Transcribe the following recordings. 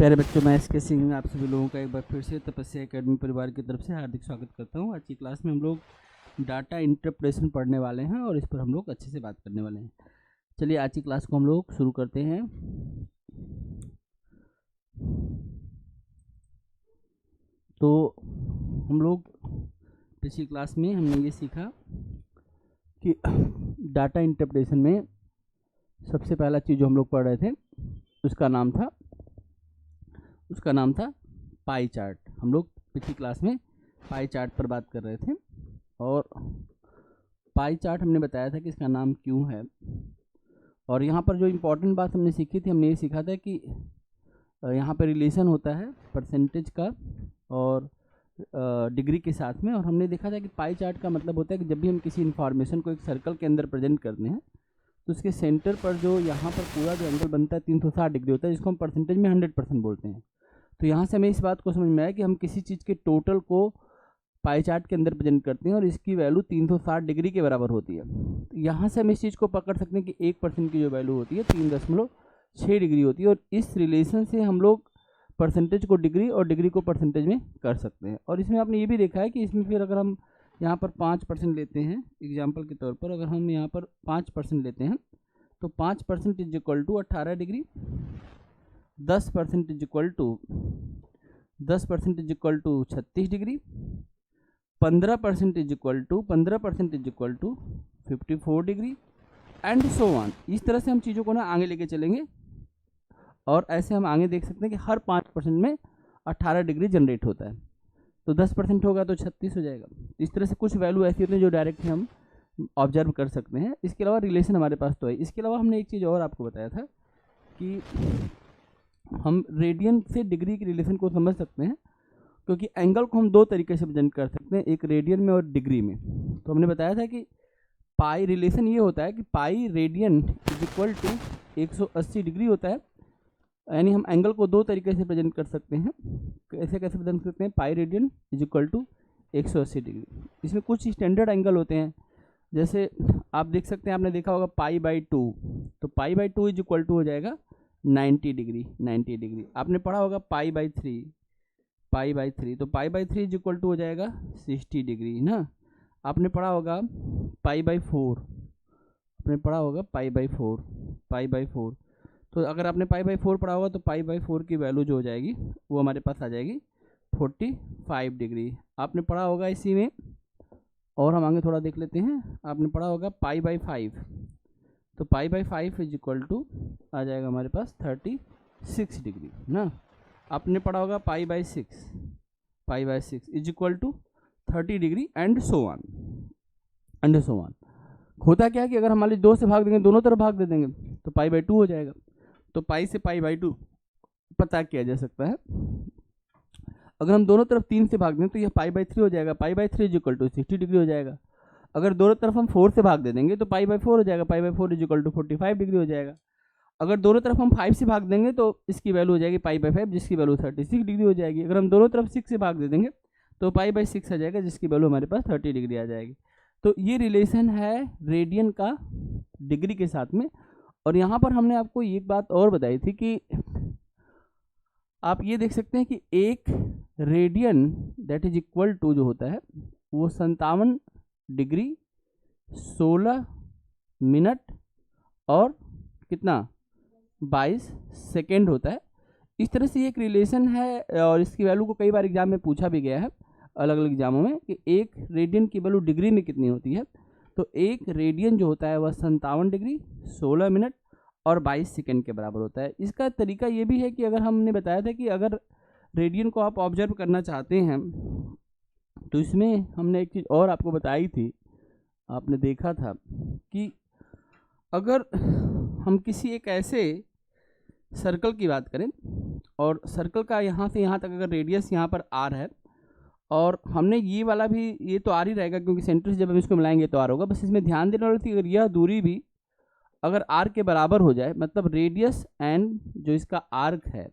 प्यारे बच्चों, मैं एस के सिंह आप सभी लोगों का एक बार फिर से तपस्या एकेडमी परिवार की तरफ से हार्दिक स्वागत करता हूं। आज की क्लास में हम लोग डाटा इंटरप्रेटेशन पढ़ने वाले हैं और इस पर हम लोग अच्छे से बात करने वाले हैं। चलिए आज की क्लास को हम लोग शुरू करते हैं। तो हम लोग पिछली क्लास में हमने ये सीखा कि डाटा इंटरप्रेटेशन में सबसे पहला चीज़ जो हम लोग पढ़ रहे थे उसका नाम था पाई चार्ट। हम लोग पिछली क्लास में पाई चार्ट पर बात कर रहे थे और पाई चार्ट हमने बताया था कि इसका नाम क्यों है। और यहाँ पर जो इम्पोर्टेंट बात हमने सीखी थी, हमने ये सीखा था कि यहाँ पर रिलेशन होता है परसेंटेज का और डिग्री के साथ में। और हमने देखा था कि पाई चार्ट का मतलब होता है कि जब भी हम किसी इन्फॉर्मेशन को एक सर्कल के अंदर प्रेजेंट करते हैं तो उसके सेंटर पर जो यहाँ पर पूरा जो एंगल बनता है 360 डिग्री होता है, जिसको हम परसेंटेज में 100% बोलते हैं। तो यहाँ से हमें इस बात को समझ में आया कि हम किसी चीज़ के टोटल को पाई चार्ट के अंदर प्रेजेंट करते हैं और इसकी वैल्यू 360 डिग्री के बराबर होती है। तो यहाँ से हम इस चीज़ को पकड़ सकते हैं कि 1% की जो वैल्यू होती है 3.6 डिग्री होती है। और इस रिलेशन से हम लोग परसेंटेज को डिग्री और डिग्री को परसेंटेज में कर सकते हैं। और इसमें आपने ये भी देखा है कि इसमें फिर अगर हम यहाँ पर 5% लेते हैं एग्जाम्पल के तौर पर, अगर हम यहाँ पर 5% लेते हैं तो 5% is equal to 18 degree, 10% is equal to 36 degree, 15% is equal to 54 degree and so on. इस तरह से हम चीज़ों को ना आगे लेके चलेंगे और ऐसे हम आगे देख सकते हैं कि हर 5% में 18 डिग्री जनरेट होता है। तो 10% होगा तो 36 हो जाएगा। इस तरह से कुछ वैल्यू ऐसी होती है जो डायरेक्टली हम ऑब्जर्व कर सकते हैं। इसके अलावा रिलेशन हमारे पास तो है। इसके अलावा हमने एक चीज़ और आपको बताया था कि हम रेडियन से डिग्री की रिलेशन को समझ सकते हैं, क्योंकि एंगल को हम दो तरीके से प्रेजेंट कर सकते हैं, एक रेडियन में और डिग्री में। तो हमने बताया था कि पाई रिलेशन ये होता है कि pi radian is equal to 180 degree होता है। यानी हम एंगल को दो तरीके से प्रेजेंट कर सकते हैं। कैसे प्रेजेंट करते हैं? Pi radian is equal to 180 degree. इसमें कुछ स्टैंडर्ड एंगल होते हैं, जैसे आप देख सकते हैं, आपने देखा होगा π/2। तो π/2 इज इक्वल टू हो जाएगा 90 डिग्री। आपने पढ़ा होगा π/3 तो π/3 इज इक्वल टू हो जाएगा 60 डिग्री ना। आपने पढ़ा होगा π/4, π/4। तो अगर आपने π/4 पढ़ा होगा तो π/4 की वैल्यू जो हो जाएगी वो हमारे पास आ जाएगी 45 डिग्री। आपने पढ़ा होगा इसी में, और हम आगे थोड़ा देख लेते हैं। आपने पढ़ा होगा π/5, तो π/5 इज इक्वल टू आ जाएगा हमारे पास 36 डिग्री ना। आपने पढ़ा होगा π/6 is equal to 30 degree and so on. होता क्या है कि अगर हम मान लीजिए 2 से भाग देंगे, दोनों तरफ भाग दे देंगे तो π/2 हो जाएगा। तो पाई से π/2 पता किया जा सकता है। अगर हम दोनों तरफ 3 से भाग दें तो यह π/3 हो जाएगा। π/3 इज इक्वल टू 60 डिग्री हो जाएगा। अगर दोनों तरफ हम 4 से भाग दे देंगे तो π/4 हो जाएगा। π/4 इज इक्वल टू 45 डिग्री हो जाएगा। अगर दोनों तरफ हम 5 से भाग देंगे तो इसकी वैल्यू हो जाएगी π/5, जिसकी वैल्यू 36 डिग्री हो जाएगी। अगर हम दोनों तरफ 6 से भाग दे देंगे तो π/6 आ जाएगा, जिसकी वैल्यू हमारे पास 30 डिग्री आ जाएगी। तो ये रिलेशन है रेडियन का डिग्री के साथ में। और यहाँ पर हमने आपको एक बात और बताई थी कि आप ये देख सकते हैं कि एक radian that is equal to जो होता है वो 57 डिग्री 16 मिनट और कितना 22 सेकेंड होता है। इस तरह से एक रिलेशन है और इसकी वैल्यू को कई बार एग्जाम में पूछा भी गया है अलग अलग एग्जामों में कि एक रेडियन की वैल्यू डिग्री में कितनी होती है। तो एक रेडियन जो होता है वह 57 डिग्री 16 मिनट और 22 सेकेंड के बराबर होता है। इसका तरीका ये भी है कि अगर हमने बताया था कि अगर रेडियन को आप ऑब्जर्व करना चाहते हैं तो इसमें हमने एक चीज़ और आपको बताई थी, आपने देखा था कि अगर हम किसी एक ऐसे सर्कल की बात करें और सर्कल का यहाँ से यहाँ तक अगर रेडियस यहाँ पर r है और हमने ये वाला भी, ये तो r ही रहेगा क्योंकि सेंटर से जब हम इसको मिलाएंगे तो r होगा। बस इसमें ध्यान देने वाली थी, अगर यह दूरी भी अगर r के बराबर हो जाए, मतलब रेडियस एंड जो इसका आर्क है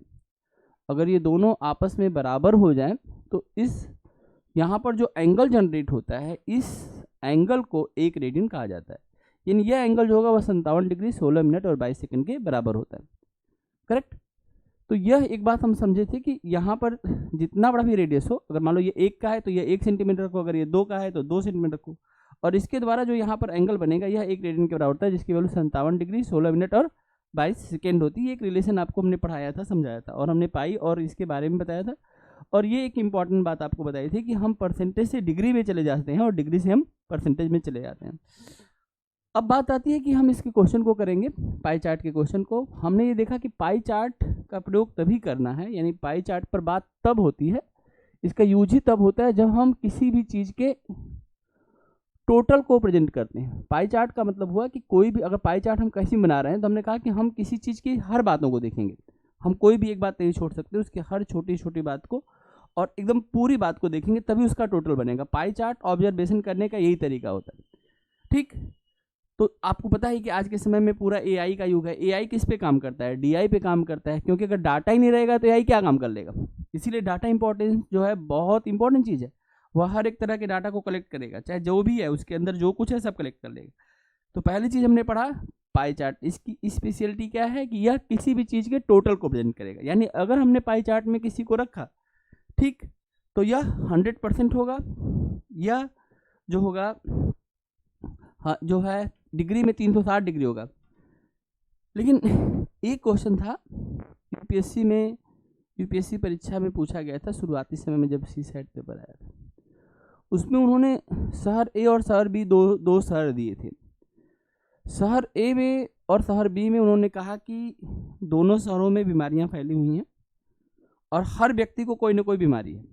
अगर ये दोनों आपस में बराबर हो जाए तो इस यहाँ पर जो एंगल जनरेट होता है इस एंगल को एक रेडियन कहा जाता है। यानी यह एंगल जो होगा वह 57 डिग्री 16 मिनट और 22 सेकंड के बराबर होता है। करेक्ट। तो यह एक बात हम समझे थे कि यहाँ पर जितना बड़ा भी रेडियस हो, अगर मान लो ये 1 का है तो ये 1 सेंटीमीटर रखो, अगर ये 2 का है तो 2 सेंटीमीटर रखो, और इसके द्वारा जो यहाँ पर एंगल बनेगा यह 1 रेडियन के बराबर होता है, जिसकी वैल्यू 57 डिग्री 16 मिनट और 22 सेकेंड होती है। एक रिलेशन आपको हमने पढ़ाया था, समझाया था, और हमने पाई और इसके बारे में बताया था। और ये एक इंपॉर्टेंट बात आपको बताई थी कि हम परसेंटेज से डिग्री में चले जाते हैं और डिग्री से हम परसेंटेज में चले जाते हैं। अब बात आती है कि हम इसके क्वेश्चन को करेंगे, पाई चार्ट के क्वेश्चन को। हमने ये देखा कि पाई चार्ट का प्रयोग तभी करना है, यानी पाई चार्ट पर बात तब होती है, इसका यूज ही तब होता है जब हम किसी भी चीज़ के टोटल को प्रेजेंट करते हैं। पाई चार्ट का मतलब हुआ कि कोई भी, अगर पाई चार्ट हम कैसे बना रहे हैं तो हमने कहा कि हम किसी चीज़ की हर बातों को देखेंगे, हम कोई भी एक बात नहीं छोड़ सकते, उसकी हर छोटी छोटी बात को और एकदम पूरी बात को देखेंगे, तभी उसका टोटल बनेगा। पाई चार्ट ऑब्जर्वेशन करने का यही तरीका होता है, ठीक। तो आपको पता है कि आज के समय में पूरा एआई का युग है। एआई किस पे काम करता है? डीआई पे काम करता है, क्योंकि अगर डाटा ही नहीं रहेगा तो एआई क्या काम कर लेगा। इसीलिए डाटा इंपॉर्टेंस जो है बहुत इंपॉर्टेंट चीज़ है। वह हर एक तरह के डाटा को कलेक्ट करेगा, चाहे जो भी है उसके अंदर जो कुछ है सब कलेक्ट कर लेगा। तो पहली चीज़ हमने पढ़ा पाई चार्ट, इसकी स्पेशलिटी क्या है कि यह किसी भी चीज़ के टोटल को प्रेजेंट करेगा। यानी अगर हमने पाई चार्ट में किसी को रखा, ठीक, तो यह 100% होगा, यह जो होगा हाँ जो है डिग्री में 360 डिग्री होगा। लेकिन एक क्वेश्चन था यूपीएससी परीक्षा में पूछा गया था शुरुआती समय में, जब सी सेट पेपर आया था, उसमें उन्होंने शहर ए और शहर बी दो शहर दिए थे। शहर ए में और शहर बी में उन्होंने कहा कि दोनों शहरों में बीमारियां फैली हुई हैं और हर व्यक्ति को कोई ना कोई बीमारी है,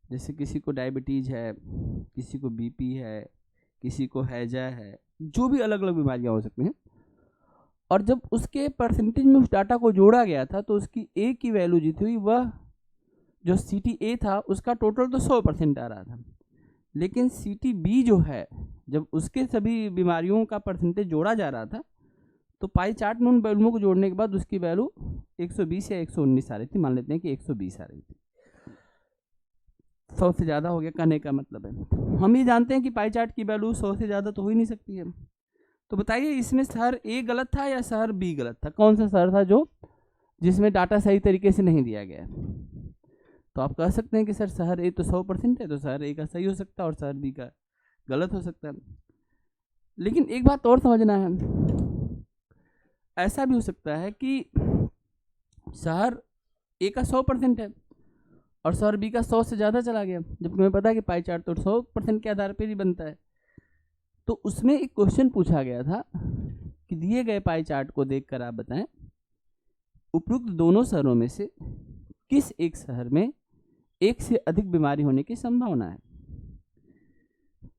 जैसे किसी को डायबिटीज़ है, किसी को बीपी है, किसी को हैजा है, जो भी अलग अलग बीमारियां हो सकती हैं। और जब उसके परसेंटेज में उस डाटा को जोड़ा गया था तो उसकी ए की वैल्यू जितनी हुई, वह जो सीटी ए था उसका टोटल तो 100% आ रहा था, लेकिन सीटी बी जो है जब उसके सभी बीमारियों का परसेंटेज जोड़ा जा रहा था तो पाई चार्ट में उन वैल्यूओं को जोड़ने के बाद उसकी वैल्यू 120 या 119 आ रही थी। मान लेते हैं कि 120 आ रही थी, 100 से ज़्यादा हो गया, कहने का मतलब है। हम ये जानते हैं कि पाई चार्ट की वैल्यू 100 से ज़्यादा तो हो ही नहीं सकती है। तो बताइए इसमें शहर ए गलत था या शहर बी गलत था? कौन सा शहर था जो जिसमें डाटा सही तरीके से नहीं दिया गया? तो आप कह सकते हैं कि सर शहर ए तो 100% है, तो शहर ए का सही हो सकता है और शहर बी का गलत हो सकता है। लेकिन एक बात और समझना है, ऐसा भी हो सकता है कि शहर ए का 100% है और शहर बी का 100 से ज़्यादा चला गया, जबकि तुम्हें पता है कि पाई चार्ट तो 100% के आधार पर ही बनता है। तो उसमें एक क्वेश्चन पूछा गया था कि दिए गए पाई चार्ट को देखकर आप बताएं उपयुक्त दोनों शहरों में से किस एक शहर में एक से अधिक बीमारी होने की संभावना है।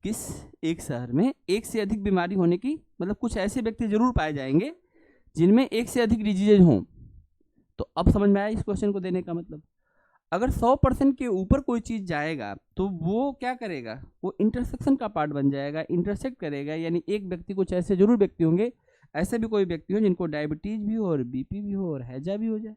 किस एक शहर में एक से अधिक बीमारी होने की, मतलब कुछ ऐसे व्यक्ति जरूर पाए जाएंगे जिनमें एक से अधिक डिजीजेज हों। तो अब समझ में आया इस क्वेश्चन को देने का मतलब। अगर 100% के ऊपर कोई चीज़ जाएगा तो वो क्या करेगा, वो इंटरसेक्शन का पार्ट बन जाएगा, इंटरसेक्ट करेगा। यानी एक व्यक्ति, कुछ ऐसे जरूर व्यक्ति होंगे, ऐसे भी कोई व्यक्ति हो जिनको डायबिटीज़ भी हो और बीपी भी हो और हैजा भी हो जाए।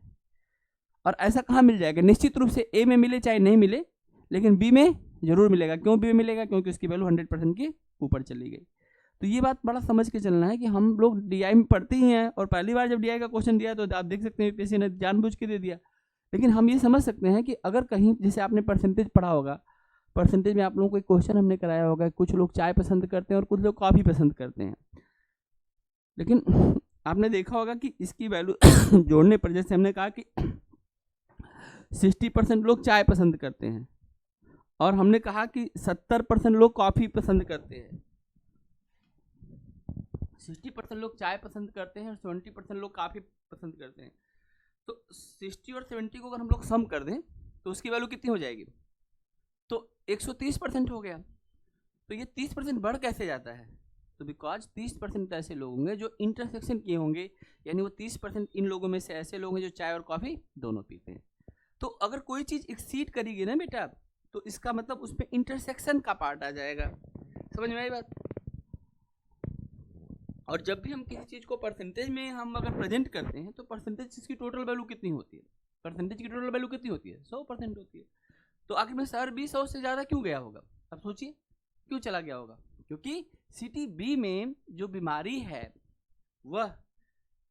और ऐसा कहाँ मिल जाएगा? निश्चित रूप से ए में मिले चाहे नहीं मिले, लेकिन बी में जरूर मिलेगा। क्यों बी में मिलेगा? क्योंकि उसकी वैल्यू 100% के ऊपर चली गई। तो ये बात बड़ा समझ के चलना है कि हम लोग डीआई में पढ़ते ही हैं, और पहली बार जब डीआई का क्वेश्चन दिया तो आप देख सकते हैं यूपीएससी ने जानबूझ के दे दिया। लेकिन हम ये समझ सकते हैं कि अगर कहीं, जैसे आपने परसेंटेज पढ़ा होगा, परसेंटेज में आप लोगों को एक क्वेश्चन हमने कराया होगा, कुछ लोग चाय पसंद करते हैं और कुछ लोग कॉफ़ी पसंद करते हैं। लेकिन आपने देखा होगा कि इसकी वैल्यू जोड़ने पर, जैसे हमने कहा कि 60% लोग चाय पसंद करते हैं और हमने कहा कि 70% लोग कॉफ़ी पसंद करते हैं। 60% लोग चाय पसंद करते हैं और 70% लोग कॉफ़ी पसंद करते हैं। तो 60 और 70 को अगर हम लोग सम कर दें तो उसकी वैल्यू कितनी हो जाएगी? तो 130% हो गया। तो ये 30% बढ़ कैसे जाता है? तो बिकॉज 30% ऐसे लोग होंगे जो इंटरसेक्शन किए होंगे, यानी वो 30% इन लोगों में से ऐसे लोग हैं जो चाय और कॉफ़ी दोनों पीते हैं। तो अगर कोई चीज़ एक्सीड करेगी ना बेटा, तो इसका मतलब उसमें इंटरसेक्शन का पार्ट आ जाएगा। समझ में आई बात? और जब भी हम किसी चीज़ को परसेंटेज में हम अगर प्रेजेंट करते हैं तो परसेंटेज इसकी टोटल वैल्यू कितनी होती है? परसेंटेज की टोटल वैल्यू कितनी होती है? 100% होती है। तो आखिर में शहर बी 100 से ज़्यादा क्यों गया होगा? अब सोचिए क्यों चला गया होगा? क्योंकि सिटी बी में जो बीमारी है वह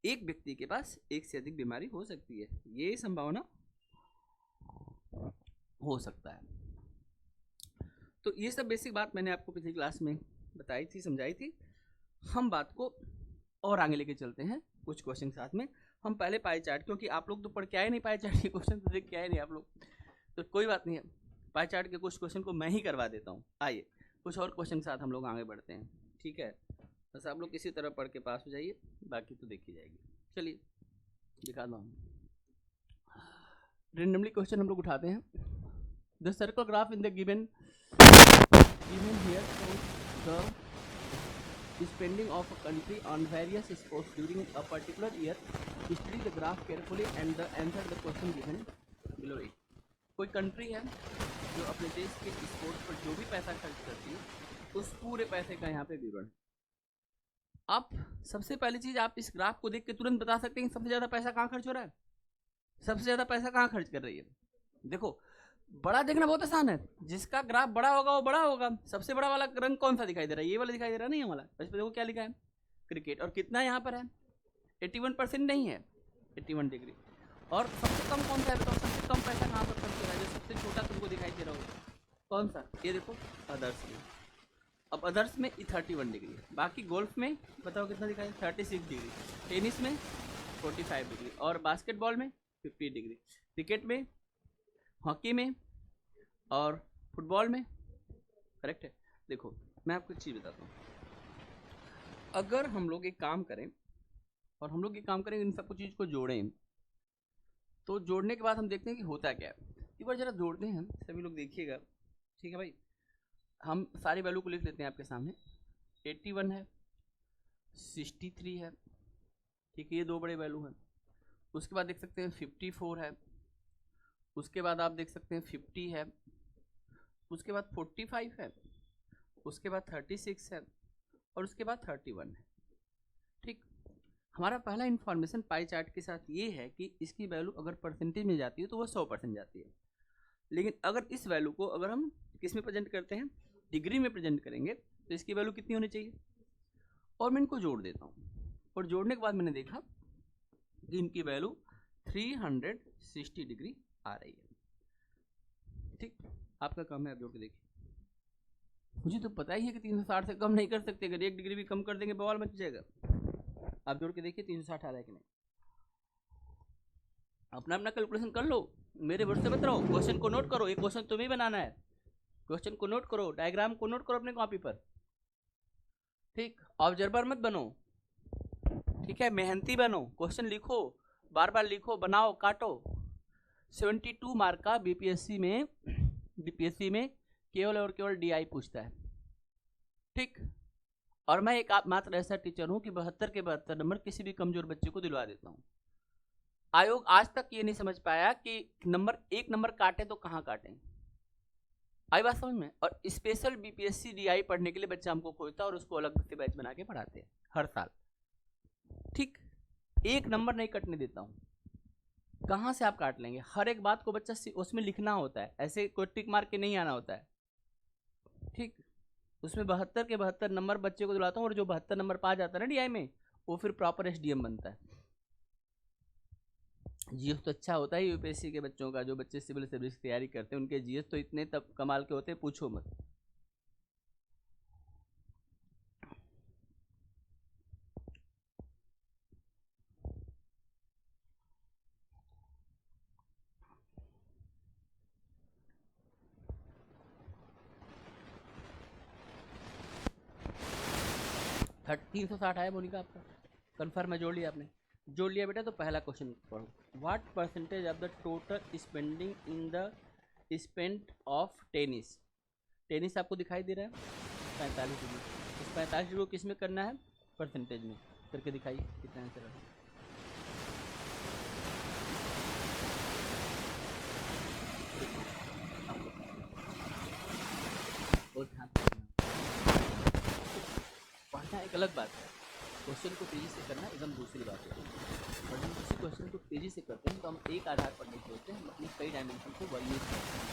एक व्यक्ति के पास एक से अधिक बीमारी हो सकती है, ये संभावना हो सकता है। तो ये सब बेसिक बात मैंने आपको पिछली क्लास में बताई थी, समझाई थी। हम बात को और आगे लेके चलते हैं कुछ क्वेश्चन के साथ में। हम पहले पाई चार्ट, क्योंकि आप लोग तो पढ़ के आए नहीं पाई चार्ट के क्वेश्चन, तो देख के आए नहीं आप लोग, तो कोई बात नहीं है, पाई चार्ट के कुछ क्वेश्चन को मैं ही करवा देता हूँ। आइए कुछ और क्वेश्चन के साथ हम लोग आगे बढ़ते हैं, ठीक है। बस आप लोग किसी तरह पढ़ के पास हो जाइए, बाकी तो देखी जाएगी। चलिए दिखा दो। हम रेंडमली क्वेश्चन हम लोग उठाते हैं। The circle graph in the given here shows the spending of a country on various sports during a particular year. Study the graph carefully and answer the question given below it. कोई country है जो अपने देश के sports पर जो भी पैसा खर्च करती है, उस पूरे पैसे का यहाँ पे विवरण। आप सबसे पहली चीज, आप इस ग्राफ को देख के तुरंत बता सकते हैं सबसे ज्यादा पैसा कहाँ खर्च हो रहा है, सबसे ज्यादा पैसा कहाँ खर्च कर रही है। देखो बड़ा देखना बहुत आसान है, जिसका ग्राफ बड़ा होगा वो बड़ा होगा। सबसे बड़ा वाला रंग कौन सा दिखाई दे रहा है, ये वाला दिखाई दे रहा है, नहीं ये वाला। इस पर देखो क्या लिखा है, क्रिकेट। और कितना यहाँ पर है, 81% नहीं है, 81 डिग्री। और सबसे कम कौन सा है बताओ, सबसे कम पैसा कहाँ पर खर्च हो रहा है, जो सबसे छोटा तुमको दिखाई दे रहा होगा, कौन सा, ये देखो अदर्स में। अब अदर्स में 31 डिग्री, बाकी गोल्फ में बताओ कितना दिखाई, 36 डिग्री, टेनिस में 45 डिग्री, और बास्केटबॉल में 50 डिग्री, क्रिकेट में, हॉकी में और फुटबॉल में। करेक्ट है। देखो मैं आपको एक चीज़ बताता हूँ, अगर हम लोग एक काम करें और हम लोग एक काम करें, इन सब कुछ चीज़ को जोड़ें, तो जोड़ने के बाद हम देखते हैं कि होता क्या है। एक बार जरा जोड़ते हैं, सभी लोग देखिएगा, ठीक है भाई। हम सारी वैल्यू को लिख लेते हैं आपके सामने। 81 है, 63 है, ठीक है, ये दो बड़े वैल्यू हैं। उसके बाद देख सकते हैं 54 है, उसके बाद आप देख सकते हैं 50 है, उसके बाद 45 है, उसके बाद 36 है, और उसके बाद 31 है। ठीक, हमारा पहला इन्फॉर्मेशन पाई चार्ट के साथ ये है कि इसकी वैल्यू अगर परसेंटेज में जाती है तो वो 100% जाती है। लेकिन अगर इस वैल्यू को अगर हम किस में प्रेजेंट करते हैं, डिग्री में प्रेजेंट करेंगे, तो इसकी वैल्यू कितनी होनी चाहिए। और मैं इनको जोड़ देता हूँ, और जोड़ने के बाद मैंने देखा कि इनकी वैल्यू 360 डिग्री आ रही है। ठीक, आपका काम है, आप जोड़ के देखिए। मुझे तो पता ही है कि 360 से कम नहीं कर सकते, अगर 1 डिग्री भी कम कर देंगे बवाल मच जाएगा। आप जोड़ के देखिए 360 आ रहा है कि नहीं, अपना अपना कैलकुलेशन कर लो, मेरे वर्ड से मत रहो। क्वेश्चन को नोट करो, ये क्वेश्चन तुम्हें बनाना है, क्वेश्चन को नोट करो, डायग्राम को नोट करो अपने कॉपी पर। ठीक, ऑब्जर्वर मत बनो, ठीक है, मेहनती बनो, क्वेश्चन लिखो, बार बार लिखो, बनाओ, काटो। 72 मार्क का बीपीएससी में केवल और केवल डीआई पूछता है। ठीक, और मैं एक मात्र ऐसा टीचर हूं कि 72 के 72 नंबर किसी भी कमजोर बच्चे को दिलवा देता हूं। आयोग आज तक ये नहीं समझ पाया कि एक नंबर काटे तो कहां काटें। आई बात समझ में। और स्पेशल बीपीएससी डीआई पढ़ने के लिए बच्चा हमको खोजता है और उसको अलग से बैच बना के पढ़ाते हैं हर साल। ठीक, एक नंबर नहीं कटने देता हूं। कहां से आप काट लेंगे, हर एक बात को बच्चा उसमें लिखना होता है, ऐसे कोई टिक मार के नहीं आना होता है। ठीक, उसमें 72 के 72 नंबर बच्चे को दिलाता हूँ, और जो 72 नंबर पा जाता है ना डीआई में, वो फिर प्रॉपर एसडीएम बनता है। जीएस तो अच्छा होता है यूपीएससी के बच्चों का, जो बच्चे सिविल सर्विस की तैयारी करते हैं उनके जीएस तो इतने तब कमाल के होते हैं, पूछो मत। थर्ट 360 आया मोनिका आपका, कन्फर्म है, जोड़ लिया आपने, जोड़ लिया बेटा। तो पहला क्वेश्चन पढ़ो, what percentage of the total spending in the spent of tennis. Tennis आपको दिखाई दे रहा है 45 डिग्री, इस 45 डिग्री को किस में करना है, परसेंटेज में करके दिखाइए कितना आंसर है। और ध्यान पढ़ना एक अलग बात है, क्वेश्चन को तेजी से करना एकदम दूसरी बात है। और हम किसी क्वेश्चन को तेजी से करते हैं तो हम एक आधार पर नहीं सोचते, हम अपनी कई डायमेंशन को वैल्यूज करते हैं।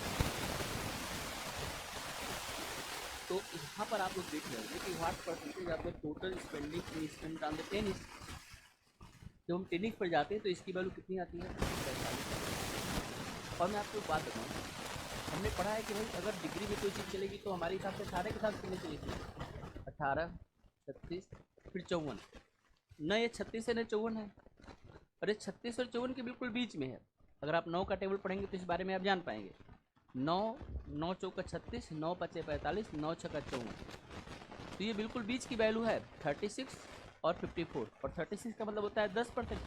तो यहाँ पर आप लोग देख लेंगे कि what percentage of the total spending is spent on the tennis. जब हम टेनिस पर जाते हैं तो इसकी वैल्यू कितनी आती है? 45। और मैं आपको एक बात बताऊँ, हमने पढ़ा है कि भाई अगर डिग्री में कोई चीज़ चलेगी तो हमारे हिसाब से 18 के साथ चलनी चाहिए। 18, 36, फिर 54। न ये 36 है न 54 है, अरे 36 और 54 के बिल्कुल बीच में है। अगर आप 9 का टेबल पढ़ेंगे तो इस बारे में आप जान पाएंगे। 9, 9 चौका 36, 9 पचे 45, 9 छक्का 54। तो ये बिल्कुल बीच की वैल्यू है 36 और 54। और 36 का मतलब होता है 10%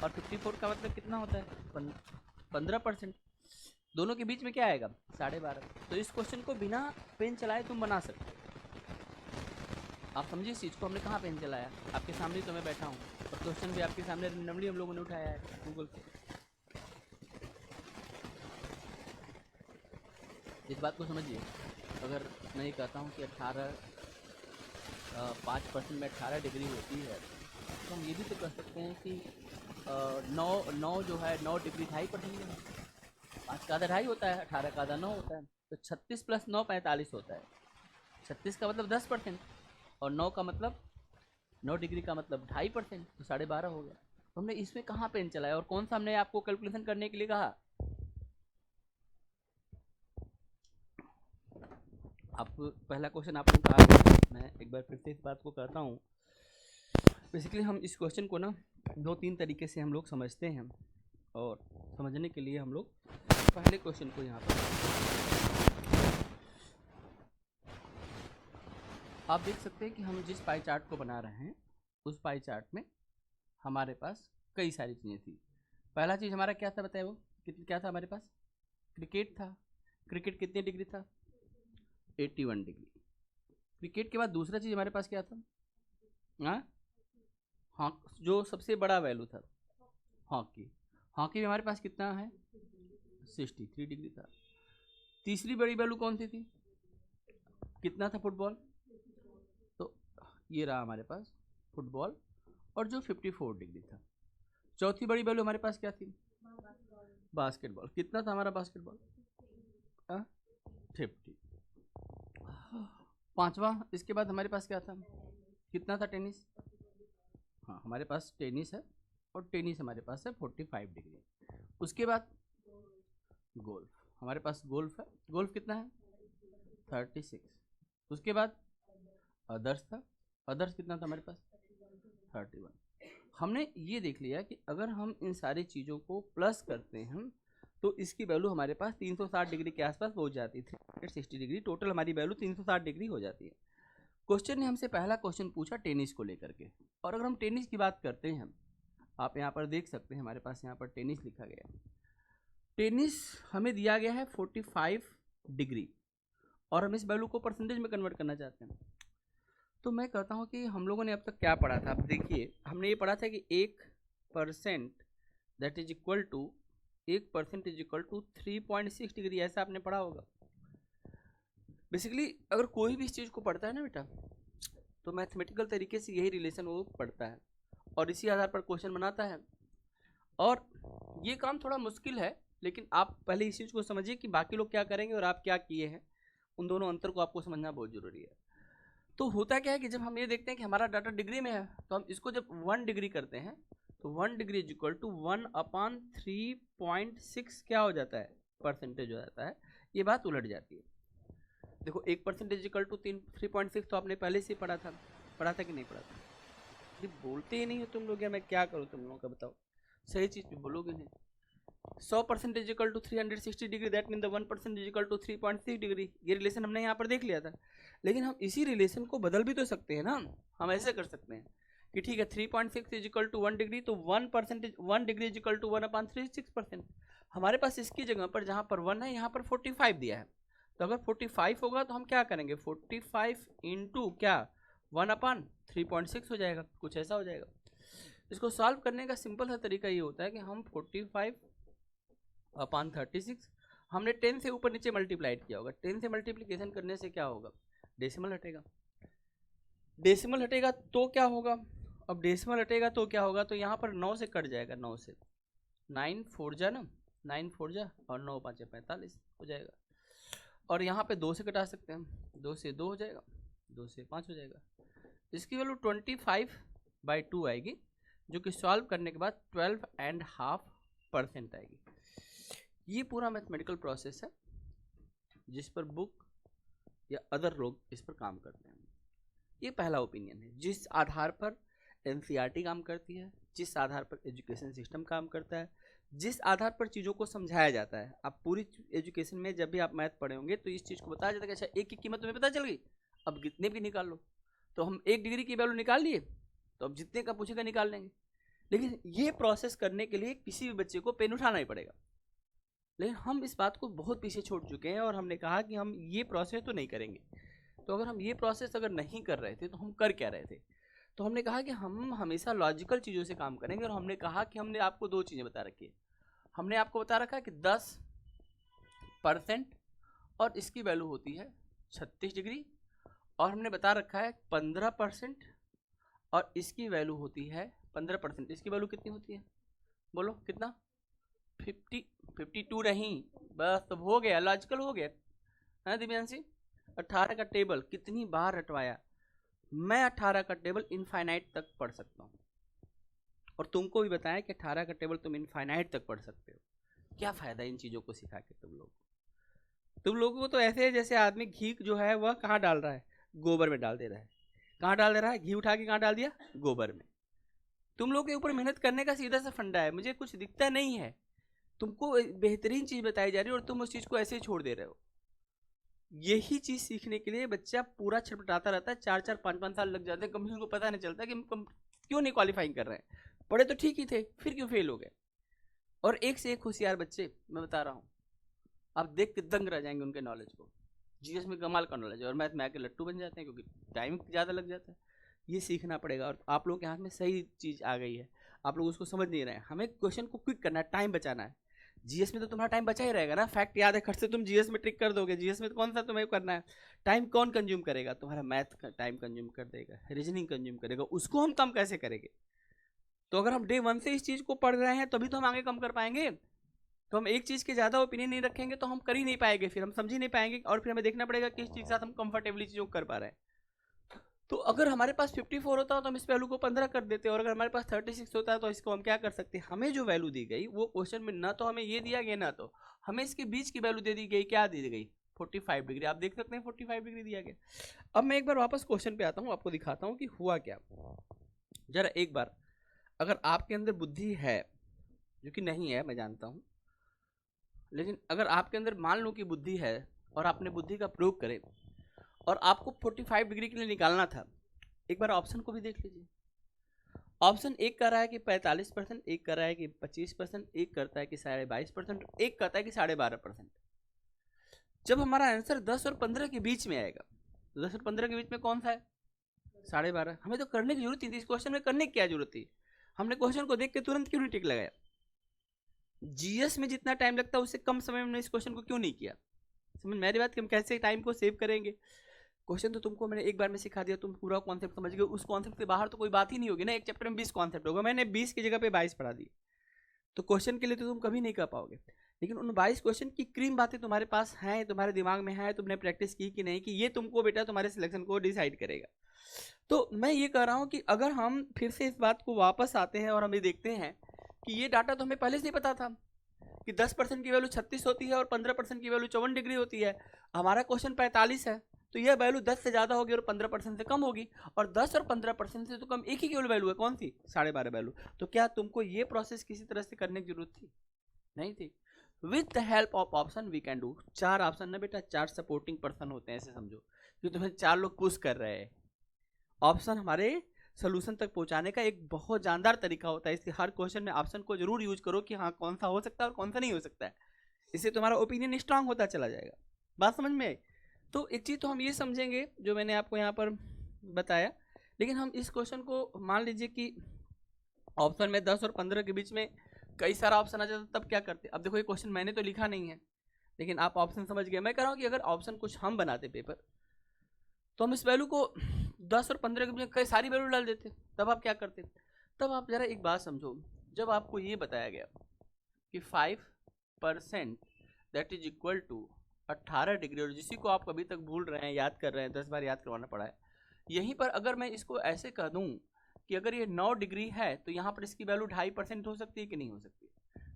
और 54 का मतलब कितना होता है? 15%। दोनों के बीच में क्या आएगा? 12.5। तो इस क्वेश्चन को बिना पेन चलाए तुम बना सकते हो। आप समझिए इस चीज़ को, हमने कहाँ पेन चलाया? आपके सामने तो मैं बैठा हूँ और क्वेश्चन भी आपके सामने रैंडमली हम लोगों ने उठाया है गूगल से। इस बात को समझिए, अगर मैं ये कहता हूँ कि 5% में 18 डिग्री होती है तो हम ये भी तो कह सकते हैं कि 9 जो है 9 डिग्री 2.5% में है। 5 का आधा 2.5 होता है, 18 का आधा 9 होता है, तो 36 + 9 45 होता है। 36 का मतलब 10% और 9 का मतलब 9 डिग्री का मतलब 2.5%, तो 12.5 हो गया। तो हमने इसमें कहाँ पेन चलाया और कौन सा हमने आपको कैलकुलेशन करने के लिए कहा? आप पहला क्वेश्चन आप लोग कहा, मैं एक बार फिर से इस बात को कहता हूँ। बेसिकली हम इस क्वेश्चन को ना 2-3 तरीके से हम लोग समझते हैं और समझने के लिए हम लोग पहले क्वेश्चन को यहाँ पर आप देख सकते हैं कि हम जिस पाई चार्ट को बना रहे हैं उस पाई चार्ट में हमारे पास कई सारी चीज़ें थी। पहला चीज़ हमारा क्या था बताए? वो क्या था हमारे पास? क्रिकेट था। क्रिकेट कितने डिग्री था? 81 डिग्री। क्रिकेट के बाद दूसरा चीज़ हमारे पास क्या था? हाँ, जो सबसे बड़ा वैल्यू था हॉकी। हॉकी में हमारे पास कितना है? 63 डिग्री था। तीसरी बड़ी वैल्यू कौन सी थी? कितना था? फुटबॉल। तो ये रहा हमारे पास फुटबॉल और जो 54 डिग्री था। चौथी बड़ी वैल्यू हमारे पास क्या थी? बास्केटबॉल। कितना था हमारा बास्केटबॉल? 50। पांचवा इसके बाद हमारे पास क्या था? कितना था? टेनिस। हाँ, हमारे पास टेनिस है और टेनिस हमारे पास है 45 डिग्री। उसके बाद गोल्फ, हमारे पास गोल्फ है। गोल्फ कितना है? 36। उसके बाद अदर्स था। अदर्स कितना था हमारे पास? 31। हमने ये देख लिया कि अगर हम इन सारी चीज़ों को प्लस करते हैं तो इसकी वैल्यू हमारे पास 360 डिग्री के आसपास पहुंच जाती थी। 360 डिग्री टोटल हमारी वैल्यू 360 डिग्री हो जाती है। क्वेश्चन ने हमसे पहला क्वेश्चन पूछा टेनिस को लेकर के, और अगर हम टेनिस की बात करते हैं, आप यहाँ पर देख सकते हैं हमारे पास यहाँ पर टेनिस लिखा गया है। टेनिस हमें दिया गया है 45 डिग्री और हम इस वैल्यू को परसेंटेज में कन्वर्ट करना चाहते हैं। तो मैं कहता हूँ कि हम लोगों ने अब तक क्या पढ़ा था? आप देखिए, हमने ये पढ़ा था कि 1% that is equal to 1% is equal to 3.6 degree, ऐसा आपने पढ़ा होगा। बेसिकली अगर कोई भी इस चीज़ को पढ़ता है ना बेटा, तो मैथमेटिकल तरीके से यही रिलेशन वो पढ़ता है और इसी आधार पर क्वेश्चन बनाता है। और ये काम थोड़ा मुश्किल है, लेकिन आप पहले इस चीज़ को समझिए कि बाकी लोग क्या करेंगे और आप क्या किए हैं, उन दोनों अंतर को आपको समझना बहुत ज़रूरी है। तो होता क्या है कि जब हम ये देखते हैं कि हमारा डाटा डिग्री में है तो हम इसको जब 1 डिग्री करते हैं तो 1 डिग्री इज इक्वल टू 1/3.6 क्या हो जाता है? परसेंटेज हो जाता है। ये बात उलट जाती है। देखो 1% इज इक्वल टू 3.6 तो आपने पहले से पढ़ा था कि नहीं पढ़ा था? ये बोलते ही नहीं हो तुम लोग, या मैं क्या करूँ तुम लोगों का बताओ? सही चीज़ भी बोलोगे नहीं। 100% is equal to 360 degree, that mean the 1% is equal to 3.6 degree. ये रिलेशन हमने यहाँ पर देख लिया था, लेकिन हम इसी रिलेशन को बदल भी तो सकते हैं ना। हम ऐसे कर सकते हैं कि ठीक है 3.6 इज इक्वल टू 1 डिग्री, तो 1 डिग्री इज इक्वल टू 1/36%। हमारे पास इसकी जगह पर जहाँ पर 1 है यहाँ पर 45 दिया है, तो अगर 45 होगा तो हम क्या करेंगे? 45 इंटू क्या 1/3.6 हो जाएगा, कुछ ऐसा हो जाएगा। इसको सॉल्व करने का सिंपल सा तरीका ये होता है कि हम 45/36 हमने 10 से ऊपर नीचे मल्टीप्लाइड किया होगा। 10 से मल्टीप्लिकेशन करने से क्या होगा? डेसिमल हटेगा। डेसिमल हटेगा तो क्या होगा? अब डेसिमल हटेगा तो क्या होगा? तो यहाँ पर 9 से कट जाएगा। 9 से 9 4 जा ना, 9 4 जा और 9 5 45 हो जाएगा। और यहाँ पे 2 से कटा सकते हैं, 2 से 2 हो जाएगा, 2 से 5 हो जाएगा। इसकी वैल्यू 25/2 आएगी, जो कि सॉल्व करने के बाद 12.5% आएगी। ये पूरा मैथमेटिकल प्रोसेस है जिस पर बुक या अदर लोग इस पर काम करते हैं। ये पहला ओपिनियन है, जिस आधार पर एनसीईआरटी काम करती है, जिस आधार पर एजुकेशन सिस्टम काम करता है, जिस आधार पर चीज़ों को समझाया जाता है। आप पूरी एजुकेशन में जब भी आप मैथ पढ़े होंगे तो इस चीज़ को बताया जाता है कि अच्छा एक की कीमत तुम्हें पता चल गई, अब कितने भी निकाल लो। तो हम 1 डिग्री की वैल्यू निकाल लिए तो अब जितने का पूछेगा निकाल लेंगे। लेकिन ये प्रोसेस करने के लिए किसी भी बच्चे को पेन उठाना ही पड़ेगा। लेकिन हम इस बात को बहुत पीछे छोड़ चुके हैं और हमने कहा कि हम ये प्रोसेस तो नहीं करेंगे। तो अगर हम ये प्रोसेस अगर नहीं कर रहे थे तो हम कर क्या रहे थे? तो हमने कहा कि हम हमेशा लॉजिकल चीज़ों से काम करेंगे। और हमने कहा कि हमने आपको 2 चीज़ें बता रखी है। हमने आपको बता रखा है कि 10% और इसकी वैल्यू होती है 36 डिग्री, और हमने बता रखा है 15% और इसकी वैल्यू होती है 15%। इसकी वैल्यू कितनी होती है? बोलो कितना? 52 नहीं, बस तो हो गया, लॉजिकल हो गया है दिव्यांशी। 18 का टेबल कितनी बार रटवाया? मैं 18 का टेबल इनफाइनाइट तक पढ़ सकता हूँ और तुमको भी बताया कि 18 का टेबल तुम इनफाइनाइट तक पढ़ सकते हो। क्या फ़ायदा इन चीज़ों को सिखा के तुम लोगों को तो ऐसे है जैसे आदमी घी जो है वह कहाँ डाल रहा है? गोबर में डाल दे रहा है। कहाँ डाल दे रहा है? घी उठा के कहाँ डाल दिया? गोबर में। तुम लोग के ऊपर मेहनत करने का सीधा सा फंडा है, मुझे कुछ दिखता नहीं है। तुमको बेहतरीन चीज़ बताई जा रही है और तुम उस चीज़ को ऐसे ही छोड़ दे रहे हो। यही चीज़ सीखने के लिए बच्चा पूरा छटपटाता रहता है, 4-4 5-5 साल लग जाते हैं, कभी उनको पता नहीं चलता कि हम क्यों नहीं क्वालिफाइंग कर रहे हैं। पढ़े तो ठीक ही थे, फिर क्यों फेल हो गए? और एक से एक होशियार बच्चे, मैं बता रहा हूँ, आप देख के दंग रह जाएंगे उनके नॉलेज को। जीएस में कमाल का नॉलेज है और मैथ में आके लट्टू बन जाते हैं क्योंकि टाइम ज़्यादा लग जाता है। ये सीखना पड़ेगा और आप लोगों के हाथ में सही चीज़ आ गई है, आप लोग उसको समझ नहीं रहे हैं। हमें क्वेश्चन को क्विक करना है, टाइम बचाना है। जीएस में तो तुम्हारा टाइम बचा ही रहेगा ना, फैक्ट याद है, खट से तुम जीएस में ट्रिक कर दोगे। जीएस में तो कौन सा तुम्हें करना है? टाइम कौन कंज्यूम करेगा? तुम्हारा मैथ का टाइम कंज्यूम कर देगा, रीजनिंग कंज्यूम करेगा, उसको हम कम कैसे करेंगे? तो अगर हम डे 1 से इस चीज़ को पढ़ रहे हैं तभी तो हम आगे कम कर पाएंगे। तो हम एक चीज़ के ज़्यादा ओपिनियन नहीं रखेंगे तो हम कर ही नहीं पाएंगे, फिर हम समझ ही नहीं पाएंगे और फिर हमें देखना पड़ेगा कि इस चीज़ के साथ हम कंफर्टेबली चीज़ों को कर पा रहे हैं। तो अगर हमारे पास 54 होता तो हम इस वैल्यू को 15 कर देते, और अगर हमारे पास 36 होता है तो इसको हम क्या कर सकते हैं? हमें जो वैल्यू दी गई वो क्वेश्चन में ना तो हमें ये दिया गया ना तो हमें इसके बीच की वैल्यू दे दी गई। क्या दी गई? 45 डिग्री। आप देख सकते हैं 45 डिग्री दिया गया। अब मैं एक बार वापस क्वेश्चन पे आता हूँ, आपको दिखाता हूँ कि हुआ क्या। जरा एक बार, अगर आपके अंदर बुद्धि है, जो कि नहीं है मैं जानता हूँ, लेकिन अगर आपके अंदर मान लो कि बुद्धि है और आपने बुद्धि का प्रयोग करे और आपको 45 डिग्री के लिए निकालना था, एक बार ऑप्शन को भी देख लीजिए। ऑप्शन एक कह रहा है कि 45%, एक कह रहा है कि 25%, एक करता है कि 22.5%, एक कहता है कि 12.5%। जब हमारा आंसर 10 और 15 के बीच में आएगा, तो 10 और 15 के बीच में कौन सा है? 12.5। हमें तो करने की जरूरत थी, इस क्वेश्चन में करने की क्या जरूरत थी? हमने क्वेश्चन को देख के तुरंत क्यों नहीं टिक लगाया? जीएस में जितना टाइम लगता है उससे कम समय में हमने इस क्वेश्चन को क्यों नहीं किया? समझ मेरी बात कि हम कैसे टाइम को सेव करेंगे। क्वेश्चन तो तुमको मैंने एक बार में सिखा दिया, तुम पूरा कॉन्सेप्ट समझ गए। उस कॉन्सेप्ट से बाहर तो कोई बात ही नहीं होगी ना। एक चैप्टर में 20 कॉन्सेप्ट होगा, मैंने 20 की जगह पे 22 पढ़ा दी, तो क्वेश्चन के लिए तो तुम कभी नहीं कर पाओगे। लेकिन उन 22 क्वेश्चन की क्रीम बातें तुम्हारे पास हैं, तुम्हारे दिमाग में है, तुमने प्रैक्टिस की कि नहीं, कि ये तुमको बेटा तुम्हारे सिलेक्शन को डिसाइड करेगा। तो मैं ये कह रहा हूँ कि अगर हम फिर से इस बात को वापस आते हैं और हम ये देखते हैं कि ये डाटा तो हमें पहले से ही पता था कि 10% की वैल्यू 36 होती है और 15% की वैल्यू 54 डिग्री होती है। हमारा क्वेश्चन 45 है, तो यह वैल्यू 10 से ज़्यादा होगी और 15% से कम होगी, और 10 और 15% से तो कम एक ही केवल वैल्यू है, कौन सी? 12.5 वैल्यू। तो क्या तुमको ये प्रोसेस किसी तरह से करने की जरूरत थी? नहीं थी। With the help of option we can do. 4 option ना बेटा, 4 सपोर्टिंग पर्सन होते हैं, ऐसे समझो कि तुम्हें 4 लोग पुश कर रहे हैं। ऑप्शन हमारे सोल्यूशन तक पहुंचाने का एक बहुत जानदार तरीका होता है, इसलिए हर क्वेश्चन में ऑप्शन को जरूर यूज करो कि हाँ कौन सा हो सकता है और कौन सा नहीं हो सकता है। इससे तुम्हारा ओपिनियन स्ट्रांग होता चला जाएगा। बात समझ में आई? तो एक चीज़ तो हम ये समझेंगे जो मैंने आपको यहाँ पर बताया, लेकिन हम इस क्वेश्चन को मान लीजिए कि ऑप्शन में 10 और 15 के बीच में कई सारा ऑप्शन आ जाता, तब क्या करते? अब देखो ये क्वेश्चन मैंने तो लिखा नहीं है, लेकिन आप ऑप्शन समझ गए। मैं कह रहा हूँ कि अगर ऑप्शन कुछ हम बनाते पेपर, तो हम इस वैल्यू को 10 और 15 के बीच कई सारी वैल्यू डाल देते, तब आप क्या करते? तब आप जरा एक बात समझो, जब आपको ये बताया गया कि 5% that is equal to 18 degree, और जिसी को आप अभी तक भूल रहे हैं, याद कर रहे हैं, 10 बार याद करवाना पड़ा है, यहीं पर अगर मैं इसको ऐसे कह दूं कि अगर ये 9 डिग्री है तो यहाँ पर इसकी वैल्यू 2.5% हो सकती है कि नहीं हो सकती?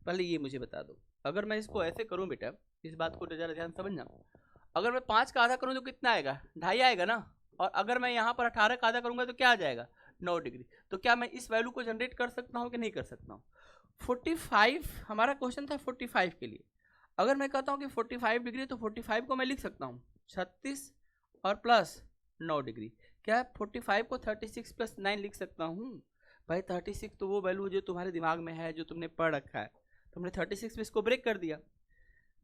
पहले ये मुझे बता दो। अगर मैं इसको ऐसे करूँ बेटा, इस बात को जरा ध्यान समझना, अगर मैं 5 का आधा करूँ तो कितना आएगा? 2.5 आएगा ना। और अगर मैं यहाँ पर 18 का आधा करूँगा तो क्या आ जाएगा? 9 डिग्री। तो क्या मैं इस वैल्यू को जनरेट कर सकता हूँ कि नहीं कर सकता हूँ? 45, हमारा क्वेश्चन था 45 के लिए। अगर मैं कहता हूँ कि 45 डिग्री, तो 45 को मैं लिख सकता हूँ 36 और प्लस 9 डिग्री। क्या 45 को 36 प्लस 9 लिख सकता हूँ? भाई 36 तो वो वैल्यू जो तुम्हारे दिमाग में है, जो तुमने पढ़ रखा है, तुमने 36 में इसको ब्रेक कर दिया,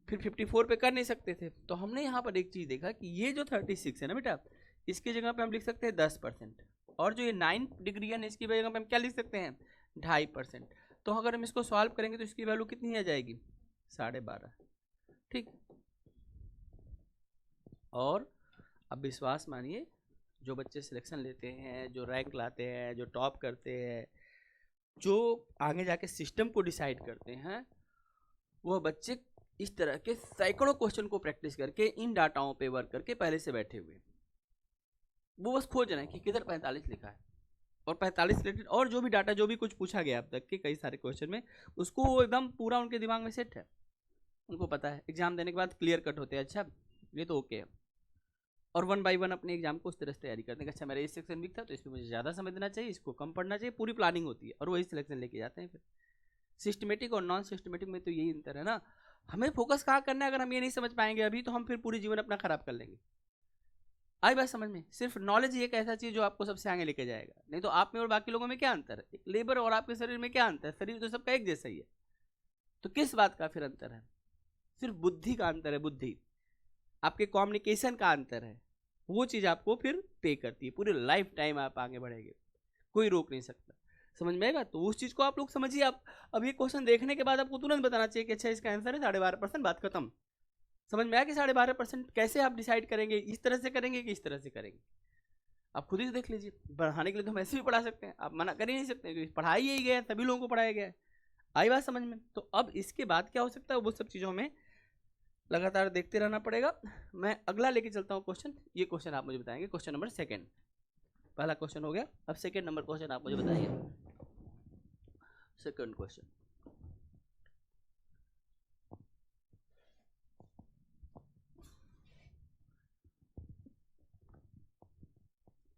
फिर 54 पे कर नहीं सकते थे। तो हमने यहाँ पर एक चीज़ देखा कि ये जो 36 है ना बेटा, इसकी जगह पे हम लिख सकते हैं 10%, और जो ये 9 डिग्री है इसकी जगह पे हम क्या लिख सकते हैं? 2.5%। तो अगर हम इसको सॉल्व करेंगे तो इसकी वैल्यू कितनी आ जाएगी? 12.5। ठीक। और अब विश्वास मानिए, जो बच्चे सिलेक्शन लेते हैं, जो रैंक लाते हैं, जो टॉप करते हैं, जो आगे जाके सिस्टम को डिसाइड करते हैं, वह बच्चे इस तरह के सैकड़ों क्वेश्चन को प्रैक्टिस करके, इन डाटाओं पे वर्क करके पहले से बैठे हुए, वो बस खोज रहे हैं कि किधर 45 लिखा है, और 45 रिलेटेड और जो भी डाटा, जो भी कुछ पूछा गया अब तक के कई सारे क्वेश्चन में, उसको वो एकदम पूरा उनके दिमाग में सेट है। उनको पता है, एग्जाम देने के बाद क्लियर कट होते हैं, अच्छा ये तो ओके है। और 1 बाय 1 अपने एग्जाम को उस तरह से तैयारी करते हैं। अच्छा मेरा इस सेक्शन वीक था तो इसमें मुझे ज़्यादा समय देना चाहिए, इसको कम पढ़ना चाहिए, पूरी प्लानिंग होती है, और वही सिलेक्शन लेके जाते हैं। फिर सिस्टमेटिक और नॉन सिस्टमेटिक में तो यही अंतर है ना। हमें फोकस कहाँ करना है? अगर हम ये नहीं समझ पाएंगे अभी, तो हम फिर पूरी जीवन अपना खराब कर लेंगे। आई बात समझ में? सिर्फ नॉलेज ही एक ऐसा चीज जो आपको सबसे आगे लेके जाएगा। नहीं तो आप में और बाकी लोगों में क्या अंतर है? एक लेबर और आपके शरीर में क्या अंतर है? शरीर तो सबका एक जैसा ही है, तो किस बात का फिर अंतर है? सिर्फ बुद्धि का अंतर है, बुद्धि, आपके कम्युनिकेशन का अंतर है। वो चीज आपको फिर पे करती है, पूरी लाइफ टाइम आप आगे बढ़ेंगे, कोई रोक नहीं सकता। समझ में आएगा? तो उस चीज को आप लोग समझिए। आप अब ये क्वेश्चन देखने के बाद आपको तुरंत बताना चाहिए कि अच्छा इसका आंसर है 12.5%, बात खत्म। समझ में आया कि 12.5% कैसे आप डिसाइड करेंगे? इस तरह से करेंगे कि इस तरह से करेंगे? आप खुद ही देख लीजिए। बढ़ाने के लिए तो हम ऐसे भी पढ़ा सकते हैं, आप मना कर ही नहीं सकते, क्योंकि पढ़ाई यही गया है, सभी लोगों को पढ़ाया गया है। आई बात समझ में? तो अब इसके बाद क्या हो सकता है, वो सब चीज़ों में लगातार देखते रहना पड़ेगा। मैं अगला लेके चलता हूँ क्वेश्चन। ये क्वेश्चन आप मुझे बताएंगे, क्वेश्चन नंबर 2। पहला क्वेश्चन हो गया, अब 2 नंबर क्वेश्चन आप मुझे बताइए। 2 क्वेश्चन,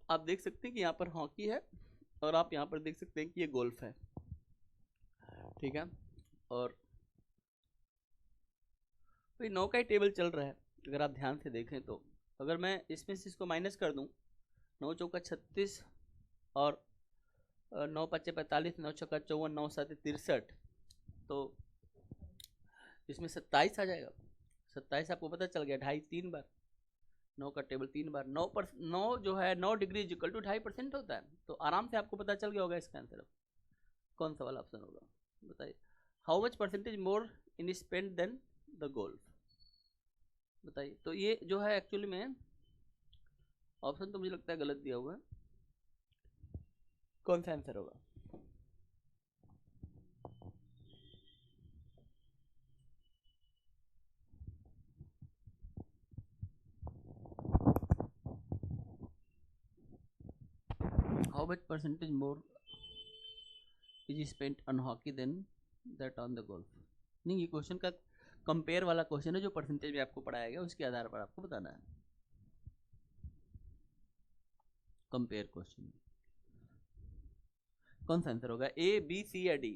आप देख सकते हैं कि यहाँ पर हॉकी है, और आप यहाँ पर देख सकते हैं कि ये गोल्फ है, ठीक है। और तो 9 का ही टेबल चल रहा है। अगर आप ध्यान से देखें तो अगर मैं इसमें से इसको माइनस कर दूं, 9 चौका 36 और 9 पच्चे 45, 9 छक्का 54, 9 सात 63, तो इसमें 27 आ जाएगा। 27 आपको पता चल गया, 2.5 3 बार 9 का टेबल 3 बार 9 जो है 9 डिग्री इक्वल टू 2.5% होता है। तो आराम से आपको पता चल गया होगा इसका आंसर। कौन सा वाला ऑप्शन होगा बताइए? How much percentage more in spend than the golf? बताइए। तो ये जो है एक्चुअली में ऑप्शन तो मुझे लगता है गलत दिया हुआ है। कौन सा आंसर होगा? How much percentage more is spent on hockey than that on the golf? नहीं, ये क्वेश्चन का कंपेयर वाला क्वेश्चन है, जो परसेंटेज में आपको पढ़ाया गया उसके आधार पर आपको बताना है। कंपेयर क्वेश्चन कौन सा आंसर होगा? ए, बी, सी या डी?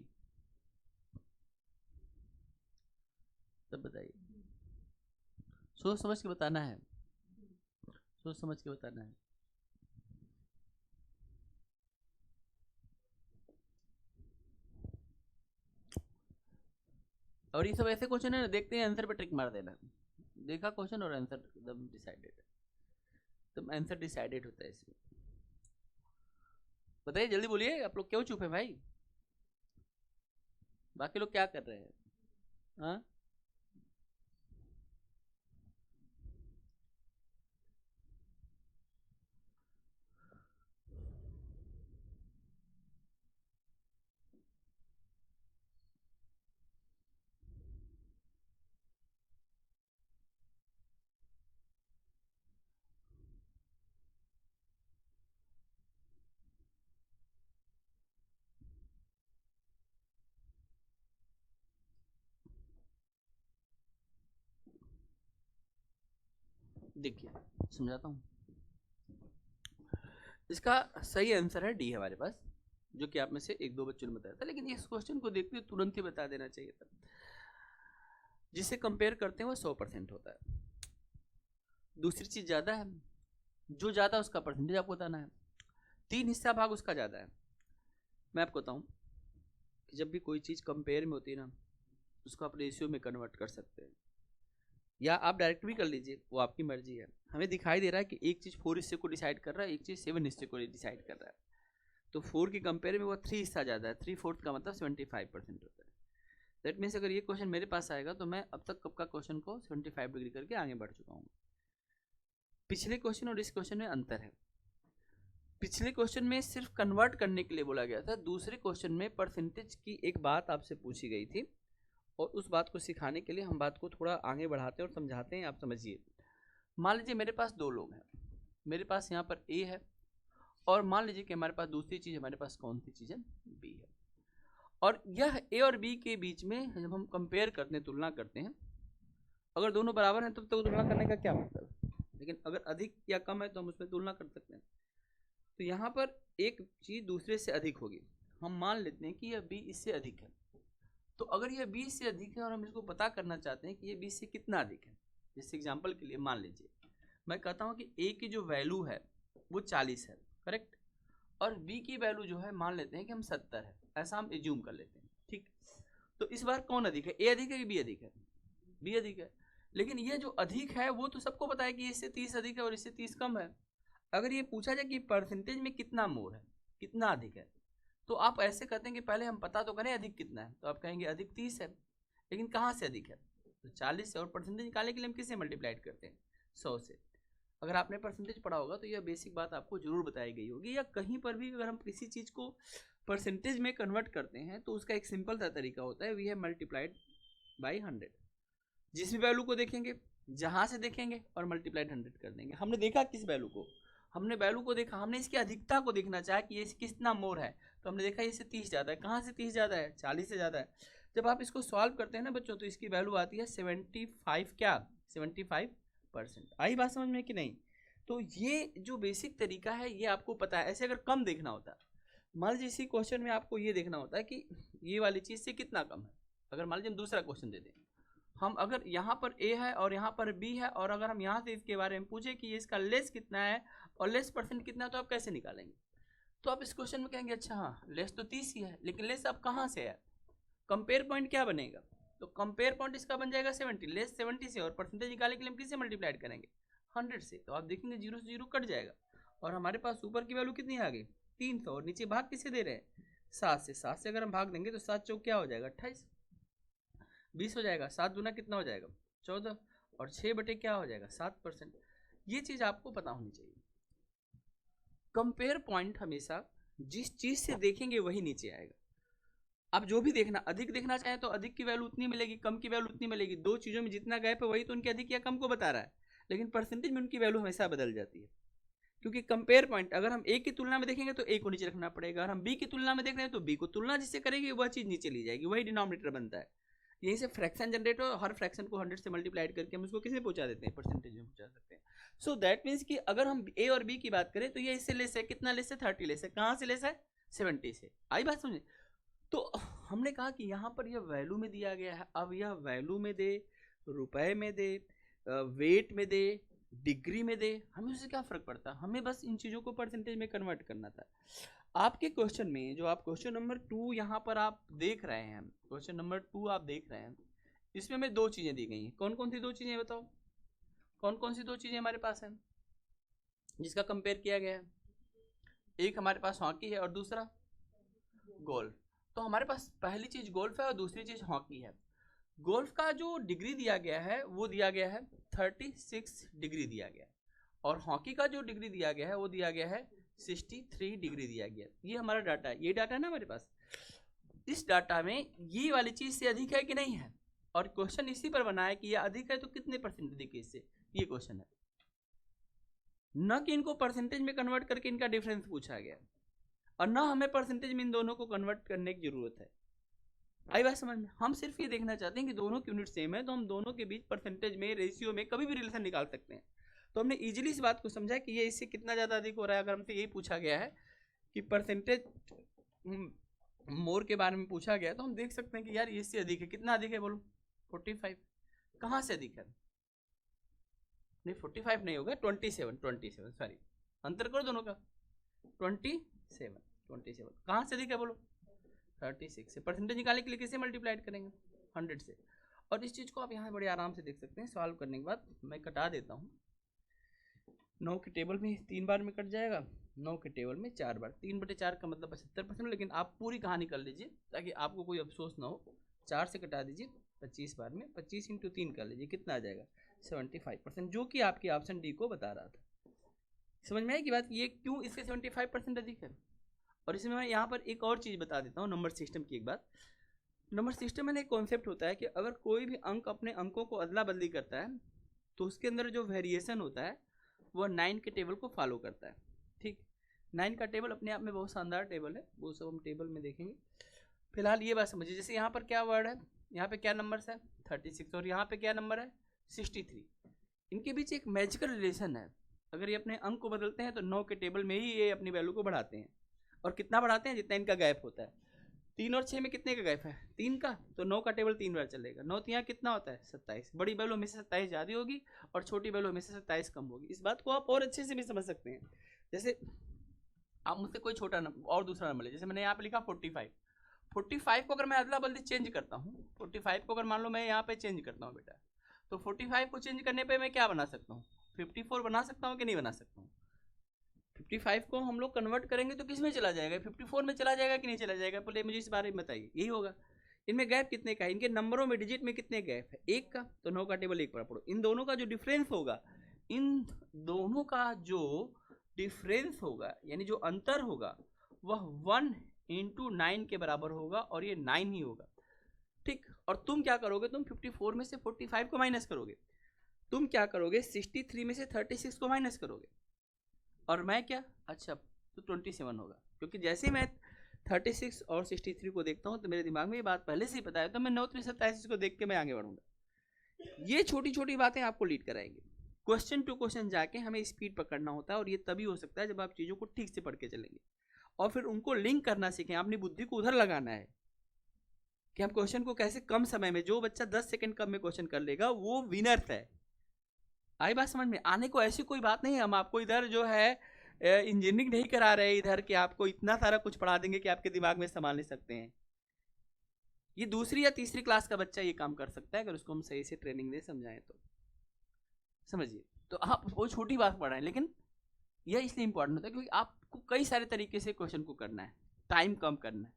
तब बताइए। सोच समझ के बताना है, सोच समझ के बताना है। और ये सब ऐसे क्वेश्चन है ना, देखते हैं आंसर पे ट्रिक मार देना। देखा क्वेश्चन और आंसर एकदम डिसाइडेड, तो आंसर डिसाइडेड होता है इसमें। बताइए जल्दी बोलिए, आप लोग क्यों चुप है भाई? बाकी लोग क्या कर रहे हैं? हाँ, देखिए समझाता हूँ, इसका सही आंसर है डी हमारे पास, जो कि आप में से एक दो बच्चों ने बताया था, लेकिन इस क्वेश्चन को देखते हुए तुरंत ही बता देना चाहिए था। जिसे कंपेयर करते हैं वो 100% होता है। दूसरी चीज ज्यादा है, जो ज्यादा उसका परसेंटेज आपको बताना है। 3 हिस्सा भाग उसका ज्यादा है। मैं आपको बताऊं कि जब भी कोई चीज कंपेयर में होती है ना, उसको आप रेशियो में कन्वर्ट कर सकते हैं, या आप डायरेक्ट भी कर लीजिए, वो आपकी मर्जी है। हमें दिखाई दे रहा है कि एक चीज 4 हिस्से को डिसाइड कर रहा है, एक चीज 7 हिस्से को डिसाइड कर रहा है, तो 4 की कंपेयर में वो 3 हिस्सा ज्यादा है, 3/4 का मतलब 75% होता है। दैट मीन्स अगर ये क्वेश्चन मेरे पास आएगा तो मैं अब तक कब का क्वेश्चन को 75 डिग्री करके आगे बढ़ चुका हूँ। पिछले क्वेश्चन और इस क्वेश्चन में अंतर है। पिछले क्वेश्चन में सिर्फ कन्वर्ट करने के लिए बोला गया था, दूसरे क्वेश्चन में परसेंटेज की एक बात आपसे पूछी गई थी, और उस बात को सिखाने के लिए हम बात को थोड़ा आगे बढ़ाते हैं और समझाते हैं। आप समझिए, मान लीजिए मेरे पास 2 लोग हैं, मेरे पास यहाँ पर ए है, और मान लीजिए कि हमारे पास दूसरी चीज़, हमारे पास कौन सी चीज़ है, बी है। और यह ए और बी के बीच में जब हम कंपेयर करते हैं, तुलना करते हैं, अगर दोनों बराबर हैं तब तो तुलना करने का क्या मतलब है, लेकिन अगर अधिक या कम है तो हम उसमें तुलना कर सकते हैं। तो यहाँ पर एक चीज़ दूसरे से अधिक होगी, हम मान लेते हैं कि यह बी इससे अधिक है। तो अगर यह 20 से अधिक है और हम इसको पता करना चाहते हैं कि ये 20 से कितना अधिक है, जैसे एग्जांपल के लिए मान लीजिए मैं कहता हूँ कि ए की जो वैल्यू है वो 40 है, करेक्ट, और बी की वैल्यू जो है मान लेते हैं कि हम 70 है, ऐसा हम एज्यूम कर लेते हैं, ठीक। तो इस बार कौन अधिक है, ए अधिक है कि बी अधिक है, बी अधिक है। लेकिन ये जो अधिक है वो तो सबको पता है कि इससे 30 अधिक है और इससे 30 कम है। अगर ये पूछा जाए कि परसेंटेज में कितना मोर है, कितना अधिक है, तो आप ऐसे कहते हैं कि पहले हम पता तो करें अधिक कितना है, तो आप कहेंगे अधिक 30 है, लेकिन कहाँ से अधिक है, तो 40 से, और परसेंटेज निकालने के लिए हम किससे मल्टीप्लाइड करते हैं, 100 से। अगर आपने परसेंटेज पढ़ा होगा तो यह बेसिक बात आपको जरूर बताई गई होगी, या कहीं पर भी अगर हम किसी चीज़ को परसेंटेज में कन्वर्ट करते हैं तो उसका एक सिंपल सा तरीका होता है, वी हैव मल्टीप्लाइड बाई 100। जिस भी वैल्यू को देखेंगे, जहाँ से देखेंगे और मल्टीप्लाइड 100 कर देंगे। हमने देखा किस वैल्यू को, हमने वैल्यू को देखा, हमने इसकी अधिकता को देखना चाहा कि ये कितना मोर है, तो हमने देखा इससे 30 ज़्यादा है। कहाँ से 30 ज़्यादा है, 40 से ज़्यादा है। जब आप इसको सॉल्व करते हैं ना बच्चों, तो इसकी वैल्यू आती है 75, क्या 75%। आई बात समझ में कि नहीं। तो ये जो बेसिक तरीका है ये आपको पता है। ऐसे अगर कम देखना होता है, मान लीजिए इसी क्वेश्चन में आपको ये देखना होता है कि ये वाली चीज़ से कितना कम है। अगर मान लीजिए हम दूसरा क्वेश्चन दे दें, हम अगर यहाँ पर ए है और यहाँ पर बी है, और अगर हम यहाँ से इसके बारे में पूछे कि इसका लेस कितना है और लेस परसेंट कितना है, तो आप कैसे निकालेंगे। तो आप इस क्वेश्चन में कहेंगे अच्छा हाँ लेस तो 30 ही है, लेकिन लेस अब कहाँ से है, कंपेयर पॉइंट क्या बनेगा, तो कंपेयर पॉइंट इसका बन जाएगा 70, लेस 70 से, और परसेंटेज निकालने के लिए हम किससे मल्टीप्लाइड करेंगे, 100 से। तो आप देखेंगे 0 से 0 कट जाएगा, और हमारे पास ऊपर की वैल्यू कितनी आ गई 300, और नीचे भाग किससे दे रहे हैं 7 से। 7 से अगर हम भाग देंगे तो 7 चौक क्या हो जाएगा 28, 20 हो जाएगा, 7 दूना कितना हो जाएगा 14, और 6 बटे क्या हो जाएगा 7%। ये चीज़ आपको पता होनी चाहिए। कंपेयर पॉइंट हमेशा जिस चीज़ से देखेंगे वही नीचे आएगा। आप जो भी देखना, अधिक देखना चाहें तो अधिक की वैल्यू उतनी मिलेगी, कम की वैल्यू उतनी मिलेगी। दो चीज़ों में जितना गैप है वही तो उनके अधिक या कम को बता रहा है, लेकिन परसेंटेज में उनकी वैल्यू हमेशा बदल जाती है। क्योंकि कंपेयर पॉइंट अगर हम ए की तुलना में देखेंगे तो ए को नीचे रखना पड़ेगा, अगर हम बी की तुलना में देख रहे हैं तो बी को तुलना जिससे करेगी वह चीज़ नीचे ली जाएगी, वही डिनोमिनेटर बनता है। यहीं से फ्रैक्शन जनरेट हो, हर फ्रैक्शन को 100 से मल्टीप्लाइड करके हम उसको किसे पहुंचा देते हैं, परसेंटेज में पहुंचा सकते हैं। सो दैट मीन्स कि अगर हम ए और बी की बात करें तो ये इससे लेस है, कितना लेस है 30 लेस है। कहाँ से लेस है 70 से। आई बात समझे। तो हमने कहा कि यहाँ पर यह वैल्यू में दिया गया है, अब यह वैल्यू में दे, रुपए में दे, वेट में दे, डिग्री में दे, हमें उससे क्या फर्क पड़ता, हमें बस इन चीज़ों को परसेंटेज में कन्वर्ट करना था। आपके क्वेश्चन में जो आप क्वेश्चन नंबर 2 यहाँ पर आप देख रहे हैं, क्वेश्चन नंबर 2 आप देख रहे हैं, इसमें हमें 2 चीज़ें दी गई हैं। कौन कौन सी 2 चीज़ें बताओ, कौन कौन सी 2 चीज़ें हमारे पास हैं जिसका कंपेयर किया गया है। एक हमारे पास हॉकी है और दूसरा गोल्फ। तो हमारे पास पहली चीज़ गोल्फ है और दूसरी चीज़ हॉकी है। गोल्फ का जो डिग्री दिया गया है वो दिया गया है 36 डिग्री दिया गया है, और हॉकी का जो डिग्री दिया गया है वो दिया गया है 63 डिग्री दिया गया। ये हमारा डाटा है, ये डाटा है ना हमारे पास। इस डाटा में ये वाली चीज़ से अधिक है कि नहीं है, और क्वेश्चन इसी पर बना है कि ये अधिक है तो कितने परसेंट अधिक है इससे, ये क्वेश्चन है, न कि इनको परसेंटेज में कन्वर्ट करके इनका डिफरेंस पूछा गया, और ना हमें परसेंटेज में इन दोनों को कन्वर्ट करने की जरूरत है। आई बात समझ में। हम सिर्फ ये देखना चाहते हैं कि दोनों की यूनिट सेम है तो हम दोनों के बीच परसेंटेज में, रेशियो में कभी भी रिलेशन निकाल सकते हैं। तो हमने इजीली इस बात को समझा कि ये इससे कितना ज़्यादा अधिक हो रहा है। अगर हमसे यही पूछा गया है कि परसेंटेज मोर के बारे में पूछा गया, तो हम देख सकते हैं कि यार इससे अधिक है। कितना अधिक है बोलो? 45। कहाँ से अधिक है? नहीं 45 नहीं होगा, 27 सॉरी, अंतर करो दोनों का। 27 कहाँ से अधिक है बोलो? 36 से। परसेंटेज निकालने के लिए किससे मल्टीप्लाइड करेंगे? 100 से। और इस चीज़ को आप यहाँ बड़े आराम से देख सकते हैं। सॉल्व करने के बाद मैं कटा देता हूँ। 9 के टेबल में 3 बार में कट जाएगा, 9 के टेबल में 4 बार। 3/4 का मतलब 75%। लेकिन आप पूरी कहानी कर लीजिए ताकि आपको कोई अफसोस ना हो। 4 से कटा दीजिए 25 बार में, 25 × 3 कर लीजिए, कितना आ जाएगा? 75%, जो कि आपके ऑप्शन डी को बता रहा था। समझ में आई कि बात? ये क्यों इससे 75% अधिक है। और इसमें मैं यहाँ पर एक और चीज़ बता देता हूँ, नंबर सिस्टम की एक बात। नंबर सिस्टम में एक कॉन्सेप्ट होता है कि अगर कोई भी अंक अपने अंकों को अदला बदली करता है तो उसके अंदर जो वेरिएशन होता है वो 9 के टेबल को फॉलो करता है। ठीक, 9 का टेबल अपने आप में बहुत शानदार टेबल है, वो सब हम टेबल में देखेंगे। फिलहाल ये बात समझिए, जैसे यहाँ पर क्या वर्ड है, यहाँ पे क्या नंबर है? 36, और यहाँ पे क्या नंबर है? 63। इनके बीच एक मैजिकल रिलेशन है। अगर ये अपने अंक को बदलते हैं तो 9 के टेबल में ही ये अपनी वैल्यू को बढ़ाते हैं। और कितना बढ़ाते हैं? जितना इनका गैप होता है। 3 और 6 में कितने का गैप है? 3 का। तो 9 का टेबल 3 बार चलेगा। 9 यहाँ कितना होता है? 27। बड़ी वैल्यू हमेशा 27 ज़्यादा होगी और छोटी वैल्यू हमेशा 27 कम होगी। इस बात को आप और अच्छे से भी समझ सकते हैं। जैसे आप मुझसे कोई छोटा नंबर और दूसरा नंबर ले, जैसे मैंने यहाँ पे लिखा 45। 45 को अगर मैं अदला बदली चेंज करता हूँ, 45 को अगर मान लो मैं यहाँ पे चेंज करता हूँ बेटा, तो 45 को चेंज करने पे मैं क्या बना सकता हूँ? 54 बना सकता हूँ कि नहीं बना सकता हूँ? 55 को हम लोग कन्वर्ट करेंगे तो किस में चला जाएगा? 54 में चला जाएगा कि नहीं चला जाएगा? पहले मुझे इस बारे में बताइए। यही होगा। इनमें गैप कितने का है? इनके नंबरों में, डिजिट में कितने गैप है? 1 का। तो 9 का टेबल 1 पर पढ़ो। इन दोनों का जो डिफरेंस होगा, इन दोनों का जो डिफरेंस होगा, यानी जो अंतर होगा, वह 1 × 9 के बराबर होगा और ये 9 ही होगा। ठीक, और तुम क्या करोगे? तुम 54 में से 45 को माइनस करोगे। तुम क्या करोगे? 63 में से 36 को माइनस करोगे। और मैं क्या? अच्छा, तो 27 होगा। क्योंकि जैसे मैं 36 और 63 को देखता हूँ तो मेरे दिमाग में ये बात पहले से ही पता है, तो मैं 9 3 27 को देख के मैं आगे बढ़ूंगा। ये छोटी छोटी बातें आपको लीड कराएंगी। क्वेश्चन टू क्वेश्चन जाके हमें स्पीड पकड़ना होता है, और ये तभी हो सकता है जब आप चीज़ों को ठीक से पढ़ के चलेंगे और फिर उनको लिंक करना सीखें। अपनी बुद्धि को उधर लगाना है कि हम क्वेश्चन को कैसे कम समय में, जो बच्चा 10 सेकंड कम में क्वेश्चन कर लेगा वो विनर है। आई बात समझ में? आने को ऐसी कोई बात नहीं है। हम आपको इधर जो है इंजीनियरिंग नहीं करा रहे इधर कि आपको इतना सारा कुछ पढ़ा देंगे कि आपके दिमाग में संभाल नहीं सकते हैं। ये दूसरी या तीसरी क्लास का बच्चा ये काम कर सकता है अगर उसको हम सही से ट्रेनिंग दे, समझाएं तो। समझिए, तो आप वो छोटी बात पढ़ाएं, लेकिन यह इसलिए इंपॉर्टेंट होता है क्योंकि आपको कई सारे तरीके से क्वेश्चन को करना है, टाइम कम करना है।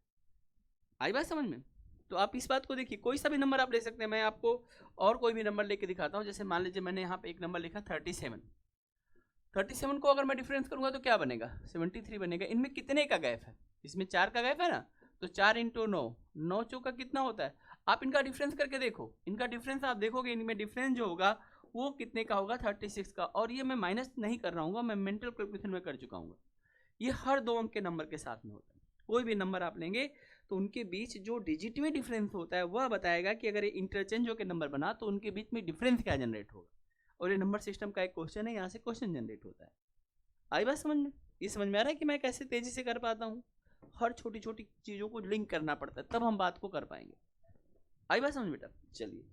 आई बात समझ में? तो आप इस बात को देखिए, कोई सा भी नंबर आप ले सकते हैं। मैं आपको और कोई भी नंबर लेके दिखाता हूँ। जैसे मान लीजिए मैंने यहाँ पे एक नंबर लिखा 37। 37 को अगर मैं डिफरेंस करूँगा तो क्या बनेगा? 73 बनेगा। इनमें कितने का गैप है? इसमें 4 का गैप है ना, तो 4 × 9, 9 चौका कितना होता है? आप इनका डिफरेंस करके देखो। इनका डिफरेंस आप देखोगे, इनमें डिफरेंस जो होगा वो कितने का होगा? 36 का। और ये मैं माइनस नहीं कर रहा हूँ, मैं मेंटल कैलकुलेशन में कर चुका हूँ। ये हर 2 अंक के नंबर के साथ में होता है। कोई भी नंबर आप लेंगे तो उनके बीच जो डिजिट में डिफरेंस होता है वह बताएगा कि अगर ये इंटरचेंज होकर नंबर बना तो उनके बीच में डिफरेंस क्या जनरेट होगा। और ये नंबर सिस्टम का एक क्वेश्चन है, यहाँ से क्वेश्चन जनरेट होता है। आई बात समझ में? ये समझ में आ रहा है कि मैं कैसे तेजी से कर पाता हूँ? हर छोटी छोटी चीज़ों को लिंक करना पड़ता है, तब हम बात को कर पाएंगे। आई बात समझ बेटा? चलिए,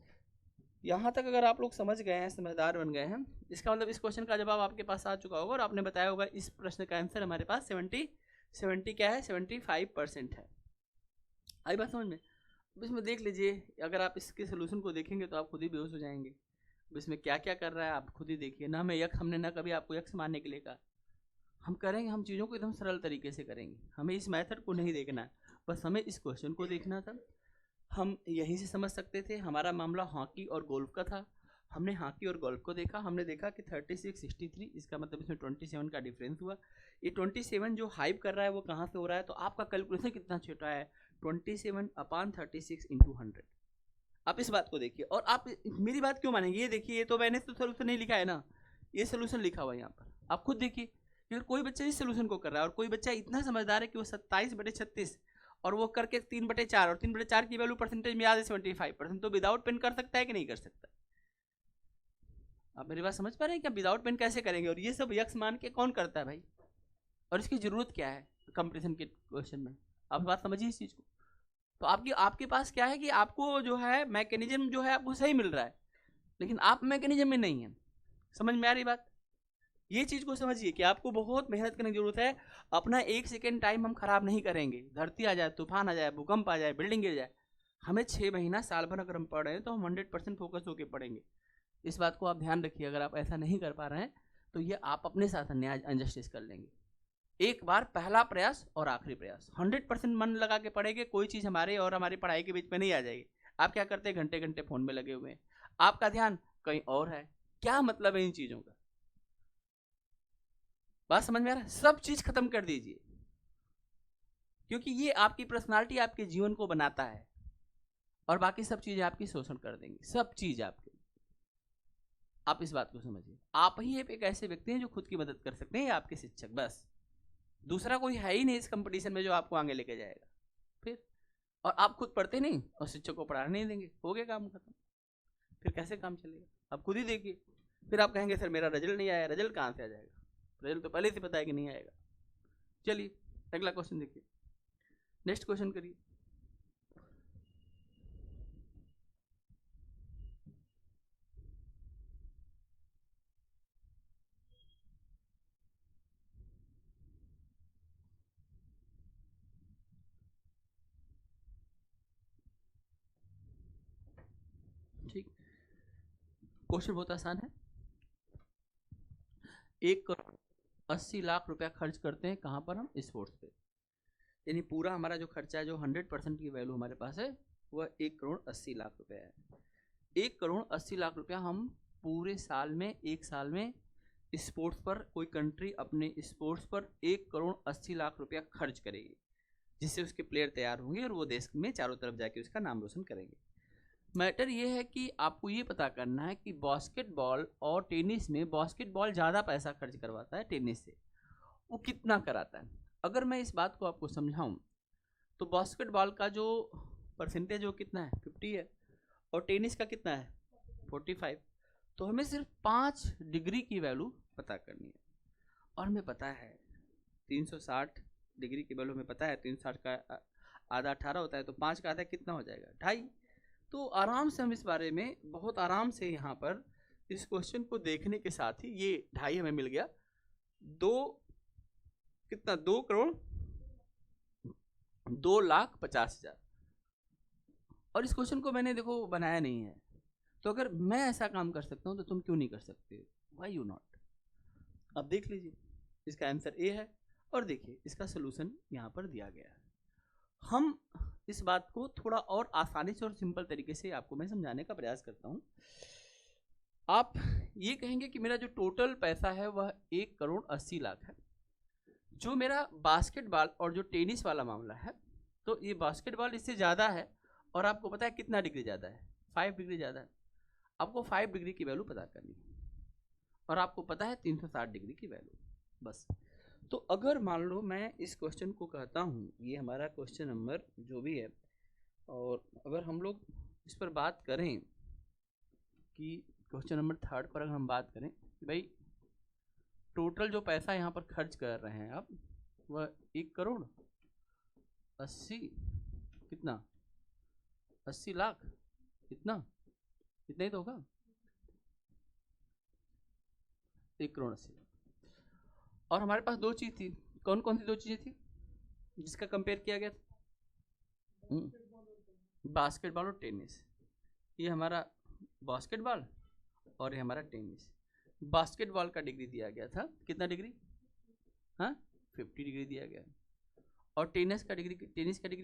यहाँ तक अगर आप लोग समझ गए हैं, समझदार बन गए हैं, इसका मतलब इस क्वेश्चन का जवाब आपके पास आ चुका होगा और आपने बताया होगा इस प्रश्न का आंसर हमारे पास 70 क्या है? 75% है। आई बात समझ में? अब इसमें देख लीजिए, अगर आप इसके सोल्यूशन को देखेंगे तो आप खुद ही बेहोश हो जाएंगे। अब इसमें क्या क्या कर रहा है आप खुद ही देखिए ना। हमने ना कभी आपको यक्स मारने के लिए कहा। हम करेंगे, हम चीज़ों को एकदम सरल तरीके से करेंगे। हमें इस मेथड को नहीं देखना है, बस हमें इस क्वेश्चन को देखना था। हम यहीं से समझ सकते थे। हमारा मामला हॉकी और गोल्फ का था। हमने हॉकी और गोल्फ को देखा। हमने देखा कि 36 63, इसका मतलब इसमें 27 का डिफरेंस हुआ। ये 27 जो हाइप कर रहा है वो कहाँ से हो रहा है? तो आपका कैलकुलेशन कितना छोटा है? 27/36 × 100। आप इस बात को देखिए और आप मेरी बात क्यों मानेंगे? ये देखिए, ये तो मैंने तो सोल्यूशन नहीं लिखा है ना, ये सोल्यूशन लिखा हुआ है यहाँ पर। आप खुद देखिए, अगर कोई बच्चा इस सोल्यूशन को कर रहा है और कोई बच्चा इतना समझदार है कि वो 27/36 और वो करके 3/4, और 3/4 की वैल्यू परसेंटेज में याद है 75%, तो विदाउट पेन कर सकता है कि नहीं कर सकता? आप मेरी बात समझ पा रहे हैं क्या? विदाउट पेन कैसे करेंगे? और ये सब यक्स मान के कौन करता है भाई? और इसकी जरूरत क्या है कंपटीशन के क्वेश्चन में? आप बात समझिए इस चीज को। तो आपके पास क्या है कि आपको जो है मैकेनिज्म जो है आपको सही मिल रहा है, लेकिन आप मैकेनिज्म में नहीं है। समझ में आ रही बात? ये चीज को समझिए कि आपको बहुत मेहनत करने की जरूरत है। अपना 1 सेकेंड टाइम हम खराब नहीं करेंगे। धरती आ जाए, तूफान आ जाए, भूकंप आ जाए, बिल्डिंग गिर जाए, हमें 6 महीना साल भर अगर हम पढ़ रहे हैं तो हम 100% फोकस होकर पढ़ेंगे। इस बात को आप ध्यान रखिए। अगर आप ऐसा नहीं कर पा रहे हैं तो ये आप अपने साथ अन्याय अनजस्टिस कर लेंगे। एक बार पहला प्रयास और आखिरी प्रयास 100% मन लगा के पढ़ेंगे, कोई चीज़ हमारे और हमारी पढ़ाई के बीच में नहीं आ जाएगी। आप क्या करते हैं? घंटे घंटे फोन में लगे हुए हैं, आपका ध्यान कहीं और है। क्या मतलब है इन चीज़ों का? बात समझ में आ रहा है? सब चीज़ खत्म कर दीजिए, क्योंकि ये आपकी पर्सनालिटी, आपके जीवन को बनाता है, और बाकी सब चीज़ें आपकी शोषण कर देंगी। सब चीज़ आपके। आप इस बात को समझिए। आप ही एक ऐसे व्यक्ति हैं जो खुद की मदद कर सकते हैं, आपके शिक्षक, बस। दूसरा कोई है ही नहीं इस कंपटीशन में जो आपको आगे लेके जाएगा। फिर और आप खुद पढ़ते नहीं और शिक्षक को पढ़ाने नहीं देंगे, हो गया काम खत्म। फिर कैसे काम चलेगा? आप खुद ही देखिए। फिर आप कहेंगे सर मेरा रिजल्ट नहीं आया। रिजल्ट कहाँ से आ जाएगा? रिजल्ट तो पहले से पता है कि नहीं आएगा। चलिए अगला क्वेश्चन देखिए, नेक्स्ट क्वेश्चन करिए। ठीक, क्वेश्चन बहुत आसान है। 1,80,00,000 रुपया खर्च करते हैं कहाँ पर? हम स्पोर्ट्स पे। यानी पूरा हमारा जो खर्चा है, जो 100% की वैल्यू हमारे पास है, वह 1,80,00,000 रुपया है। 1,80,00,000 रुपया हम पूरे साल में, एक साल में स्पोर्ट्स पर, कोई कंट्री अपने स्पोर्ट्स पर 1,80,00,000 रुपया खर्च करेगी, जिससे उसके प्लेयर तैयार होंगे और वो देश में चारों तरफ जाके उसका नाम रोशन करेंगे। मैटर ये है कि आपको ये पता करना है कि बास्केटबॉल और टेनिस में, बास्केटबॉल ज़्यादा पैसा खर्च करवाता है टेनिस से, वो कितना कराता है। अगर मैं इस बात को आपको समझाऊं तो बास्केटबॉल का जो परसेंटेज वो कितना है? 50 है, और टेनिस का कितना है? 45। तो हमें सिर्फ 5 डिग्री की वैल्यू पता करनी है, और हमें पता है 360 डिग्री की वैल्यू हमें पता है। 360 का आधा 18 होता है, तो 5 का आधा कितना हो जाएगा? 2.5। तो आराम से हम इस बारे में बहुत आराम से यहाँ पर इस क्वेश्चन को देखने के साथ ही, ये 2.5 हमें मिल गया। 2 कितना? 2,02,50,000। और इस क्वेश्चन को मैंने देखो बनाया नहीं है, तो अगर मैं ऐसा काम कर सकता हूँ तो तुम क्यों नहीं कर सकते? Why you not? अब देख लीजिए, इसका आंसर ए है, और देखिए इसका सोल्यूशन यहाँ पर दिया गया है। हम इस बात को थोड़ा और आसानी से और सिंपल तरीके से आपको मैं समझाने का प्रयास करता हूँ। आप ये कहेंगे कि मेरा जो टोटल पैसा है वह 1,80,00,000 है। जो मेरा बास्केटबॉल और जो टेनिस वाला मामला है, तो ये बास्केटबॉल इससे ज़्यादा है, और आपको पता है कितना डिग्री ज़्यादा है? 5 डिग्री ज़्यादा है। आपको 5 डिग्री की वैल्यू पता करनी है, और आपको पता है 360 डिग्री की वैल्यू, बस। तो अगर मान लो मैं इस क्वेश्चन को कहता हूँ, ये हमारा क्वेश्चन नंबर जो भी है, और अगर हम लोग इस पर बात करें कि क्वेश्चन नंबर 3 पर अगर हम बात करें कि भाई टोटल जो पैसा यहाँ पर खर्च कर रहे हैं आप, वह 1,80,00,000 कितना? 80,00,000 इतना ही तो होगा, 1,80,00,000। और हमारे पास 2 चीज़ थी। कौन कौन सी 2 चीज़ें थी जिसका कंपेयर किया गया था? बास्केटबॉल और टेनिस। ये हमारा बास्केटबॉल और ये हमारा टेनिस। बास्केटबॉल का डिग्री दिया गया था कितना डिग्री? हाँ, 50 डिग्री दिया गया। और टेनिस का डिग्री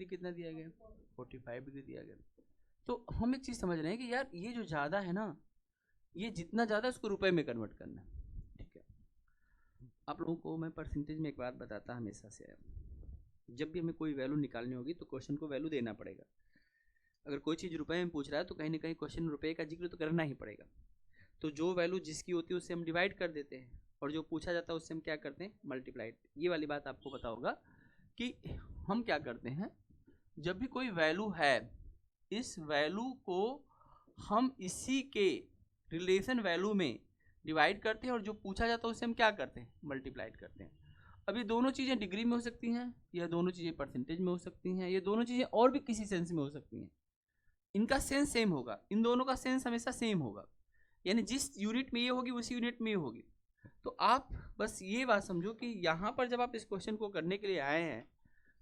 कितना दिया गया? 45 डिग्री दिया गया। तो हम एक चीज़ समझ रहे हैं कि यार ये जो ज़्यादा है ना, ये जितना ज़्यादा उसको रुपए में कन्वर्ट करना है। ठीक है, आप लोगों को मैं परसेंटेज में एक बात बताता हमेशा से, जब भी हमें कोई वैल्यू निकालनी होगी तो क्वेश्चन को वैल्यू देना पड़ेगा। अगर कोई चीज़ रुपए में पूछ रहा है तो कहीं ना कहीं क्वेश्चन रुपए का जिक्र तो करना ही पड़ेगा। तो जो वैल्यू जिसकी होती है उससे हम डिवाइड कर देते हैं, और जो पूछा जाता है उससे हम क्या करते हैं? मल्टीप्लाइड। ये वाली बात आपको पता होगा कि हम क्या करते हैं, जब भी कोई वैल्यू है, इस वैल्यू को हम इसी के रिलेशन वैल्यू में डिवाइड करते हैं और जो पूछा जाता है उससे हम क्या करते हैं, मल्टीप्लाइड करते हैं। अब ये दोनों चीज़ें डिग्री में हो सकती हैं, या दोनों चीज़ें परसेंटेज में हो सकती हैं, ये दोनों चीज़ें और भी किसी सेंस में हो सकती हैं। इनका सेंस सेम होगा, इन दोनों का सेंस हमेशा सेम होगा, यानी जिस यूनिट में ये होगी उसी यूनिट में ये होगी। तो आप बस ये बात समझो कि यहाँ पर जब आप इस क्वेश्चन को करने के लिए आए हैं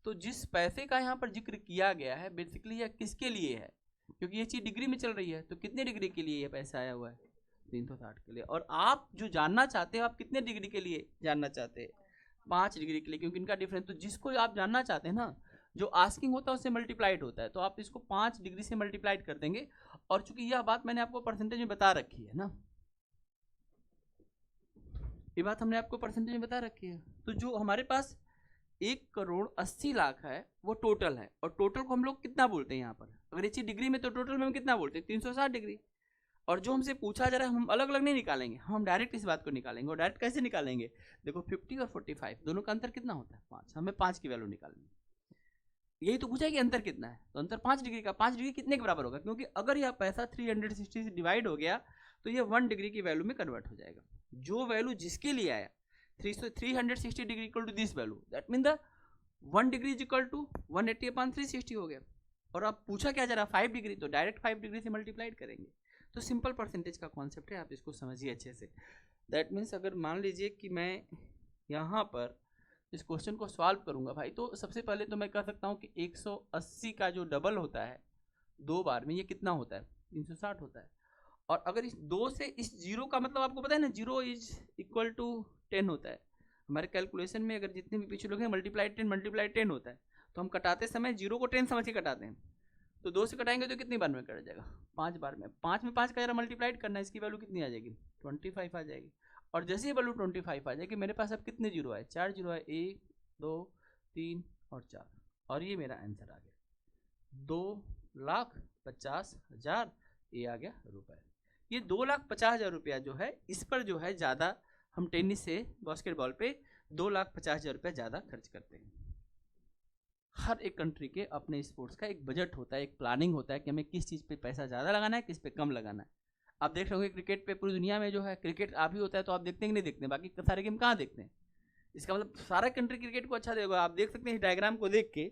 तो जिस पैसे का यहाँ पर जिक्र किया गया है बेसिकली यह किसके लिए है, क्योंकि ये चीज़ डिग्री में चल रही है। तो कितने डिग्री के लिए ये पैसा आया हुआ है, 360 के लिए। और आप जो जानना चाहते हो, आप कितने डिग्री के लिए जानना चाहते हैं, 5 डिग्री के लिए, क्योंकि इनका डिफरेंस। तो जिसको आप जानना चाहते हैं ना, जो आस्किंग होता है उससे मल्टीप्लाइड होता है, तो आप इसको 5 डिग्री से मल्टीप्लाइड कर देंगे। और चूंकि यह बात मैंने आपको परसेंटेज में बता रखी है ना, ये बात हमने आपको परसेंटेज में बता रखी है। तो जो हमारे पास 1,80,00,000 है वो टोटल है, और टोटल को हम लोग कितना बोलते हैं यहाँ पर, अगर ये चीज डिग्री में, तो टोटल में हम कितना बोलते हैं, 360 डिग्री। और जो हमसे पूछा जा रहा है हम अलग अलग नहीं निकालेंगे, हम डायरेक्ट इस बात को निकालेंगे। और डायरेक्ट कैसे निकालेंगे, देखो 50 और 45 दोनों का अंतर कितना होता है, 5। हमें 5 की वैल्यू निकालनी है। यही तो पूछा है कि अंतर कितना है, तो अंतर 5 डिग्री का। 5 डिग्री कितने के बराबर होगा, क्योंकि अगर यह पैसा 360 से डिवाइड हो गया तो ये 1 डिग्री की वैल्यू में कन्वर्ट हो जाएगा। जो वैल्यू जिसके लिए आया 360 degree equal to this value, that mean the 1 degree is equal to 180/360 हो गया। और अब पूछा क्या जा रहा है, 5 डिग्री, तो डायरेक्ट 5 डिग्री से मल्टीप्लाइड करेंगे। तो सिंपल परसेंटेज का कॉन्सेप्ट है, आप इसको समझिए अच्छे से। दैट मीन्स अगर मान लीजिए कि मैं यहाँ पर इस क्वेश्चन को सॉल्व करूँगा भाई, तो सबसे पहले तो मैं कह सकता हूँ कि 180 का जो डबल होता है 2 बार में, ये कितना होता है, 360 होता है। और अगर इस 2 से इस 0 का मतलब आपको पता है ना, 0 इज इक्वल टू 10 होता है हमारे कैलकुलेशन में। अगर जितने भी पीछे लोग हैं मल्टीप्लाइड 10 होता है, तो हम कटाते समय 0 को 10 समझ के कटाते हैं। तो 2 से कटाएंगे तो कितनी बार में कट जाएगा, 5 बार में। 5 में 5 का जरा मल्टीप्लाइड करना है, इसकी वैल्यू कितनी आ जाएगी, 25 आ जाएगी। और जैसे ही वैल्यू 25 आ जाएगी, मेरे पास अब कितने जीरो है, 4 जीरो है, 1 2 3 और 4, और ये मेरा आंसर आ गया 2,50,000। ये आ गया रुपए। ये 2,50,000 रुपया जो है, इस पर जो है ज़्यादा हम टेनिस से बास्केटबॉल पे 2,50,000 रुपया ज़्यादा खर्च करते हैं। हर एक कंट्री के अपने स्पोर्ट्स का एक बजट होता है, एक प्लानिंग होता है कि हमें किस चीज़ पे पैसा ज़्यादा लगाना है, किस पे कम लगाना है। आप देख रहे होंगे क्रिकेट पे पूरी दुनिया में जो है, क्रिकेट आप ही होता है तो आप देखते हैं कि नहीं देखते, बाकी सारे गेम कहाँ देखते हैं। इसका मतलब सारा कंट्री क्रिकेट को अच्छा देगा। आप देख सकते हैं इस डायग्राम को देख के,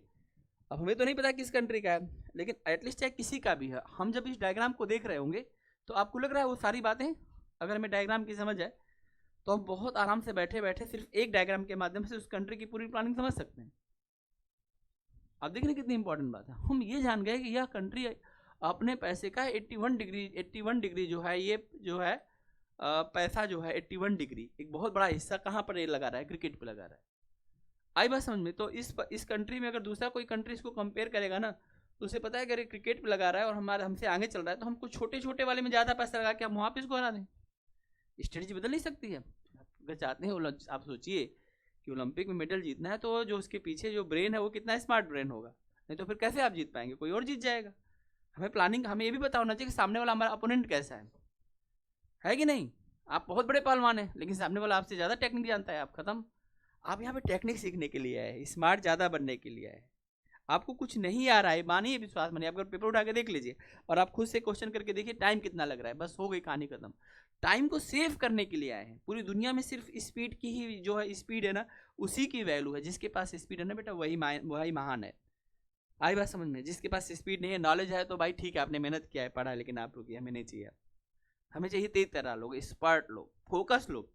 अब हमें तो नहीं पता किस कंट्री का है, लेकिन एटलीस्ट चाहे किसी का भी है, हम जब इस डायग्राम को देख रहे होंगे तो आपको लग रहा है वो सारी बातें, अगर हमें डायग्राम की समझ है तो हम बहुत आराम से बैठे बैठे सिर्फ एक डायग्राम के माध्यम से उस कंट्री की पूरी प्लानिंग समझ सकते हैं। आप देख रहे हैं कितनी इंपॉर्टेंट बात है। हम ये जान गए कि यह कंट्री अपने पैसे का 81 डिग्री जो है, ये जो है पैसा जो है 81 डिग्री, एक बहुत बड़ा हिस्सा कहाँ पर ये लगा रहा है, क्रिकेट पे लगा रहा है। आई बात समझ में। तो इस कंट्री में अगर दूसरा कोई कंट्री इसको कंपेयर करेगा ना, तो उसे पता है अगर ये क्रिकेट पे लगा रहा है और हमारे हमसे आगे चल रहा है, तो हम कुछ छोटे छोटे वाले में ज़्यादा पैसा लगा के हम वहाँ पे इसको हरा दें। स्ट्रेटजी बदल नहीं सकती है। अगर चाहते हैं, आप सोचिए कि ओलंपिक में मेडल जीतना है, तो जो उसके पीछे जो ब्रेन है वो कितना स्मार्ट ब्रेन होगा, नहीं तो फिर कैसे आप जीत पाएंगे, कोई और जीत जाएगा। हमें प्लानिंग, हमें ये भी पता होना चाहिए कि सामने वाला हमारा अपोनेंट कैसा है कि नहीं। आप बहुत बड़े पहलवान हैं, लेकिन सामने वाला आपसे ज़्यादा टेक्निक जानता है, आप खत्म। आप यहाँ पे टेक्निक सीखने के लिए आए, स्मार्ट ज़्यादा बनने के लिए आए। आपको कुछ नहीं आ रहा है, मानिए, विश्वास मानिए, आप अगर पेपर उठा के देख लीजिए और आप खुद से क्वेश्चन करके देखिए टाइम कितना लग रहा है, बस हो गई कहानी खत्म। टाइम को सेव करने के लिए आए हैं। पूरी दुनिया में सिर्फ स्पीड की ही जो है, स्पीड है ना, उसी की वैल्यू है। जिसके पास स्पीड है ना बेटा, वही महान है। आई बात समझ में। जिसके पास स्पीड नहीं है, नॉलेज है, तो भाई ठीक है, आपने मेहनत किया है, पढ़ा है, लेकिन आप रुकिए, हमें नहीं चाहिए। हमें चाहिए तेज तर्रार लोग, स्मार्ट लोग, फोकस लोग,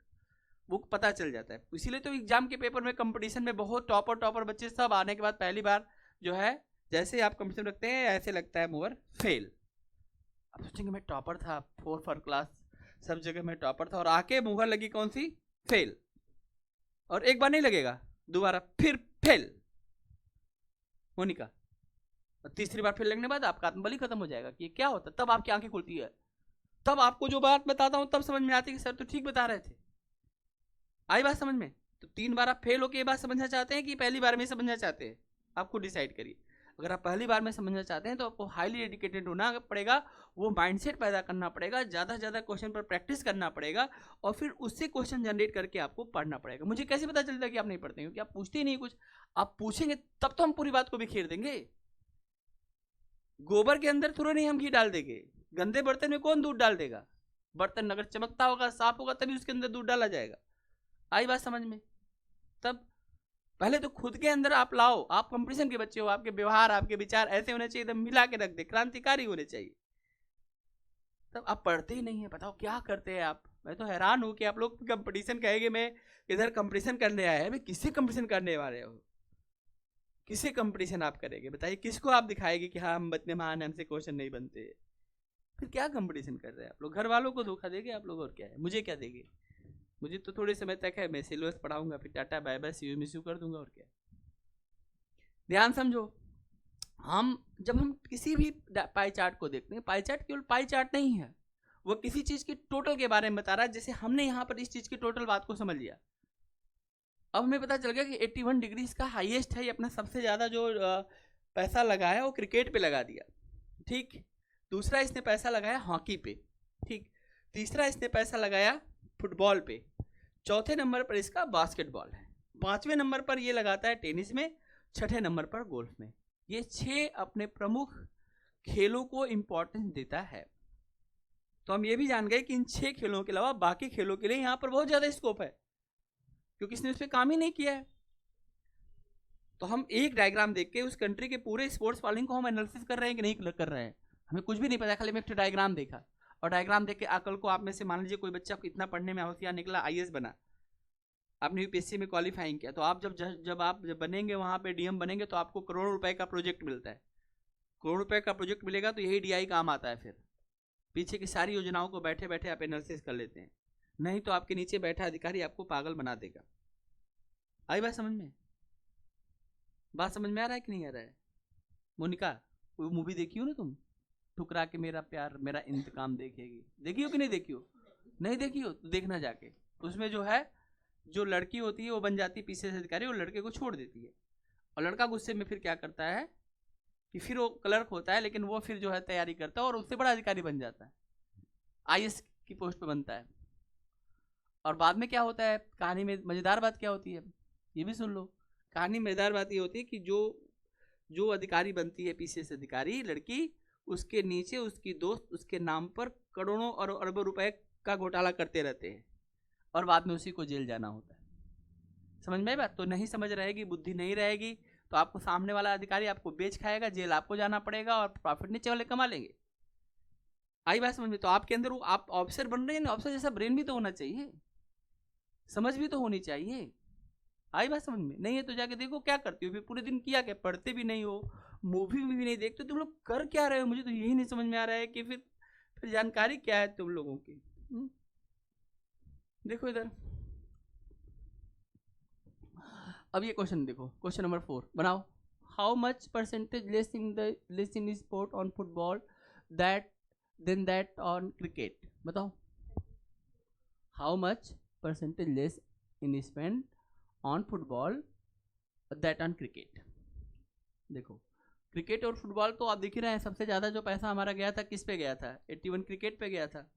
वो पता चल जाता है। इसीलिए तो एग्जाम के पेपर में, कंपटीशन में बहुत टॉपर बच्चे सब आने के बाद पहली बार जो है, जैसे आप कंपटीशन रखते हैं ऐसे लगता है मोर फेल। आप सोचेंगे मैं टॉपर था, 4 क्लास सब जगह मैं टॉपर था, और आके मुहर लगी कौन सी, फेल। और एक बार नहीं लगेगा, दोबारा फिर फेल, मोनिका। और तीसरी बार फेल लगने के बाद आपका आत्मबल ही खत्म हो जाएगा कि क्या होता है। तब आपकी आंखें खुलती है, तब आपको जो बात बताता हूं तब समझ में आती है कि सर तो ठीक बता रहे थे। आई बात समझ में। तो 3 बार आप फेल होके ये बात समझना चाहते हैं कि पहली बार में समझना चाहते हैं, आप खुद डिसाइड करिए। अगर आप पहली बार में समझना चाहते हैं तो आपको हाईली डेडिकेटेड होना पड़ेगा, वो माइंडसेट पैदा करना पड़ेगा, ज़्यादा से ज़्यादा क्वेश्चन पर प्रैक्टिस करना पड़ेगा, और फिर उससे क्वेश्चन जनरेट करके आपको पढ़ना पड़ेगा। मुझे कैसे पता चलता है कि आप नहीं पढ़ते हैं, क्योंकि आप पूछते ही नहीं कुछ। आप पूछेंगे तब तो हम पूरी बात को बिखेर देंगे। गोबर के अंदर थोड़ा नहीं हम घी डाल देंगे, गंदे बर्तन में कौन दूध डाल देगा। बर्तन अगर चमकता होगा, साफ होगा, तभी उसके अंदर दूध डाला जाएगा। आई बात समझ में? तब पहले तो खुद के अंदर आप लाओ। आप कंपटीशन के बच्चे हो, आपके व्यवहार, आपके विचार ऐसे होने चाहिए, एकदम मिला के रख दे, क्रांतिकारी होने चाहिए। तब आप पढ़ते ही नहीं है, बताओ क्या करते हैं आप। मैं तो हैरान हूं कि आप लोग कंपटीशन कहेंगे मैं इधर कंपटीशन करने आया है। मैं किससे कंपटीशन करने वाले हो? किससे कंपटीशन आप करेंगे बताइए? किसको आप दिखाएंगे कि हाँ हम इतने महान, हमसे क्वेश्चन नहीं बनते? फिर क्या कंपटीशन कर रहे हैं आप लोग? घर वालों को धोखा देंगे आप लोग, और क्या है? मुझे क्या देंगे? मुझे तो थोड़े समय तक है, मैं सिलेबस पढ़ाऊंगा, फिर tata bye bye, see you miss you कर दूंगा, और क्या। ध्यान समझो, जब हम किसी भी पाई चार्ट को देखते हैं, पाई चार्ट केवल पाई चार्ट नहीं है, वो किसी चीज की टोटल के बारे में बता रहा है। जैसे हमने यहाँ पर इस चीज की टोटल बात को समझ लिया, अब हमें पता चल गया कि 81 डिग्री इसका हाईएस्ट है। ये अपना सबसे ज्यादा जो पैसा लगाया वो क्रिकेट पे लगा दिया, ठीक। दूसरा इसने पैसा लगाया हॉकी पे, ठीक। तीसरा इसने पैसा लगाया फुटबॉल पे। चौथे नंबर पर इसका बास्केटबॉल है। पांचवें नंबर पर ये लगाता है टेनिस में। छठे नंबर पर गोल्फ में। ये 6 अपने प्रमुख खेलों को इंपॉर्टेंस देता है। तो हम ये भी जान गए कि इन 6 खेलों के अलावा बाकी खेलों के लिए यहाँ पर बहुत ज्यादा स्कोप है, क्योंकि इसने उस पर काम ही नहीं किया है। तो हम एक डायग्राम देख के उस कंट्री के पूरे स्पोर्ट्स फॉलोइंग को हम एनालिसिस कर रहे हैं कि नहीं कर रहे हैं, हमें कुछ भी नहीं पता। खाली मैं एक डायग्राम देखा, और डायग्राम देख के अकल को आप में से मान लीजिए कोई बच्चा इतना पढ़ने में होशियार निकला, आईएएस बना, आपने यूपीएससी में क्वालिफाइंग किया, तो आप जब आप बनेंगे वहाँ पे डीएम बनेंगे, तो आपको करोड़ों रुपए का प्रोजेक्ट मिलता है। करोड़ रुपए का प्रोजेक्ट मिलेगा तो यही डीआई काम आता है। फिर पीछे की सारी योजनाओं को बैठे बैठे आप एनालिसिस कर लेते हैं, नहीं तो आपके नीचे बैठा अधिकारी आपको पागल बना देगा। आई बात समझ में? बात समझ में आ रहा है कि नहीं आ रहा है? मोनिका, वो मूवी देखी हो ना तुम, ठुकरा के मेरा प्यार मेरा इंतकाम देखेगी, देखी हो कि नहीं देखी हो? नहीं देखी हो तो देखना जाके। उसमें जो है, जो लड़की होती है वो बन जाती है पीछे से अधिकारी, और लड़के को छोड़ देती है। और लड़का गुस्से में फिर क्या करता है कि फिर वो क्लर्क होता है, लेकिन वो फिर जो है तैयारी करता है और उससे बड़ा अधिकारी बन जाता है, आईएएस की पोस्ट पे बनता है। और बाद में क्या होता है कहानी में, मजेदार बात क्या होती है ये भी सुन लो। कहानी में मजेदार बात ये होती है कि जो अधिकारी बनती है पीसीएस अधिकारी लड़की, उसके नीचे उसकी दोस्त उसके नाम पर करोड़ों और अरबों रुपए का घोटाला करते रहते हैं, और बाद में उसी को जेल जाना होता है। समझ में आई बात? तो नहीं समझ रहेगी, बुद्धि नहीं रहेगी, तो आपको सामने वाला अधिकारी आपको बेच खाएगा, जेल आपको जाना पड़ेगा, और प्रॉफिट नीचे वाले कमा लेंगे। आई बात समझ में? तो आपके अंदर वो आप ऑफिसर बन रहे हैं, ऑफिसर जैसा ब्रेन भी तो होना चाहिए, समझ भी तो होनी चाहिए। आई बात समझ में? नहीं है तो जाके देखो क्या करती हो फिर पूरे दिन, किया क्या, पढ़ते भी नहीं हो, मूवी भी नहीं देखते, तुम लोग कर क्या रहे हो? मुझे तो यही नहीं समझ में आ रहा है कि फिर जानकारी क्या है तुम लोगों की। देखो इधर, अब ये क्वेश्चन देखो, क्वेश्चन नंबर 4 बनाओ। How much percentage less in sport on football than that on cricket? बताओ, how much percentage less in spend on football that on cricket? देखो, क्रिकेट और फुटबॉल तो आप देख ही रहे हैं, सबसे ज़्यादा जो पैसा हमारा गया था किस पे गया था? 81 क्रिकेट पे गया था।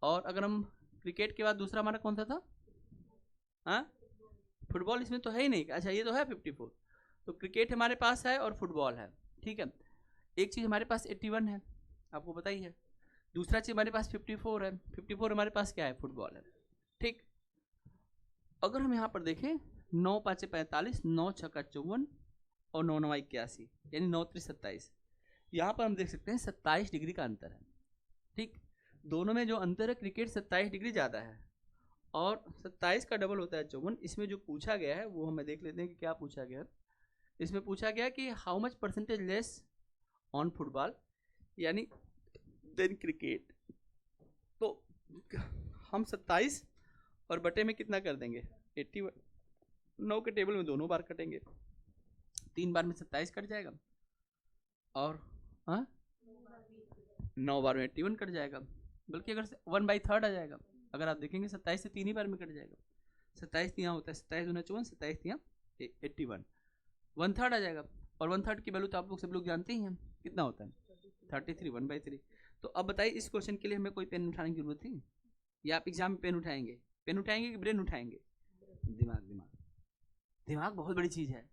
और अगर हम क्रिकेट के बाद दूसरा हमारा कौन सा था? हाँ, फुटबॉल इसमें तो है ही नहीं। अच्छा, ये तो है 54। तो क्रिकेट हमारे पास है और फुटबॉल है, ठीक है। एक चीज़ हमारे पास 81 है, आपको पता ही है। दूसरा चीज़ हमारे पास 54 है। 54 हमारे पास क्या है? फुटबॉल है, ठीक। अगर हम यहाँ पर देखें, 9 5 45, 9 6 54 और 9 9 81, यानी 9 3 27। यहाँ पर हम देख सकते हैं 27 डिग्री का अंतर है, ठीक। दोनों में जो अंतर है, क्रिकेट 27 डिग्री ज़्यादा है, और 27 का डबल होता है 54। इसमें जो पूछा गया है वो हमें देख लेते हैं कि क्या पूछा गया है। इसमें पूछा गया कि how much percentage less on football यानी देन क्रिकेट। तो हम 27 और बटे में कितना कर देंगे? 81। 9 के टेबल में दोनों बार कटेंगे, 3 बार में 27 कट जाएगा, और 9 बार में 81 कट जाएगा। बल्कि अगर 1/3 आ जाएगा, अगर आप देखेंगे 27 से 3 ही बार में कट जाएगा। 27 यहाँ होता है 27 दूना 54, 27 यहाँ 81, 1/3 आ जाएगा। और 1/3 की वैल्यू तो आप लोग सब लोग जानते ही हैं, कितना होता है? 33, 1/3। तो अब बताइए, इस क्वेश्चन के लिए हमें कोई पेन उठाने की जरूरत थी? या आप एग्जाम में पेन उठाएंगे? पेन उठाएंगे कि ब्रेन उठाएंगे? दिमाग, दिमाग, दिमाग बहुत बड़ी चीज़ है।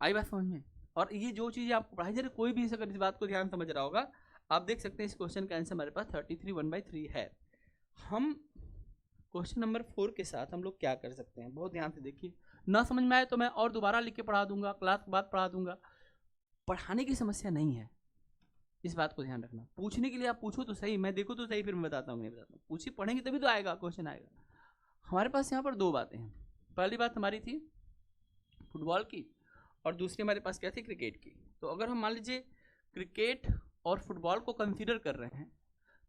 आई बात समझ में? और ये जो चीज़ आपको पढ़ाई जा रही, कोई भी अगर इस बात को ध्यान समझ रहा होगा, आप देख सकते हैं इस क्वेश्चन का आंसर हमारे पास 33 1/3 है। हम क्वेश्चन नंबर 4 के साथ हम लोग क्या कर सकते हैं, बहुत ध्यान से देखिए। ना समझ में आए तो मैं और दोबारा लिख के पढ़ा दूंगा, क्लास के बाद पढ़ा दूंगा। पढ़ाने की समस्या नहीं है, इस बात को ध्यान रखना। पूछने के लिए आप पूछो तो सही, मैं देखो तो सही, फिर मैं बताता हूँ नहीं बताता हूँ। पूछिए, पढ़ेंगे तभी तो आएगा, क्वेश्चन आएगा। हमारे पास यहाँ पर दो बातें हैं। पहली बात हमारी थी फुटबॉल की, और दूसरी हमारे पास क्या थी, क्रिकेट की। तो अगर हम मान लीजिए क्रिकेट और फुटबॉल को कंसीडर कर रहे हैं,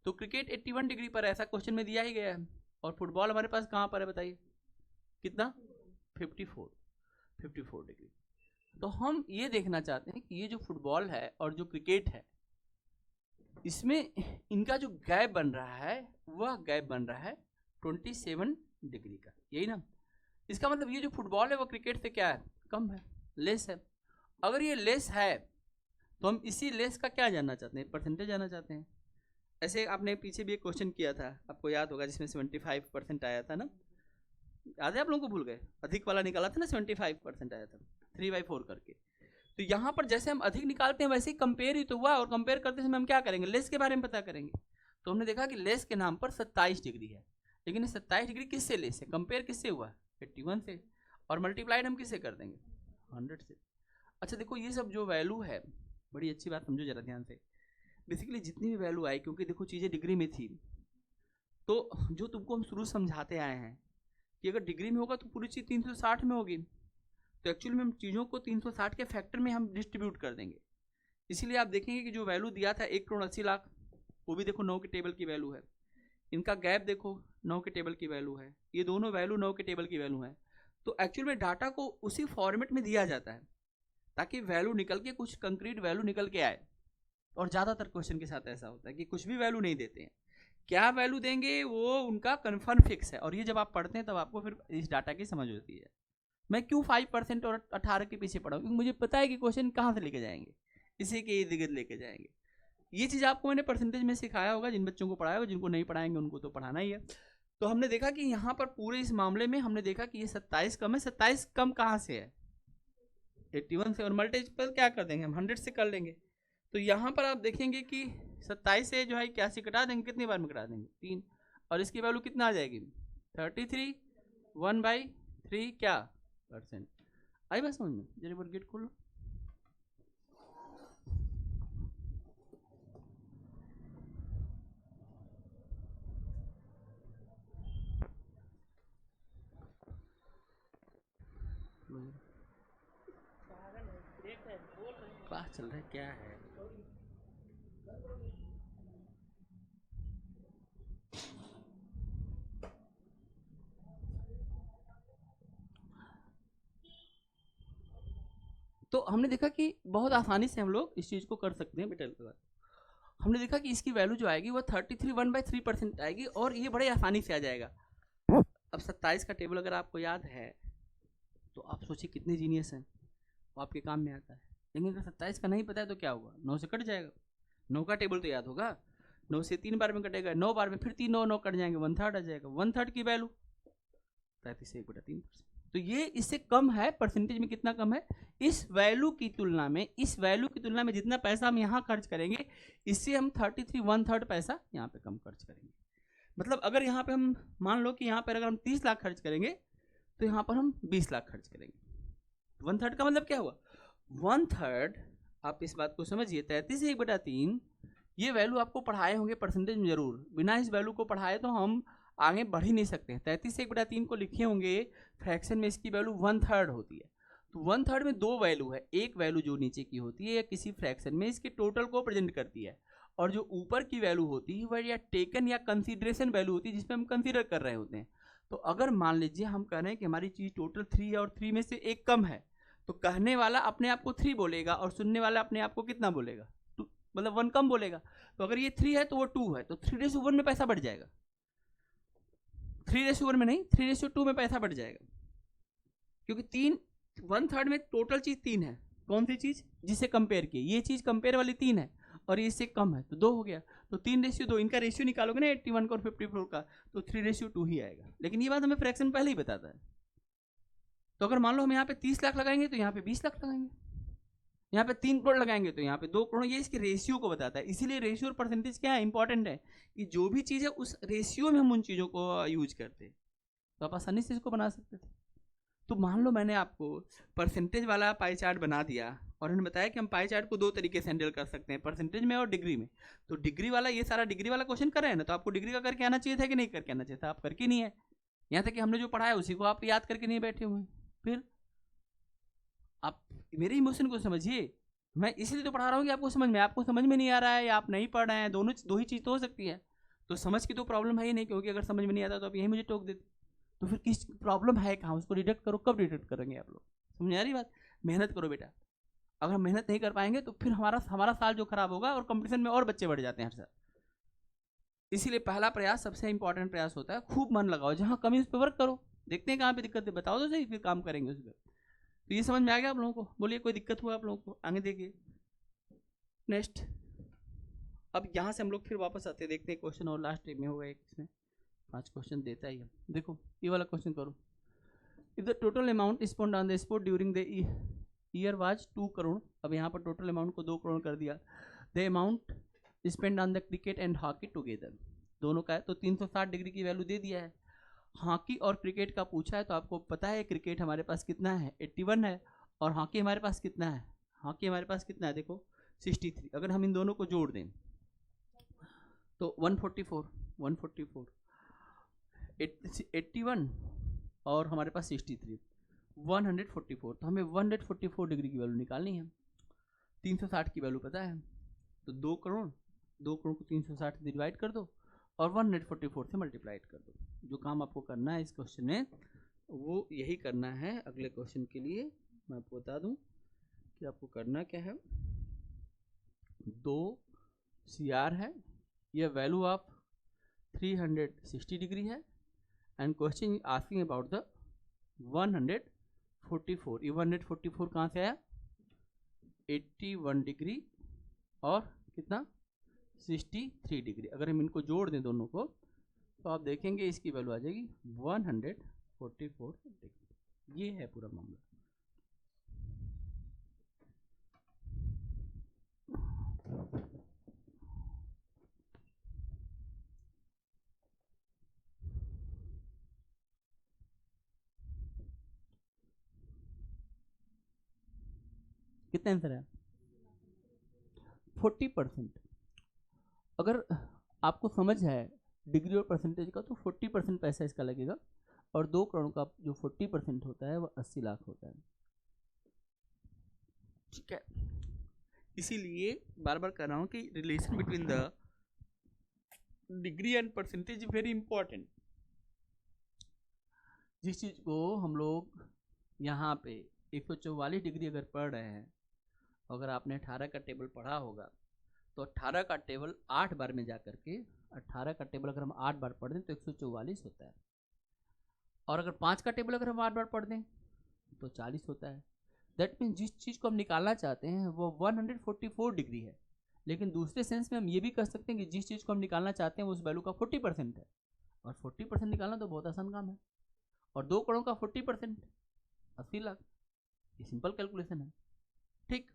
तो क्रिकेट 81 डिग्री पर ऐसा क्वेश्चन में दिया ही गया है, और फुटबॉल हमारे पास कहाँ पर है बताइए, कितना, 54 डिग्री। तो हम ये देखना चाहते हैं कि ये जो फुटबॉल है और जो क्रिकेट है, इसमें इनका जो गैप बन रहा है वह गैप बन रहा है 27 डिग्री का, यही ना। इसका मतलब ये जो फुटबॉल है वो क्रिकेट से क्या है, कम है, लेस है। अगर ये लेस है तो हम इसी लेस का क्या जानना चाहते हैं, परसेंटेज जानना चाहते हैं। ऐसे आपने पीछे भी एक क्वेश्चन किया था, आपको याद होगा, जिसमें 75% आया था ना, याद है आप लोगों को, भूल गए, अधिक वाला निकाला था ना, 75% आया था 3/4 करके। तो यहाँ पर जैसे हम अधिक निकालते हैं वैसे ही कंपेयर ही तो हुआ, और कंपेयर करते समय हम क्या करेंगे, लेस के बारे में पता करेंगे। तो हमने देखा कि लेस के नाम पर 27 डिग्री है, लेकिन ये 27 डिग्री किससे लेस है, कंपेयर किससे हुआ, 81 से, और मल्टीप्लाइड हम किससे कर देंगे, 100 से। अच्छा देखो, ये सब जो वैल्यू है, बड़ी अच्छी बात समझो जरा ध्यान से। बेसिकली जितनी भी वैल्यू आई, क्योंकि देखो चीज़ें डिग्री में थी, तो जो तुमको हम शुरू समझाते आए हैं कि अगर डिग्री में होगा तो पूरी चीज़ 360 में होगी, तो एक्चुअली में हम चीज़ों को 360 के फैक्टर में हम डिस्ट्रीब्यूट कर देंगे। इसीलिए आप देखेंगे कि जो वैल्यू दिया था 1,80,00,000, वो भी देखो 9 के टेबल की वैल्यू है। इनका गैप देखो 9 के टेबल की वैल्यू है, ये दोनों वैल्यू 9 के टेबल की वैल्यू है। तो एक्चुअल में डाटा को उसी फॉर्मेट में दिया जाता है ताकि वैल्यू निकल के कुछ कंक्रीट वैल्यू निकल के आए। और ज़्यादातर क्वेश्चन के साथ ऐसा होता है कि कुछ भी वैल्यू नहीं देते हैं, क्या वैल्यू देंगे वो उनका कन्फर्म फिक्स है। और ये जब आप पढ़ते हैं तब आपको फिर इस डाटा की समझ होती है। मैं क्यों 5% और 18 के पीछे पड़ा हूँ, क्योंकि मुझे पता है कि क्वेश्चन कहाँ से लेके जाएंगे, इसी के इर्द गिर्द लेके जाएंगे। ये चीज़ आपको मैंने परसेंटेज में सिखाया होगा, जिन बच्चों को पढ़ाया होगा, जिनको नहीं पढ़ाएंगे उनको तो पढ़ाना ही है। तो हमने देखा कि यहाँ पर पूरे इस मामले में हमने देखा कि ये 27 कम है। 27 कम कहाँ से है, 81 से, और मल्टीपल क्या कर देंगे हम, 100 से कर लेंगे। तो यहाँ पर आप देखेंगे कि 27 से जो है 81 कटा देंगे, कितनी बार में कटा देंगे, 3, और इसकी वैल्यू कितना आ जाएगी, 33, 1/3 क्या परसेंट। आई बात समझ में, जरा बार गेट खोलो। क्लास चल रहा है क्या है, तो हमने देखा कि बहुत आसानी से हम लोग इस चीज़ को कर सकते हैं बेटा। हमने देखा कि इसकी वैल्यू जो आएगी वो 33 1/3% आएगी, और ये बड़े आसानी से आ जाएगा। अब 27 का टेबल अगर आपको याद है तो आप सोचिए कितने जीनियस हैं, वो आपके काम में आता है। लेकिन अगर 27 का नहीं पता है तो क्या होगा, 9 से कट जाएगा। 9 का टेबल तो याद होगा, 9 से 3 बार में कटेगा, 9 बार में फिर 3 9 9 कट जाएंगे, 1/3 आ जाएगा। 1/3 की वैल्यू 33 से 1/3%। तो ये इससे कम है, परसेंटेज में कितना कम है, इस वैल्यू की तुलना में, इस वैल्यू की तुलना में जितना पैसा हम यहाँ खर्च करेंगे, इससे हम 33 1/3 पैसा यहाँ पे कम खर्च करेंगे। मतलब अगर यहाँ पे हम मान लो कि यहाँ पर अगर हम 30 लाख खर्च करेंगे तो यहाँ पर हम 20 लाख खर्च करेंगे। 1/3 का मतलब क्या हुआ, 1/3, आप इस बात को समझिए, 33 से 1/3, ये वैल्यू आपको पढ़ाए होंगे परसेंटेज में जरूर, बिना इस वैल्यू को पढ़ाए तो हम आगे बढ़ ही नहीं सकते हैं। 33 से 1/3 को लिखे होंगे फ्रैक्शन में, इसकी वैल्यू 1/3 होती है। तो 1/3 में दो वैल्यू है, एक वैल्यू जो नीचे की होती है या किसी फ्रैक्शन में इसके टोटल को प्रेजेंट करती है, और जो ऊपर की वैल्यू होती है वह या टेकन या कंसीडरेशन वैल्यू होती है, जिसमें हम कंसीडर कर रहे होते हैं। तो अगर मान लीजिए हम कह रहे हैं कि हमारी चीज़ टोटल 3 है और 3 में से एक कम है, तो कहने वाला अपने आप को 3 बोलेगा और सुनने वाला अपने आप को कितना बोलेगा, 2, मतलब 1 कम बोलेगा। तो अगर ये 3 है तो वो 2 है, तो 3:1 में पैसा बढ़ जाएगा, 3:1 में नहीं, 3:2 में पैसा बढ़ जाएगा, क्योंकि 3 1/3 में टोटल चीज़ 3 है। कौन सी चीज़, जिसे कंपेयर किए, ये चीज़ कंपेयर वाली 3 है और ये इससे कम है तो 2 हो गया। तो 3:2, इनका रेशियो निकालोगे ना 81 का और 54 का, तो 3:2 ही आएगा। लेकिन ये बात हमें फ्रैक्शन पहले ही बताता है। तो अगर मान लो हम यहाँ पे 30 लाख लगाएंगे तो यहाँ पे 20 लाख लगाएंगे, यहाँ पे 3 करोड़ लगाएंगे तो यहाँ पे 2 करोड़, ये इसके रेशियो को बताता है। इसीलिए रेशियो और परसेंटेज क्या है, इंपॉर्टेंट है कि जो भी चीज़ है उस रेशियो में हम उन चीज़ों को यूज करते, तो आप आसानी से इसको बना सकते थे। तो मान लो मैंने आपको परसेंटेज वाला पाई चार्ट बना दिया और उन्होंने बताया कि हम पाई चार्ट को 2 तरीके से हैंडल कर सकते हैं, परसेंटेज में और डिग्री में। तो डिग्री वाला, ये सारा डिग्री वाला क्वेश्चन कर रहे हैं ना, तो आपको डिग्री का करके आना चाहिए था कि नहीं करके आना चाहिए था? आप करके नहीं है, यहाँ तक कि हमने जो पढ़ा है उसी को आप याद करके नहीं बैठे हुए। फिर आप मेरे इमोशन को समझिए, मैं इसलिए तो पढ़ा रहा हूँ कि आपको समझ में, आपको समझ में नहीं आ रहा है या आप नहीं पढ़ रहे हैं, दोनों दो ही चीज़ तो हो सकती है। तो समझ की तो प्रॉब्लम है ही नहीं, क्योंकि अगर समझ में नहीं आता तो आप यही मुझे टोक देते। तो फिर किस प्रॉब्लम है कहाँ, उसको डिटेक्ट करो। कब डिटेक्ट करेंगे आप लोग? समझ आ रही बात? मेहनत करो बेटा। अगर हम मेहनत नहीं कर पाएंगे तो फिर हमारा साल जो खराब होगा और कंपटीशन में और बच्चे बढ़ जाते हैं हर साल। इसीलिए पहला प्रयास सबसे इंपॉर्टेंट प्रयास होता है, खूब मन लगाओ, जहाँ कमी उस पर वर्क करो, देखते हैं कहाँ पे दिक्कत है, बताओ तो सही, फिर काम करेंगे उस पर। तो ये समझ में आ गया आप लोगों को? बोलिए कोई दिक्कत हुआ आप लोगों को? आगे देखिए नेक्स्ट। अब यहाँ से हम लोग फिर वापस आते हैं, देखते हैं क्वेश्चन और लास्ट में होगा एक, इसमें 5 क्वेश्चन देता ही है। देखो ये वाला क्वेश्चन करो। If the total amount spend on the sport during the year was 2 crore, अब यहाँ पर टोटल अमाउंट को 2 करोड़ कर दिया। The amount spend on the cricket and hockey together, दोनों का है, तो 360 डिग्री की वैल्यू दे दिया है। हॉकी और क्रिकेट का पूछा है, तो आपको पता है क्रिकेट हमारे पास कितना है, 81 है, और हॉकी हमारे पास कितना है, हॉकी हमारे पास कितना है देखो 63। अगर हम इन दोनों को जोड़ दें तो 144, 81 और हमारे पास 63, 144। तो हमें 144 डिग्री की वैल्यू निकालनी है। 360 की वैल्यू पता है, तो 2 करोड़ को 360 से डिवाइड कर दो और 144 से मल्टीप्लाइड कर दो। जो काम आपको करना है इस क्वेश्चन में वो यही करना है। अगले क्वेश्चन के लिए मैं आपको बता दूं कि आपको करना क्या है। 2 CR है, यह वैल्यू ऑफ 360 डिग्री है, and question asking about the 144। ये 144 कहाँ से आया, 81 डिग्री और कितना 63 डिग्री। अगर हम इनको जोड़ दें दोनों को तो आप देखेंगे इसकी वैल्यू आ जाएगी 144 डिग्री। ये है पूरा मामला। कितना आंसर है? 40%। अगर आपको समझ है डिग्री और परसेंटेज का तो 40% पैसा इसका लगेगा, और 2 करोड़ का जो 40% होता है वो 80 लाख होता है। ठीक है, इसीलिए बार बार कर रहा हूँ कि relation between the degree and percentage is very important. जिस चीज़ को हम लोग यहाँ पे 144 डिग्री अगर पढ़ रहे हैं, अगर आपने 18 का टेबल पढ़ा होगा तो 18 का टेबल 8 बार में जा करके 18 का टेबल अगर हम 8 बार पढ़ दें तो 144 होता है, और अगर 5 का टेबल अगर हम 8 बार पढ़ दें तो 40 होता है। दैट मीन जिस चीज़ को हम निकालना चाहते हैं वो 144 डिग्री है। लेकिन दूसरे सेंस में हम ये भी कर सकते हैं कि जिस चीज़ को हम निकालना चाहते हैं उस वैल्यू का 40% है, और 40% निकालना तो बहुत आसान काम है। और 2 करोड़ का 40% 80 लाख, ये सिंपल कैलकुलेशन है। ठीक,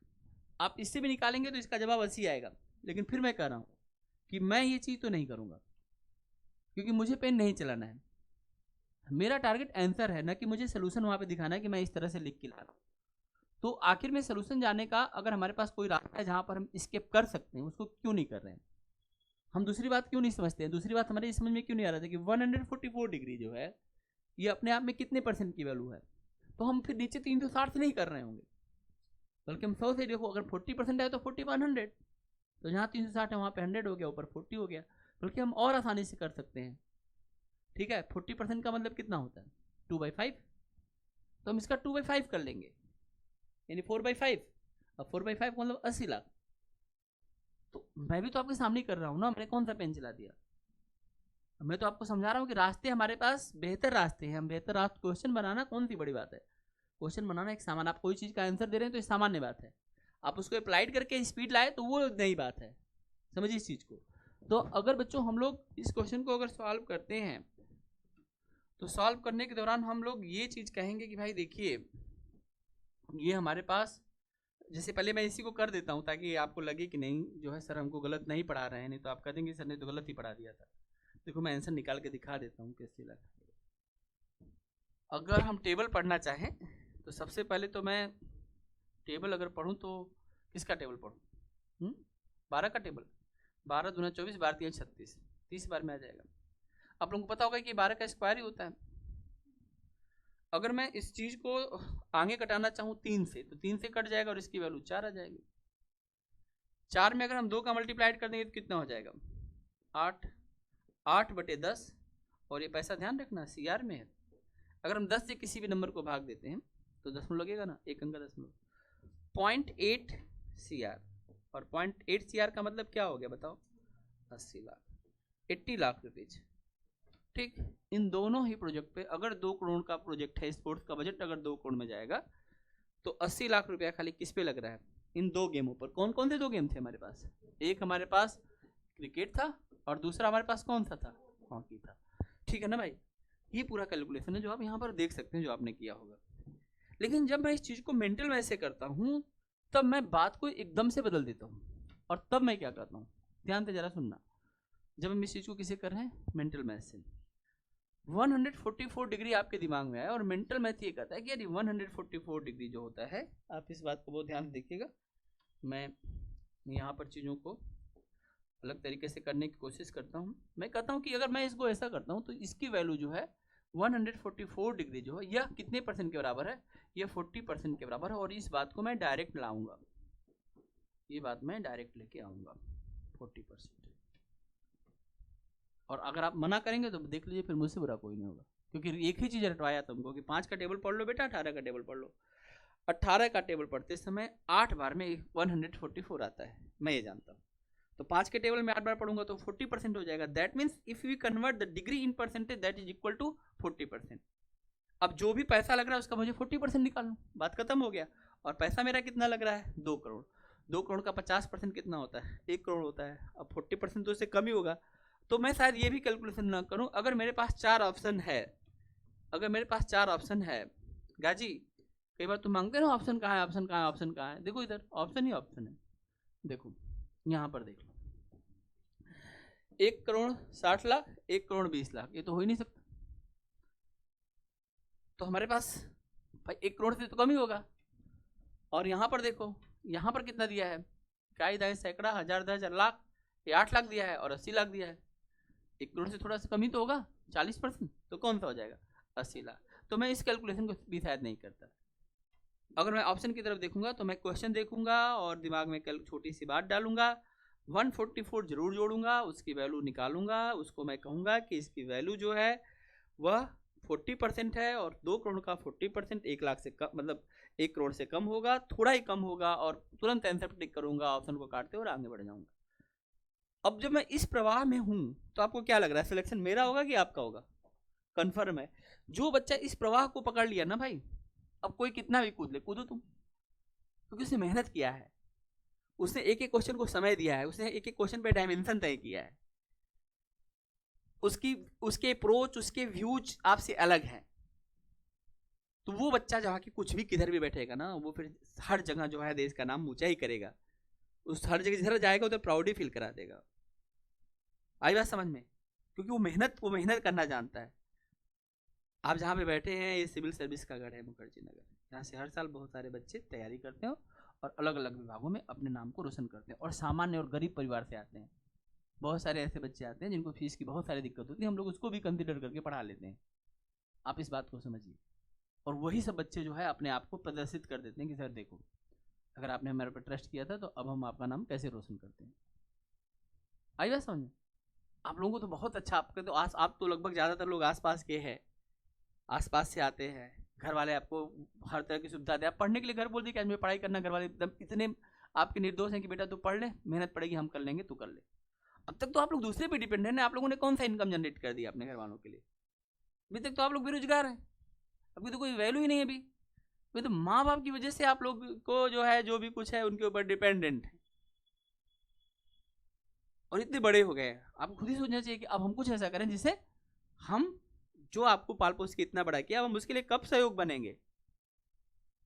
आप इससे भी निकालेंगे तो इसका जवाब 80 आएगा। लेकिन फिर मैं कह रहा हूँ कि मैं ये चीज़ तो नहीं करूँगा, क्योंकि मुझे पेन नहीं चलाना है। मेरा टारगेट आंसर है, ना कि मुझे सोल्यूशन वहाँ पे दिखाना है कि मैं इस तरह से लिख के ला रहा हूँ। तो आखिर में सोल्यूशन जाने का अगर हमारे पास कोई रास्ता है जहाँ पर हम स्केप कर सकते हैं, उसको क्यों नहीं कर रहे हैं? हम दूसरी बात क्यों नहीं समझते हैं? दूसरी बात हमारे समझ में क्यों नहीं आ रहा था कि 144 डिग्री जो है ये अपने आप में कितने % की वैल्यू है? तो हम फिर नीचे 360 से नहीं कर रहे होंगे, बल्कि हम 100 से देखो, अगर 40% है तो 40 पर 100, तो जहाँ 360 है वहाँ पे 100 हो गया, ऊपर 40 हो गया। बल्कि हम और आसानी से कर सकते हैं। ठीक है, 40% का मतलब कितना होता है 2/5, तो हम इसका 2/5 कर लेंगे, यानी 4/5। अब 4/5 का मतलब 80 लाख। तो मैं भी तो आपके सामने कर रहा हूँ ना, मैंने कौन सा पेन चला दिया? मैं तो आपको समझा रहा हूँ कि रास्ते हमारे पास बेहतर रास्ते हैं, हम बेहतर रास्ते। क्वेश्चन बनाना कौन सी बड़ी बात है? क्वेश्चन बनाना एक सामान्य, आप कोई चीज़ का आंसर दे रहे हैं तो ये सामान्य बात है। आप उसको अप्लाइड करके स्पीड लाए तो वो नई बात है। समझिए इस चीज़ को। तो अगर बच्चों हम लोग इस क्वेश्चन को अगर सॉल्व करते हैं तो सॉल्व करने के दौरान हम लोग ये चीज़ कहेंगे कि भाई देखिए, ये हमारे पास जैसे पहले मैं इसी को कर देता हूँ ताकि आपको लगे कि नहीं जो है सर हमको गलत नहीं पढ़ा रहे हैं, नहीं तो आप कह देंगे सर ने तो गलत ही पढ़ा दिया था। देखो मैं आंसर निकाल के दिखा देता हूँ कैसे लगा। अगर हम टेबल पढ़ना चाहें तो सबसे पहले तो मैं टेबल अगर पढ़ूँ तो किसका टेबल पढ़ूँ? 12 का टेबल। 12 दूना 24, 12 3 36, 30 बार में आ जाएगा। आप लोगों को पता होगा कि 12 का स्क्वायर ही होता है। अगर मैं इस चीज को आगे कटाना चाहूँ 3 से तो 3 से कट जाएगा और इसकी वैल्यू 4 आ जाएगी। 4 में अगर हम 2 का मल्टीप्लाइड कर देंगे तो कितना हो जाएगा? 8। 8/10 और ये पैसा ध्यान रखना CR में है। अगर हम 10 से किसी भी नंबर को भाग देते हैं तो दशमलव लगेगा ना, एक अंक का दशमलव। 0.8 CR और 0.8 CR का मतलब क्या हो गया बताओ? 80 लाख, 80 लाख रुपीज। ठीक, इन दोनों ही प्रोजेक्ट पे अगर 2 करोड़ का प्रोजेक्ट है, स्पोर्ट्स का बजट अगर 2 करोड़ में जाएगा तो 80 लाख रुपया खाली किस पे लग रहा है? इन 2 गेमों पर। कौन कौन से 2 गेम थे हमारे पास? एक हमारे पास क्रिकेट था और दूसरा हमारे पास कौन सा था? हॉकी था। ठीक है ना भाई, ये पूरा कैलकुलेशन है जो आप यहाँ पर देख सकते हैं जो आपने किया होगा। लेकिन जब मैं इस चीज को मेंटल मैथ से करता हूँ तब मैं बात को एकदम से बदल देता हूँ। और तब मैं क्या करता हूँ, ध्यान से जरा सुनना। जब हम इस चीज को किसे कर रहे हैं? मेंटल मैथ से। 144 डिग्री आपके दिमाग में आया और मेंटल मैथ ये कहता है कि यार 144 डिग्री जो होता है, आप इस बात को बहुत ध्यान से देखिएगा। मैं यहाँ पर चीज़ों को अलग तरीके से करने की कोशिश करता हूँ। मैं कहता हूँ कि अगर मैं इसको ऐसा करता हूँ तो इसकी वैल्यू जो है 144 डिग्री जो है यह कितने परसेंट के बराबर है? यह 40% के बराबर है। और इस बात को मैं डायरेक्ट लाऊंगा, ये बात मैं डायरेक्ट लेके आऊँगा 40%। और अगर आप मना करेंगे तो देख लीजिए फिर मुझसे बुरा कोई नहीं होगा, क्योंकि एक ही चीज़ रटवाया तुमको कि 5 का टेबल पढ़ लो बेटा, 18 का टेबल पढ़ लो। 18 का टेबल पढ़ते समय 8 बार में 144 आता है, मैं ये जानता हूँ। तो 5 के टेबल में 8 बार पढ़ूंगा तो 40% हो जाएगा। That means if we convert the degree in percentage that is equal to 40%। अब जो भी पैसा लग रहा है उसका मुझे 40% निकालना, बात खत्म हो गया। और पैसा मेरा कितना लग रहा है? 2 करोड़। 2 करोड़ का 50% कितना होता है? 1 करोड़ होता है। अब 40% तो उससे कम ही होगा। तो मैं शायद ये भी कैलकुलेशन ना करूं। अगर मेरे पास 4 ऑप्शन है, अगर मेरे पास 4 ऑप्शन है, गाजी कई बार तुम मांगते ना ऑप्शन कहाँ है, ऑप्शन कहाँ है, ऑप्शन कहाँ है। देखो इधर ऑप्शन ही ऑप्शन है। देखो यहाँ पर देख लो, 1 करोड़ 60 लाख, 1 करोड़ 20 लाख, ये तो हो ही नहीं सकता। तो हमारे पास भाई 1 करोड़ से तो कम ही होगा। और यहाँ पर देखो, यहाँ पर कितना दिया है? इकाई, दहाई, सैकड़ा, हजार, 10,000, लाख। ये 8 लाख दिया है और 80 लाख दिया है। 1 करोड़ से थोड़ा सा कम ही तो होगा, 40%। तो कौन सा हो जाएगा? 80 लाख। तो मैं इस कैलकुलेशन को भी शायद नहीं करता। अगर मैं ऑप्शन की तरफ देखूंगा तो मैं क्वेश्चन देखूंगा और दिमाग में छोटी सी बात डालूंगा, 144 जरूर जोड़ूंगा, उसकी वैल्यू निकालूंगा, उसको मैं कहूंगा कि इसकी वैल्यू जो है वह 40% है और 2 करोड़ का 40% 1 लाख से कम, मतलब 1 करोड़ से कम होगा, थोड़ा ही कम होगा। और तुरंत आंसर टिक करूंगा, ऑप्शन को काटते और आगे बढ़ जाऊंगा। अब जब मैं इस प्रवाह में हूं तो आपको क्या लग रहा है? सिलेक्शन मेरा होगा कि आपका होगा? कंफर्म है। जो बच्चा इस प्रवाह को पकड़ लिया ना भाई, अब कोई कितना भी कूद ले, कूदो तुम, क्योंकि उसने मेहनत किया है, उसने एक एक क्वेश्चन को समय दिया है, उसने एक एक क्वेश्चन पे डायमेंशन तय किया है, उसके अप्रोच, उसके व्यूज आपसे अलग हैं। तो वो बच्चा जहाँ की कुछ भी किधर भी बैठेगा ना, वो फिर हर जगह जो है देश का नाम ऊंचा ही करेगा। उस हर जगह जिधर जाएगा उधर प्राउड फील करा देगा। आई बात समझ में? क्योंकि वो मेहनत करना जानता है। आप जहाँ पे बैठे हैं ये सिविल सर्विस का गढ़ है मुखर्जी नगर, यहाँ से हर साल बहुत सारे बच्चे तैयारी करते हैं और अलग अलग विभागों में अपने नाम को रोशन करते हैं और सामान्य और गरीब परिवार से आते हैं। बहुत सारे ऐसे बच्चे आते हैं जिनको फीस की बहुत सारी दिक्कत होती है, हम लोग उसको भी कंसिडर करके पढ़ा लेते हैं। आप इस बात को समझिए। और वही सब बच्चे जो है अपने आप को प्रदर्शित कर देते हैं कि सर देखो, अगर आपने हमारे पर ट्रस्ट किया था तो अब हम आपका नाम कैसे रोशन करते हैं। आई बात समझ? आप लोगों को तो बहुत अच्छा, आपके तो आप तो लगभग ज़्यादातर लोग आसपास के हैं, आसपास से आते हैं, घर वाले आपको हर तरह की सुविधा दे। आप पढ़ने के लिए घर बोल दी कि आज मैं पढ़ाई करना, घर वाले एकदम इतने आपके निर्दोष हैं कि बेटा तू पढ़ ले, मेहनत पड़ेगी, हम कर लेंगे, तू कर ले। अब तक तो आप लोग दूसरे पे डिपेंडेंट हैं। आप लोगों ने कौन सा इनकम जनरेट कर दिया अपने घर वालों के लिए? अभी तक तो आप लोग बेरोजगार हैं, अभी तो कोई वैल्यू ही नहीं है। अभी तो माँ बाप की वजह से आप लोग को जो है जो भी कुछ है उनके ऊपर डिपेंडेंट है और इतने बड़े हो गए। आपको खुद ही सोचना चाहिए कि अब हम कुछ ऐसा करें जिससे हम जो आपको पाल पोस के इतना बड़ा किया, अब हम उसके लिए कब सहयोग बनेंगे।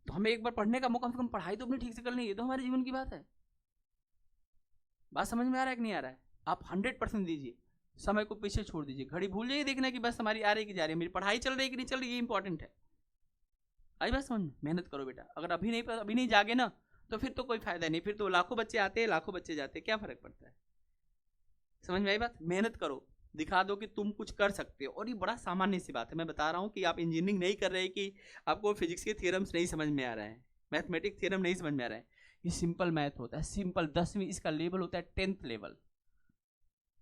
तो हमें एक बार पढ़ने का मौका, कम से कम पढ़ाई तो अपनी ठीक से कर लेंगे, ये तो हमारे जीवन की बात है। बात समझ में आ रहा है कि नहीं आ रहा है? आप 100% दीजिए, समय को पीछे छोड़ दीजिए, घड़ी भूल जाइए देखना कि बस हमारी आ रही कि जा रही है, मेरी पढ़ाई चल रही है कि नहीं चल रही, ये इंपॉर्टेंट है। आई बात समझ में? मेहनत करो बेटा, अगर अभी नहीं जागे ना तो फिर तो कोई फायदा नहीं, फिर तो लाखों बच्चे आते हैं, लाखों बच्चे जाते हैं, क्या फर्क पड़ता है? समझ में आई बात? मेहनत करो, दिखा दो कि तुम कुछ कर सकते हो। और ये बड़ा सामान्य सी बात है, मैं बता रहा हूँ कि आप इंजीनियरिंग नहीं कर रहे कि आपको फिजिक्स के थ्योरम्स नहीं समझ में आ रहा है, मैथमेटिक्स थ्योरम नहीं समझ में आ रहा है, ये सिंपल मैथ होता है, सिंपल 10वीं, इसका लेवल होता है 10th लेवल,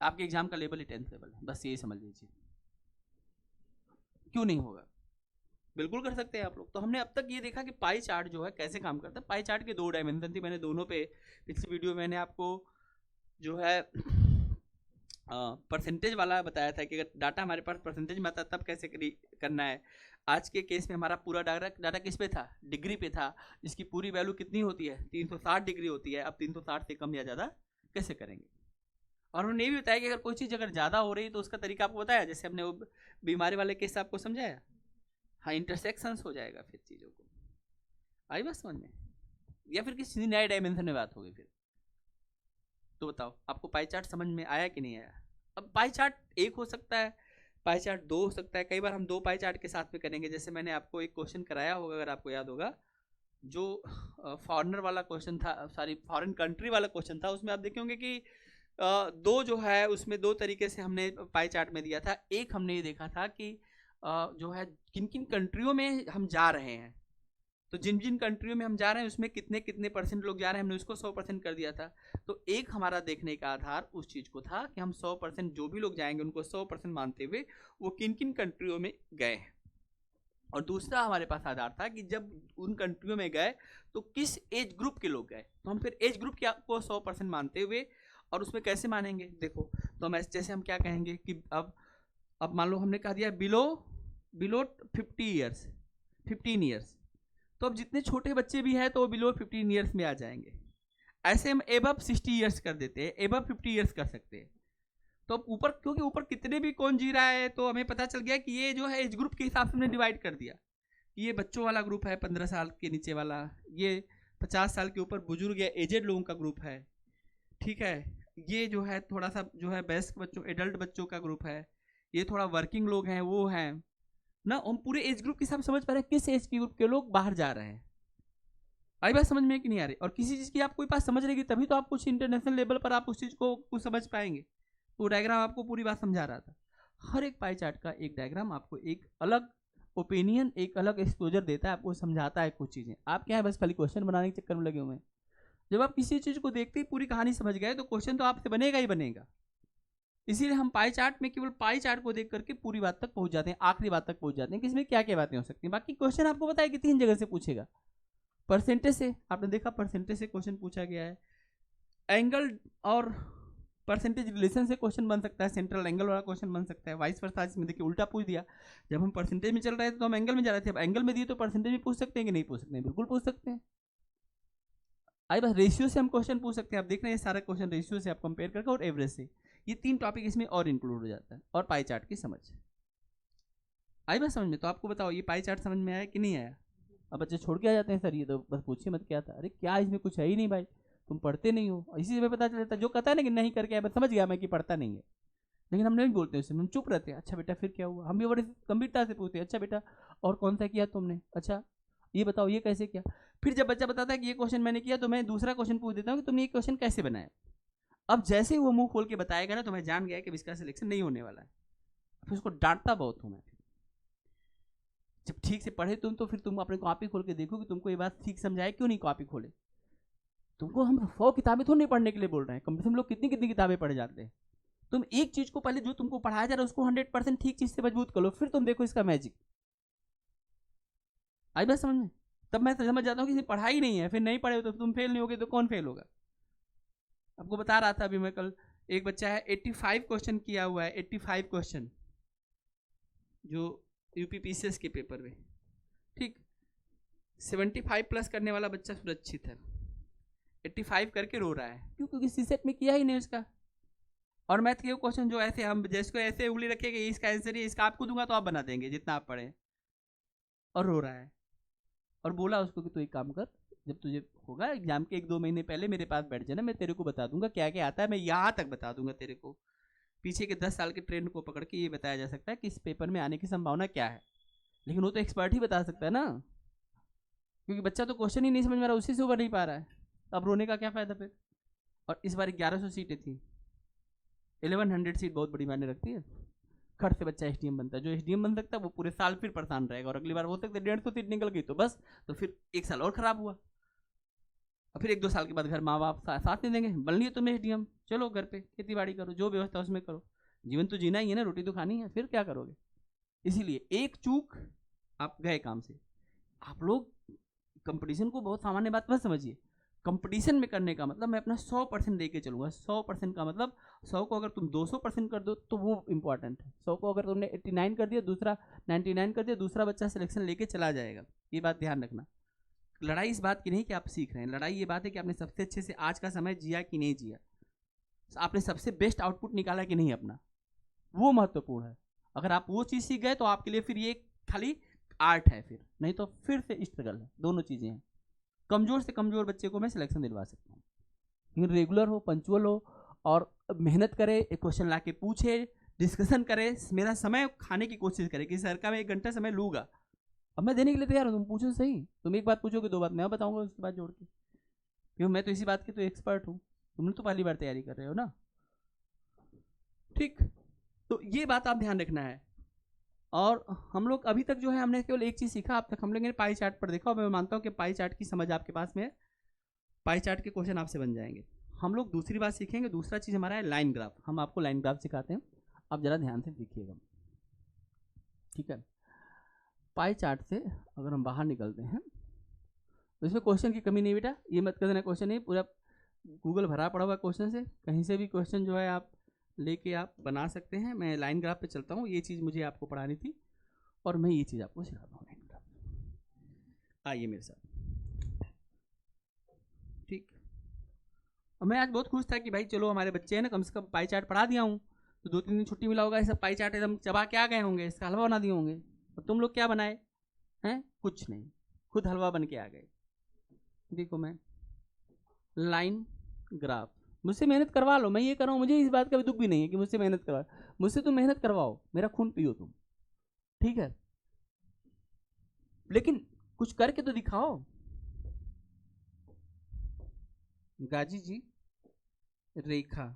आपके एग्जाम का लेवल ही 10th लेवल है, बस यही समझ लीजिए। क्यों नहीं होगा? बिल्कुल कर सकते हैं आप लोग। तो हमने अब तक ये देखा कि पाई चार्ट जो है कैसे काम करता है। पाई चार्ट के 2 डायमेंशन थी, मैंने दोनों पे पिछली वीडियो मैंने आपको जो है परसेंटेज वाला बताया था कि अगर डाटा हमारे पास परसेंटेज में आता तब कैसे करना है। आज के केस में हमारा पूरा डाटा किस पे था? डिग्री पे था, जिसकी पूरी वैल्यू कितनी होती है? 360 डिग्री होती है। अब 360 से कम या ज़्यादा कैसे करेंगे? और उन्होंने ये भी बताया कि अगर कोई चीज़ अगर ज़्यादा हो रही है तो उसका तरीका आपको बताया, जैसे हमने वो बीमारी वाले केस आपको समझाया। हाँ, इंटरसेक्शंस हो जाएगा फिर चीज़ों को। आई बात समझ में? या फिर किसी नए डायमेंशन में बात होगी फिर? तो बताओ आपको पाई चार्ट समझ में आया कि नहीं आया? अब पाई चार्ट एक हो सकता है, पाई चार्ट 2 हो सकता है, कई बार हम 2 पाई चार्ट के साथ में करेंगे। जैसे मैंने आपको एक क्वेश्चन कराया होगा, अगर आपको याद होगा, जो फॉरेनर वाला क्वेश्चन था, सॉरी फॉरेन कंट्री वाला क्वेश्चन था, उसमें आप देखेंगे कि 2 जो है उसमें 2 तरीके से हमने पाई चार्ट में दिया था। एक हमने ये देखा था कि जो है किन किन कंट्रियों में हम जा रहे हैं, तो जिन जिन कंट्रियों में हम जा रहे हैं उसमें कितने कितने % लोग जा रहे हैं, हमने उसको 100% कर दिया था। तो एक हमारा देखने का आधार उस चीज़ को था कि हम 100% जो भी लोग जाएंगे उनको 100% मानते हुए वो किन किन कंट्रियों में गए हैं। और दूसरा हमारे पास आधार था कि जब उन कंट्रियों में गए तो किस एज ग्रुप के लोग गए, तो हम फिर एज ग्रुप के आपको 100% मानते हुए, और उसमें कैसे मानेंगे देखो, तो हम जैसे हम क्या कहेंगे कि अब मान लो हमने कह दिया बिलो 15 ईयर्स, तो अब जितने छोटे बच्चे भी हैं तो वो बिलो 15 ईयर्स में आ जाएंगे। ऐसे हम एबव 60 ईयर्स कर देते हैं, एबव 50 ईयर्स कर सकते हैं। तो ऊपर, क्योंकि ऊपर कितने भी कौन जी रहा है, तो हमें पता चल गया कि ये जो है एज ग्रुप के हिसाब से हमने डिवाइड कर दिया। ये बच्चों वाला ग्रुप है, 15 साल के नीचे वाला, ये 50 साल के ऊपर बुजुर्ग या एजेड लोगों का ग्रुप है, ठीक है। ये जो है थोड़ा सा जो है वयस्क बच्चों, एडल्ट बच्चों का ग्रुप है, ये थोड़ा वर्किंग लोग हैं, वो हैं ना। हम पूरे एज ग्रुप के हिसाब से समझ पा रहे हैं किस एज के ग्रुप के लोग बाहर जा रहे हैं। आई बात समझ में कि नहीं आ रही? और किसी चीज़ की आप कोई बात समझ रहेगी तभी तो आप कुछ इंटरनेशनल लेवल पर आप उस चीज़ को कुछ समझ पाएंगे। तो डायग्राम आपको पूरी बात समझा रहा था। हर एक पाई चार्ट का एक डायग्राम आपको एक अलग ओपिनियन, एक अलग एक्सपोजर देता है, आपको समझाता है कुछ चीज़ें। आप क्या है बस खाली क्वेश्चन बनाने के चक्कर में लगे हुए हैं। जब आप किसी चीज़ को देखते ही पूरी कहानी समझ गए तो क्वेश्चन तो आपसे बनेगा ही बनेगा। इसीलिए हम पाई चार्ट में केवल पाई चार्ट को देख करके पूरी बात तक पहुंच जाते हैं, आखिरी बात तक पहुंच जाते हैं कि इसमें क्या क्या बातें हो सकती हैं। बाकी क्वेश्चन आपको बताया कि 3 जगह से पूछेगा। परसेंटेज से आपने देखा, परसेंटेज से क्वेश्चन पूछा गया है। एंगल और परसेंटेज रिलेशन से क्वेश्चन बन सकता है, सेंट्रल एंगल वाला क्वेश्चन बन सकता है। वाइस वर्सा, इसमें देखिए उल्टा पूछ दिया। जब हम परसेंटेज में चल रहे थे तो हम एंगल में जा रहे थे, अब एंगल में दिए तो परसेंटेज में पूछ सकते हैं कि नहीं पूछ सकते हैं? बिल्कुल पूछ सकते हैं। आई बस रेशियो से हम क्वेश्चन पूछ सकते हैं। आप देख रहे हैं सारा क्वेश्चन रेशियो से आप कंपेयर करके, और एवरेज से। ये 3 टॉपिक इसमें और इंक्लूड हो जाता है, और पाई चार्ट की समझ। आई बात समझ में? तो आपको बताओ ये पाई चार्ट समझ में आया कि नहीं आया? अब बच्चे छोड़ के आ जाते हैं, सर ये तो बस पूछिए मत क्या था। अरे क्या इसमें कुछ है ही नहीं भाई, तुम पढ़ते नहीं हो। इसी से पता चलता है, जो कहता है ना कि नहीं करके आया, बस समझ गया मैं कि पढ़ता नहीं है, लेकिन हम नहीं बोलते उससे, हम चुप रहते हैं। अच्छा बेटा फिर क्या हुआ? हम भी बड़े गंभीरता से पूछते हैं, अच्छा बेटा और कौन सा किया तुमने, अच्छा ये बताओ ये कैसे किया। फिर जब बच्चा बताता है कि ये क्वेश्चन मैंने किया, तो मैं दूसरा क्वेश्चन पूछ देता हूँ कि तुमने ये क्वेश्चन कैसे बनाया। अब जैसे ही वो मुंह खोल के बताएगा ना, तो मैं जान गया कि इसका सिलेक्शन नहीं होने वाला है। फिर उसको डांटता बहुत हूँ मैं। जब ठीक से पढ़े तुम, तो फिर तुम अपने कॉपी खोल के देखो कि तुमको ये बात ठीक समझाए, क्यों नहीं कॉपी खोले। तुमको हम 100 किताबें थोड़ी नहीं पढ़ने के लिए बोल रहे हैं, कम से कम लोग कितनी कितनी किताबें पढ़ जाते हैं। तुम एक चीज को पहले जो तुमको पढ़ाया जा रहा है उसको 100% ठीक चीज से मजबूत करो, फिर तुम देखो इसका मैजिक। आई बात समझ में? तब मैं समझ जाता हूँ कि पढ़ाई नहीं है, फिर नहीं पढ़े तो तुम फेल नहीं होगे तो कौन फेल होगा। आपको बता रहा था अभी मैं कल, एक बच्चा है 85 क्वेश्चन किया हुआ है, 85 क्वेश्चन जो यूपीपीसीएस के पेपर में, ठीक। 75 प्लस करने वाला बच्चा सुरक्षित है, 85 करके रो रहा है। क्यों? क्योंकि सीसेट में किया ही नहीं उसका। और मैथ के क्वेश्चन जो ऐसे हम जिसको ऐसे उंगली रखेंगे इसका आंसर ही, इसका आपको दूंगा तो आप बना देंगे जितना आप पढ़े, और रो रहा है। और बोला उसको कि तू एक काम कर, जब तुझे होगा एग्जाम के 1-2 महीने पहले मेरे पास बैठ जाना, मैं तेरे को बता दूंगा क्या क्या आता है, मैं यहाँ तक बता दूंगा तेरे को, पीछे के 10 साल के ट्रेंड को पकड़ के ये बताया जा सकता है कि इस पेपर में आने की संभावना क्या है। लेकिन वो तो एक्सपर्ट ही बता सकता है ना, क्योंकि बच्चा तो क्वेश्चन ही नहीं समझ में रहा, उसी से उबर नहीं पा रहा है, अब रोने का क्या फायदा फिर। और इस बार 1100 सीटें थी, 1100 सीट बहुत बड़ी मायने रखती है। खट से बच्चा एसडीएम बनता है, जो एसडीएम बन सकता है वो पूरे साल फिर परेशान रहेगा, और अगली बार हो सकता है 150 सीट निकल गई तो बस, तो फिर 1 साल और खराब हुआ, और फिर 1-2 साल के बाद घर माँ बाप साथ नहीं देंगे, बन लिए तुम एसडीएम, चलो घर पे खेती बाड़ी करो, जो व्यवस्था उसमें करो, जीवन तो जीना ही है ना, रोटी तो खानी है, फिर क्या करोगे। इसीलिए एक चूक आप गए काम से। आप लोग कंपटीशन को बहुत सामान्य बात मत समझिए, कंपटीशन में करने का मतलब मैं अपना 100% लेके चलूंगा। 100% का मतलब 100 को अगर तुम 200% कर दो तो वो इंपॉर्टेंट है, 100 को अगर तुमने 89 कर दिया, दूसरा 99 कर दिया, दूसरा बच्चा सिलेक्शन लेके चला जाएगा। ये बात ध्यान रखना। लड़ाई इस बात की नहीं कि आप सीख रहे हैं, लड़ाई ये बात है कि आपने सबसे अच्छे से आज का समय जिया कि नहीं जिया, आपने सबसे बेस्ट आउटपुट निकाला कि नहीं अपना, वो महत्वपूर्ण है। अगर आप वो चीज़ सीख गए तो आपके लिए फिर ये खाली आर्ट है, फिर नहीं तो फिर से स्ट्रगल है, दोनों चीज़ें हैं। कमज़ोर से कमज़ोर बच्चे को मैं सिलेक्शन दिलवा सकता हूँ, लेकिन रेगुलर हो, पंचुअल हो, और मेहनत करे, एक क्वेश्चन ला के पूछे, डिस्कशन करे, मेरा समय खाने की कोशिश करे कि सर का मैं 1 घंटा समय लूँगा, अब मैं देने के लिए तैयार हूँ, तुम पूछो सही, तुम एक बात पूछोगे 2 बात मैं बताऊँगा उसके बाद जोड़ के, क्योंकि मैं तो इसी बात की तो एक्सपर्ट हूँ, तुमने तो पहली बार तैयारी कर रहे हो ना। ठीक, तो ये बात आप ध्यान रखना है। और हम लोग अभी तक जो है हमने केवल एक चीज़ सीखा, अब तक हम लोग ने पाई चार्ट पर देखा, और मैं मानता हूँ कि पाई चार्ट की समझ आपके पास में है, पाई चार्ट के क्वेश्चन आपसे बन जाएंगे। हम लोग दूसरी बात सीखेंगे, दूसरा चीज़ हमारा है लाइन ग्राफ। हम आपको लाइन ग्राफ सिखाते हैं, आप ज़रा ध्यान से देखिएगा, ठीक है। पाई चार्ट से अगर हम बाहर निकलते हैं तो इसमें क्वेश्चन की कमी नहीं बेटा, ये मत कर देना क्वेश्चन नहीं, पूरा गूगल भरा पड़ा हुआ क्वेश्चन से, कहीं से भी क्वेश्चन जो है आप लेके आप बना सकते हैं। मैं लाइन ग्राफ पे चलता हूँ, ये चीज़ मुझे आपको पढ़ानी थी और मैं ये चीज़ आपको सिखाता हूँ, लाइन ग्राफ। आइए मेरे साथ, ठीक। और मैं आज बहुत खुश था कि भाई चलो हमारे बच्चे हैं ना, कम से कम पाई चार्ट पढ़ा दिया हूँ, तो 2-3 दिन छुट्टी मिला होगा, ये सब पाई चार्ट एकदम चबा के आ गए होंगे, इसका हलवा बना दिए होंगे। और तुम लोग क्या बनाए हैं? कुछ नहीं, खुद हलवा बन के आ गए। देखो मैं लाइन ग्राफ, मुझसे मेहनत करवा लो, मैं ये कर रहा हूँ, मुझे इस बात का भी दुख भी नहीं है कि मुझसे मेहनत करवा, मुझसे तुम मेहनत करवाओ, मेरा खून पियो तुम, ठीक है, लेकिन कुछ करके तो दिखाओ। गाजी जी, रेखा,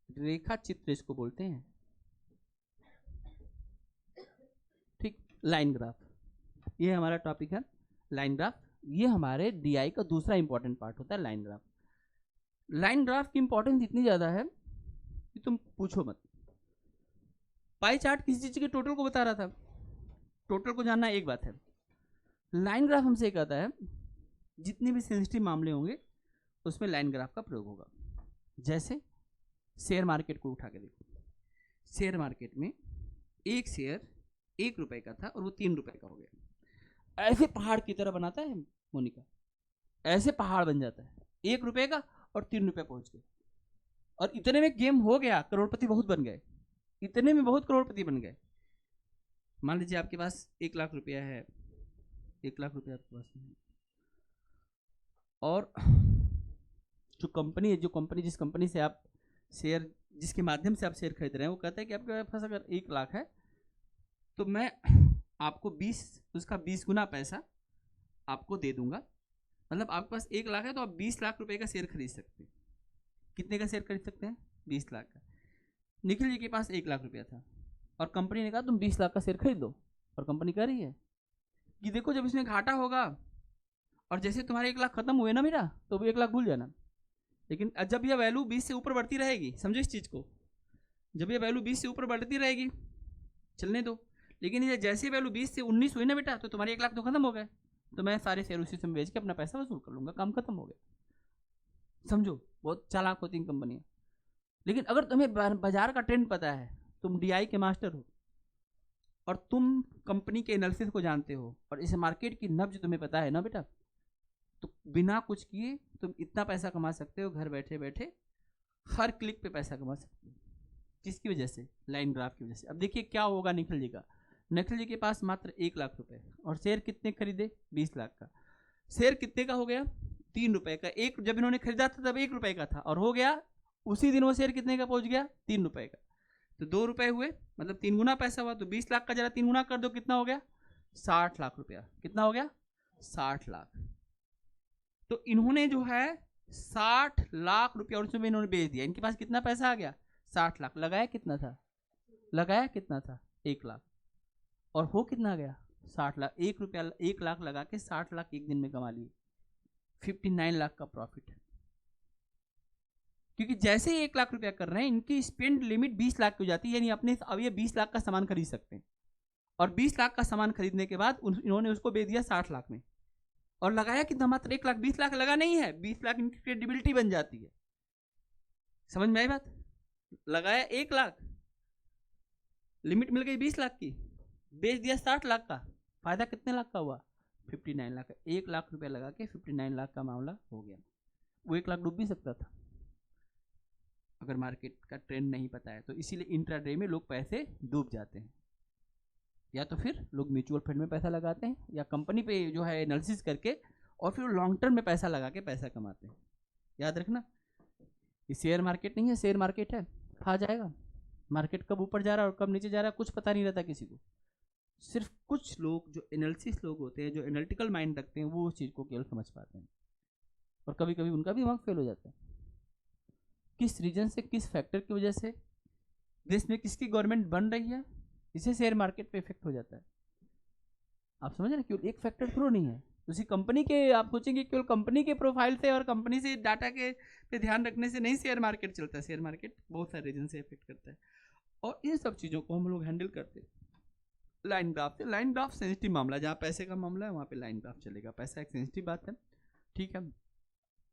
रेखा चित्र इसको बोलते हैं, ठीक। लाइन ग्राफ, ये हमारा टॉपिक है लाइन ग्राफ। ये हमारे डीआई का दूसरा इंपॉर्टेंट पार्ट होता है लाइन ग्राफ। लाइन ग्राफ की इंपॉर्टेंस इतनी ज़्यादा है कि तुम पूछो मत। पाई चार्ट किसी चीज़ के टोटल को बता रहा था, टोटल को जानना एक बात है, लाइन ग्राफ हमसे कहता है जितने भी सेंसिटिव मामले होंगे उसमें लाइन ग्राफ का प्रयोग होगा। जैसे शेयर मार्केट को उठा के देखो, शेयर मार्केट में एक शेयर 1 रुपए का था और वो 3 रुपए का हो गया, ऐसे पहाड़ की तरह बनाता है मोनिका, ऐसे पहाड़ बन जाता है, 1 रुपए का और 3 रुपए पहुंच गए, और इतने में गेम हो गया, करोड़पति बहुत बन गए, इतने में बहुत करोड़पति बन गए। मान लीजिए आपके पास 1 लाख रुपया है, 1 लाख रुपया आपके पास है, और जो कंपनी है, जो कंपनी जिस कंपनी से आप शेयर, जिसके माध्यम से आप शेयर खरीद रहे हैं, वो कहता है कि आपके पास अगर 1 लाख है तो मैं आपको 20, उसका 20 गुना पैसा आपको दे दूंगा, मतलब आपके पास 1 लाख है तो आप 20 लाख रुपए का शेयर खरीद सकते हैं। कितने का शेयर खरीद सकते हैं? 20 लाख का। निखिल जी के पास 1 लाख रुपया था और कंपनी ने कहा तुम 20 लाख का शेयर खरीद दो, और कंपनी कह रही है कि देखो जब इसमें घाटा होगा और जैसे तुम्हारे 1 लाख खत्म हुए ना मेरा, तो वो 1 लाख भूल जाना, लेकिन जब यह वैल्यू 20 से ऊपर बढ़ती रहेगी, समझो इस चीज़ को, जब ये वैल्यू 20 से ऊपर बढ़ती रहेगी चलने दो, लेकिन ये जैसे वैल्यू 20 से 19 हुई ना बेटा, तो तुम्हारे 1 लाख तो खत्म हो गए, तो मैं सारे शेयर उसी समय बेच के अपना पैसा वसूल कर लूँगा, काम खत्म हो गया। समझो बहुत चालाक होती हैं कंपनियाँ। लेकिन अगर तुम्हें बाजार का ट्रेंड पता है, तुम डीआई के मास्टर हो और तुम कंपनी के एनालिसिस को जानते हो और इस मार्केट की नब्ज तुम्हें पता है ना बेटा, तो बिना कुछ किए तुम इतना पैसा कमा सकते हो घर बैठे बैठे, हर क्लिक पे पैसा कमा सकते हो। किसकी वजह से? लाइन ग्राफ की वजह से। अब देखिए क्या होगा निखिल जी का, नेक्स्ट जी के पास मात्र 1 लाख रुपए और शेयर कितने खरीदे? 20 लाख का। शेयर कितने का हो गया? 3 रुपए का। एक जब इन्होंने खरीदा था तब 1 रुपए का था और हो गया उसी दिन वो शेयर कितने का पहुंच गया? 3 रुपए का। तो 2 रुपए हुए, मतलब 3 गुना पैसा हुआ। तो 20 लाख का जरा 3 गुना कर दो, कितना हो गया? 60 लाख रुपया। कितना हो गया? 60 लाख। तो इन्होंने जो है 60 लाख रुपया और उसमें इन्होंने बेच दिया। इनके पास कितना पैसा आ गया? 60 लाख। लगाया कितना था? लगाया कितना था? 1 लाख। और हो कितना आ गया? 60 लाख। 1 रुपया 1 लाख लगा के 60 लाख एक दिन में कमा लिए। 59 लाख का प्रॉफिट है। क्योंकि जैसे ही 1 लाख रुपया कर रहे हैं, इनकी स्पेंड लिमिट 20 लाख की हो जाती है। यानी अपने अब ये 20 लाख का सामान खरीद सकते हैं और 20 लाख का सामान खरीदने के बाद इन्होंने उसको बेच दिया 60 लाख में। और लगाया कितना? मात्र 1 लाख। 20 लाख लगा नहीं है, 20 लाख इनकी क्रेडिबिलिटी बन जाती है। समझ में आई बात? लगाया 1 लाख, लिमिट मिल गई 20 लाख की, बेच दिया 60 लाख का, फायदा कितने लाख का हुआ? 59 लाख का। 1 लाख रुपया लगा के 59 लाख का मामला हो गया। वो 1 लाख डूब भी सकता था अगर मार्केट का ट्रेंड नहीं पता है। तो इसीलिए इंट्राडे में लोग पैसे डूब जाते हैं। या तो फिर लोग म्यूचुअल फंड में पैसा लगाते हैं या कंपनी पे जो है एनालिसिस करके और फिर लॉन्ग टर्म में पैसा लगा के पैसा कमाते हैं। याद रखना, ये शेयर मार्केट नहीं है, शेयर मार्केट है। खा जाएगा। मार्केट कब ऊपर जा रहा है और कब नीचे जा रहा है कुछ पता नहीं रहता किसी को। सिर्फ कुछ लोग जो एनालिसिस लोग होते हैं, जो एनालिटिकल माइंड रखते हैं, वो उस चीज़ को केवल समझ पाते हैं। और कभी कभी उनका भी दिमाग फेल हो जाता है। किस रीजन से, किस फैक्टर की वजह से देश में किसकी गवर्नमेंट बन रही है, इसे शेयर मार्केट पे इफेक्ट हो जाता है। आप समझ रहे हैं? केवल एक फैक्टर थ्रू नहीं है। उसी कंपनी के आप सोचेंगे केवल कंपनी के प्रोफाइल से और कंपनी से डाटा के पे ध्यान रखने से नहीं शेयर मार्केट चलता है। शेयर मार्केट बहुत सारे रीजन से इफेक्ट करता है और इन सब चीज़ों को हम लोग हैंडल करते हैं लाइन ग्राफ से। लाइन ग्राफ सेंसिटिव मामला, जहाँ पैसे का मामला है वहाँ पे लाइन ग्राफ चलेगा। पैसा एक सेंसिटिव बात है, ठीक है,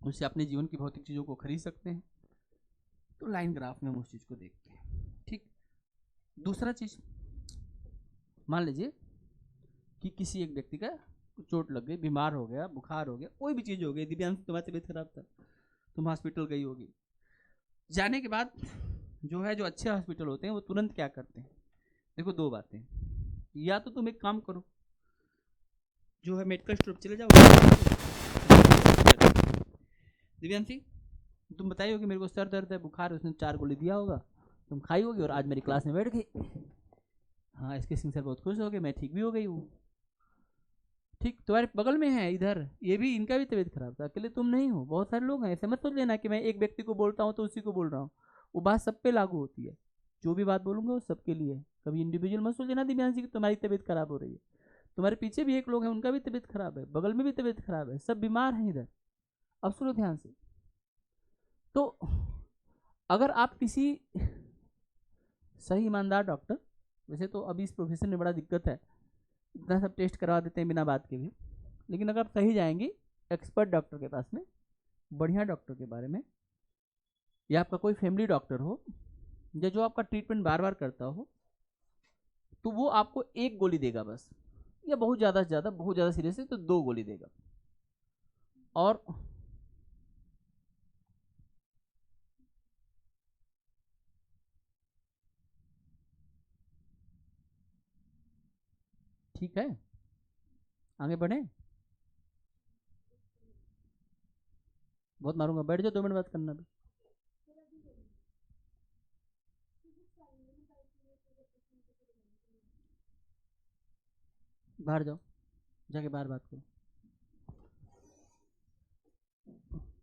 उससे अपने जीवन की भौतिक चीज़ों को खरीद सकते हैं। तो लाइन ग्राफ में हम उस चीज़ को देखते हैं। ठीक। दूसरा चीज़, मान लीजिए कि किसी एक व्यक्ति का चोट लग गई, बीमार हो गया, बुखार हो गया, कोई भी चीज़ हो गई, दिव्यांश तुम्हारी तबीयत खराब था, तुम हॉस्पिटल गई होगी। जाने के बाद जो है, जो अच्छे हॉस्पिटल होते हैं वो तुरंत क्या करते हैं? देखो, दो बातें। या तो तुम एक काम करो, जो है मेडिकल स्टोर चले जाओ, दिव्यांशी तुम बताइए कि मेरे को सर दर्द है, बुखार है, उसने 4 गोली दिया होगा, तुम खाई होगी और आज मेरी क्लास में बैठ गई। हाँ, इसके सिंह सर बहुत खुश हो गए, मैं ठीक भी हो गई हूँ। ठीक, तुम्हारे बगल में है इधर, ये भी, इनका भी तबीयत खराब था, अकेले तुम नहीं हो, बहुत सारे लोग हैं। ऐसे मत सोच लेना कि मैं एक व्यक्ति को बोलता हूँ तो उसी को बोल रहा हूँ। वो बात सब पे लागू होती है। जो भी बात बोलूँगा वो सबके लिए है। कभी इंडिविजुअल मत सोच लेना दिव्यांशी कि तुम्हारी तबीयत खराब हो रही है। तुम्हारे पीछे भी एक लोग हैं, उनका भी तबीयत खराब है, बगल में भी तबीयत खराब है, सब बीमार हैं इधर। अब सुनो ध्यान से। तो अगर आप किसी सही ईमानदार डॉक्टर, वैसे तो अभी इस प्रोफेशन में बड़ा दिक्कत है, इतना सब टेस्ट करवा देते हैं बिना बात के भी, लेकिन अगर आप सही जाएंगे एक्सपर्ट डॉक्टर के पास में, बढ़िया डॉक्टर के बारे में, या आपका कोई फैमिली डॉक्टर हो या जो आपका ट्रीटमेंट बार बार करता हो, तो वो आपको 1 गोली देगा बस, या बहुत ज़्यादा से ज़्यादा, बहुत ज़्यादा सीरियस है तो 2 गोली देगा। और ठीक है, आगे बढ़े। बहुत मारूंगा, बैठ जाओ, 2 मिनट बात करना भी। बाहर जाओ, जाके बाहर बात करो।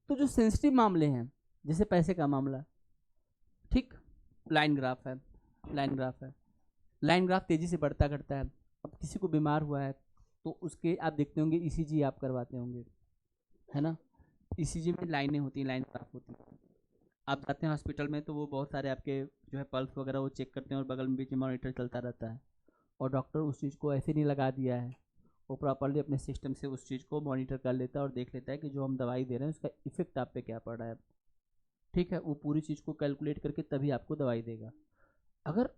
तो जो सेंसिटिव मामले हैं, जैसे पैसे का मामला, ठीक, लाइन ग्राफ है, लाइन ग्राफ है, लाइन ग्राफ तेजी से बढ़ता घटता है। अब किसी को बीमार हुआ है तो उसके आप देखते होंगे ईसीजी आप करवाते होंगे, है ना? ईसीजी में लाइनें होती हैं, लाइन ग्राफ होती है। आप जाते हैं हॉस्पिटल में तो वो बहुत सारे आपके जो है पल्स वगैरह वो चेक करते हैं और बगल में बीच में मॉनिटर चलता रहता है। और डॉक्टर उस चीज़ को ऐसे नहीं लगा दिया है, वो प्रॉपरली अपने सिस्टम से उस चीज़ को मॉनिटर कर लेता है और देख लेता है कि जो हम दवाई दे रहे हैं उसका इफेक्ट आप पे क्या पड़ रहा है। ठीक है, वो पूरी चीज़ को कैलकुलेट करके तभी आपको दवाई देगा। अगर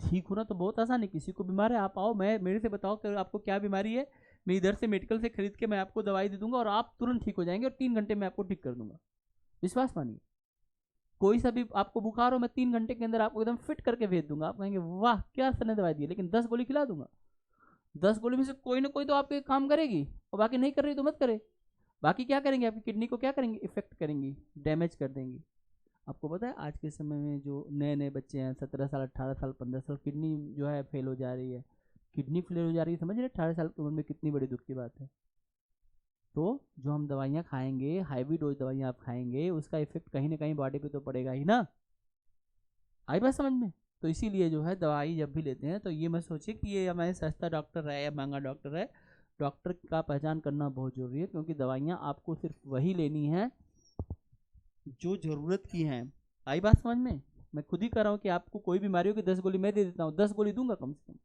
ठीक होना तो बहुत आसान है। किसी को बीमार है, आप आओ, मैं मेरे से बताओ कि आपको क्या बीमारी है, मैं इधर से मेडिकल से खरीद के मैं आपको दवाई दे दूंगा और आप तुरंत ठीक हो जाएंगे और 3 घंटे में आपको ठीक कर दूंगा। विश्वास मानिए। कोई सा भी आपको बुखार हो, मैं 3 घंटे के अंदर आपको एकदम फिट करके भेज दूंगा। आप कहेंगे वाह क्या सर ने दवाई दी, लेकिन 10 गोली खिला दूंगा। 10 गोली में से कोई ना कोई तो आपके काम करेगी, और बाकी नहीं कर रही तो मत करे। बाकी क्या करेंगे, आपकी किडनी को क्या करेंगे, इफेक्ट करेंगी, डैमेज कर देंगी। आपको पता है आज के समय में जो नए नए बच्चे हैं 17 साल 18 साल 15 साल, किडनी जो है फेल हो जा रही है। किडनी फेल हो जा रही है, समझ रहे 18 साल की उम्र में कितनी बड़ी दुख की बात है। तो जो हम दवाइयाँ खाएंगे, हैवी डोज दवाइयाँ आप खाएंगे, उसका इफेक्ट कहीं ना कहीं बॉडी पे तो पड़ेगा ही ना। आई बात समझ में। तो इसीलिए जो है दवाई जब भी लेते हैं तो ये मत सोचिए कि ये हमारे सस्ता डॉक्टर है या महंगा डॉक्टर है। डॉक्टर का पहचान करना बहुत ज़रूरी है, क्योंकि दवाइयाँ आपको सिर्फ वही लेनी है जो ज़रूरत की हैं। आई बात समझ में। मैं खुद ही कर रहा हूँ कि आपको कोई बीमारी हो कि 10 गोली मैं दे देता हूँ, 10 गोली दूंगा कम से कम,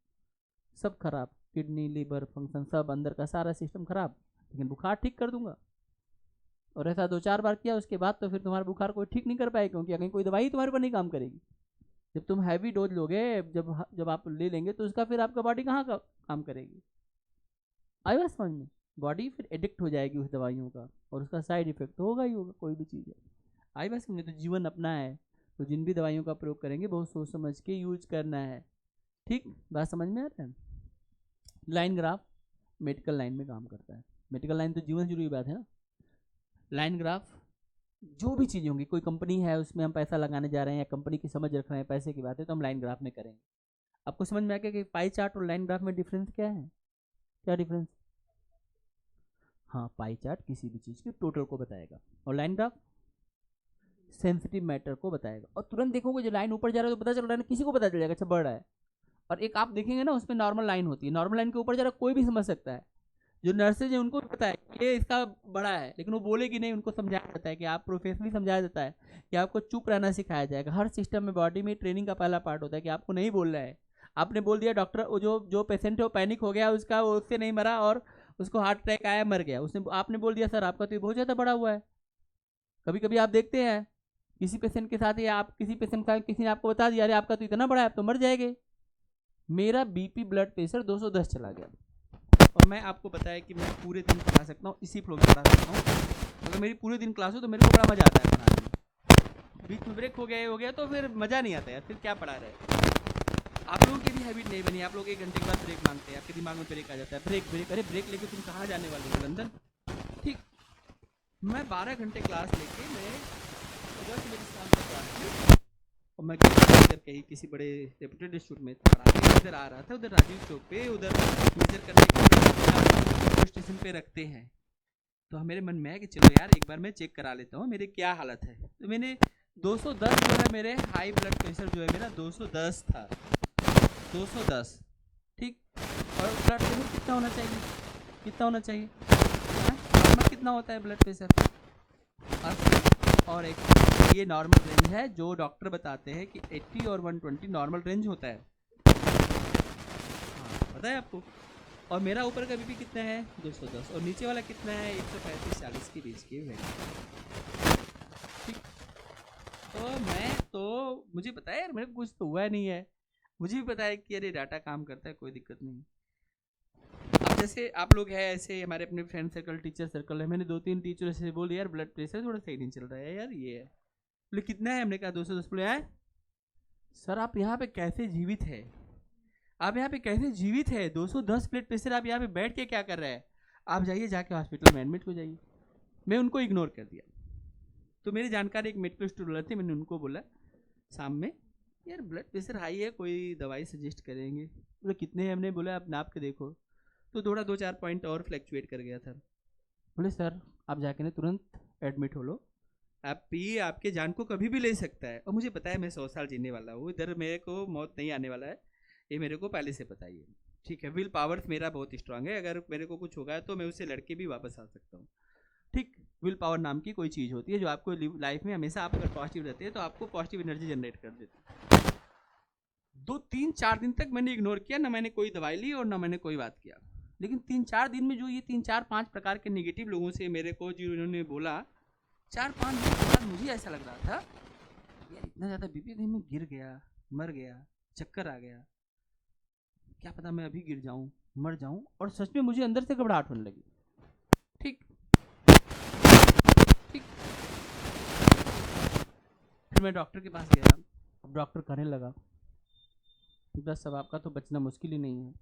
सब खराब, किडनी लीवर फंक्शन सब अंदर का सारा सिस्टम खराब, लेकिन बुखार ठीक कर दूंगा। और ऐसा 2-4 बार किया उसके बाद तो फिर तुम्हारा बुखार कोई ठीक नहीं कर पाएगा, क्योंकि अगर कोई दवाई तुम्हारे पर नहीं काम करेगी। जब तुम हैवी डोज लोगे, जब आप ले लेंगे तो उसका फिर आपका बॉडी कहाँ का काम करेगी। आई बात समझ में। बॉडी फिर एडिक्ट हो जाएगी उस दवाइयों का, और उसका साइड इफेक्ट तो होगा ही होगा, कोई भी चीज़ है। आई बात समझ में। तो जीवन अपना है, तो जिन भी दवाइयों का प्रयोग करेंगे बहुत सोच समझ के यूज करना है। ठीक, बात समझ में आ रहा है। लाइन ग्राफ मेडिकल लाइन में काम करता है। मेडिकल लाइन तो जीवन जुड़ी बात है ना। लाइन ग्राफ जो भी चीज़ होंगी, कोई कंपनी है उसमें हम पैसा लगाने जा रहे हैं या कंपनी की समझ रख रहे हैं, पैसे की बात है, तो हम लाइन ग्राफ में करेंगे। आपको समझ में आ गया कि पाई चार्ट और लाइन ग्राफ में डिफरेंस क्या है। क्या डिफरेंस। हाँ, पाई चार्ट किसी भी चीज़ के टोटल को बताएगा, और लाइन ग्राफ सेंसिटिव मैटर को बताएगा। और तुरंत देखोगे जो लाइन ऊपर जा रहा है तो पता चल रहा है ना, किसी को पता चल जाएगा अच्छा बढ़ रहा है। और एक आप देखेंगे ना उसमें नॉर्मल लाइन होती है, नॉर्मल लाइन के ऊपर जा रहा कोई भी समझ सकता है। जो नर्सेज है उनको भी पता है कि ये इसका बड़ा है, लेकिन वो बोलेगी नहीं, उनको समझाया जाता है कि आप प्रोफेशनली समझाया जाता है कि आपको चुप रहना सिखाया जाएगा। हर सिस्टम में बॉडी में ट्रेनिंग का पहला पार्ट होता है कि आपको नहीं बोलना है। आपने बोल दिया डॉक्टर, जो पेशेंट है वो पैनिक हो गया, उसका वो उससे नहीं मरा और उसको हार्ट अटैक आया, मर गया, उसने आपने बोल दिया सर आपका तो ये बहुत ज़्यादा बड़ा हुआ है। कभी कभी आप देखते हैं किसी पेशेंट के साथ, या आप किसी पेशेंट का किसी ने आपको बता दिया अरे आपका तो इतना बड़ा है, आप तो मर जाएंगे। मेरा बीपी ब्लड प्रेशर 210 चला गया, और मैं आपको बताया कि मैं पूरे दिन पढ़ा सकता हूँ, इसी फ्लो में पढ़ा सकता हूँ। अगर मेरी पूरे दिन क्लास हो तो मेरे को बड़ा मज़ा आता है पढ़ाने में। बीच में ब्रेक हो गया तो फिर मज़ा नहीं आता यार, फिर क्या पढ़ा रहे। आप लोगों की भी हैबिट नहीं बनी, आप लोग 1 घंटे के बाद ब्रेक मांगते हैं, आपके दिमाग में ब्रेक आ जाता है, ब्रेक ब्रेक, अरे ब्रेक लेके तुम कहाँ जाने वाले हो, लंदन। ठीक, मैं 12 घंटे क्लास लेके मैं उधर से मेरी शाम तक क्लास थी, और मैं इधर कहीं किसी बड़े रेपुटेड इंस्टीट्यूट में पढ़ा के इधर आ रहा था, उधर राजीव चौक पे, उधर मेजर करने के स्टेशन पे रखते हैं। तो मेरे मन में है कि चलो यार एक बार मैं चेक करा लेता हूँ मेरी क्या हालत है। तो मैंने 210 जो है, मेरे हाई ब्लड प्रेशर जो है मेरा 210 था, 210। ठीक, और ब्लड प्रेशर कितना होना चाहिए, कितना होना चाहिए, नॉर्मल कितना होता है ब्लड प्रेशर 80, और एक ये नॉर्मल रेंज है जो डॉक्टर बताते हैं कि 80 और 120 नॉर्मल रेंज होता है। हाँ पता है आपको। और मेरा ऊपर का बीपी कितना है 210, और नीचे वाला कितना है 135-40 के बीच की वैल्यू। ठीक, तो मुझे पता है यार मेरे को कुछ तो हुआ नहीं है, मुझे भी पता है कि अरे डाटा काम करता है, कोई दिक्कत नहीं। अब जैसे आप लोग हैं ऐसे हमारे अपने फ्रेंड सर्कल, टीचर सर्कल है, मैंने 2-3 टीचर से बोले यार ब्लड प्रेशर थोड़ा सही नहीं चल रहा है यार, ये है। बोले कितना है, हमने कहा 210। बोले है सर आप यहाँ पे कैसे जीवित है, आप यहाँ पे कैसे जीवित है, 210 ब्लड प्रेशर, आप यहाँ पे बैठ के क्या कर रहे हैं, आप जाइए जाके हॉस्पिटल में एडमिट हो जाइए। मैं उनको इग्नोर कर दिया। तो मेरी जानकारी एक मेडिकल स्टूडेंट थे, मैंने उनको बोला शाम में यार ब्लड प्रेशर हाई है, कोई दवाई सजेस्ट करेंगे। बोले कितने हैं, हमने बोला आप नाप के देखो, तो थोड़ा 2-4 पॉइंट और फ्लैक्चुएट कर गया था। बोले सर आप जाके ना तुरंत एडमिट हो लो, आप पिए, आपके जान को कभी भी ले सकता है। और मुझे पता है मैं 100 साल जीने वाला हूँ, इधर मेरे को मौत नहीं आने वाला है, ये मेरे को पहले से पता ही है। ठीक है, विल पावर मेरा बहुत स्ट्रांग है, अगर मेरे को कुछ होगा तो मैं उससे लड़के भी वापस आ सकता हूँ। ठीक, विल पावर नाम की कोई चीज़ होती है जो आपको लाइफ में हमेशा, आप अगर पॉजिटिव रहते हैं तो आपको पॉजिटिव एनर्जी जनरेट कर देती है। 2-3-4 दिन तक मैंने इग्नोर किया, ना मैंने कोई दवाई ली और ना मैंने कोई बात किया। लेकिन 3-4 दिन में जो ये 3-4-5 प्रकार के नेगेटिव लोगों से मेरे को जिन्होंने बोला, 4-5 दिन के बाद मुझे ऐसा लग रहा था यार इतना ज़्यादा बीपी कहीं मैं गिर गया, मर गया, चक्कर आ गया, क्या पता मैं अभी गिर जाऊं, मर जाऊं। और सच में मुझे अंदर से घबराहट होने लगी। ठीक ठीक, फिर मैं डॉक्टर के पास गया। अब डॉक्टर कहने लगा बस अब आपका तो बचना मुश्किल ही नहीं है।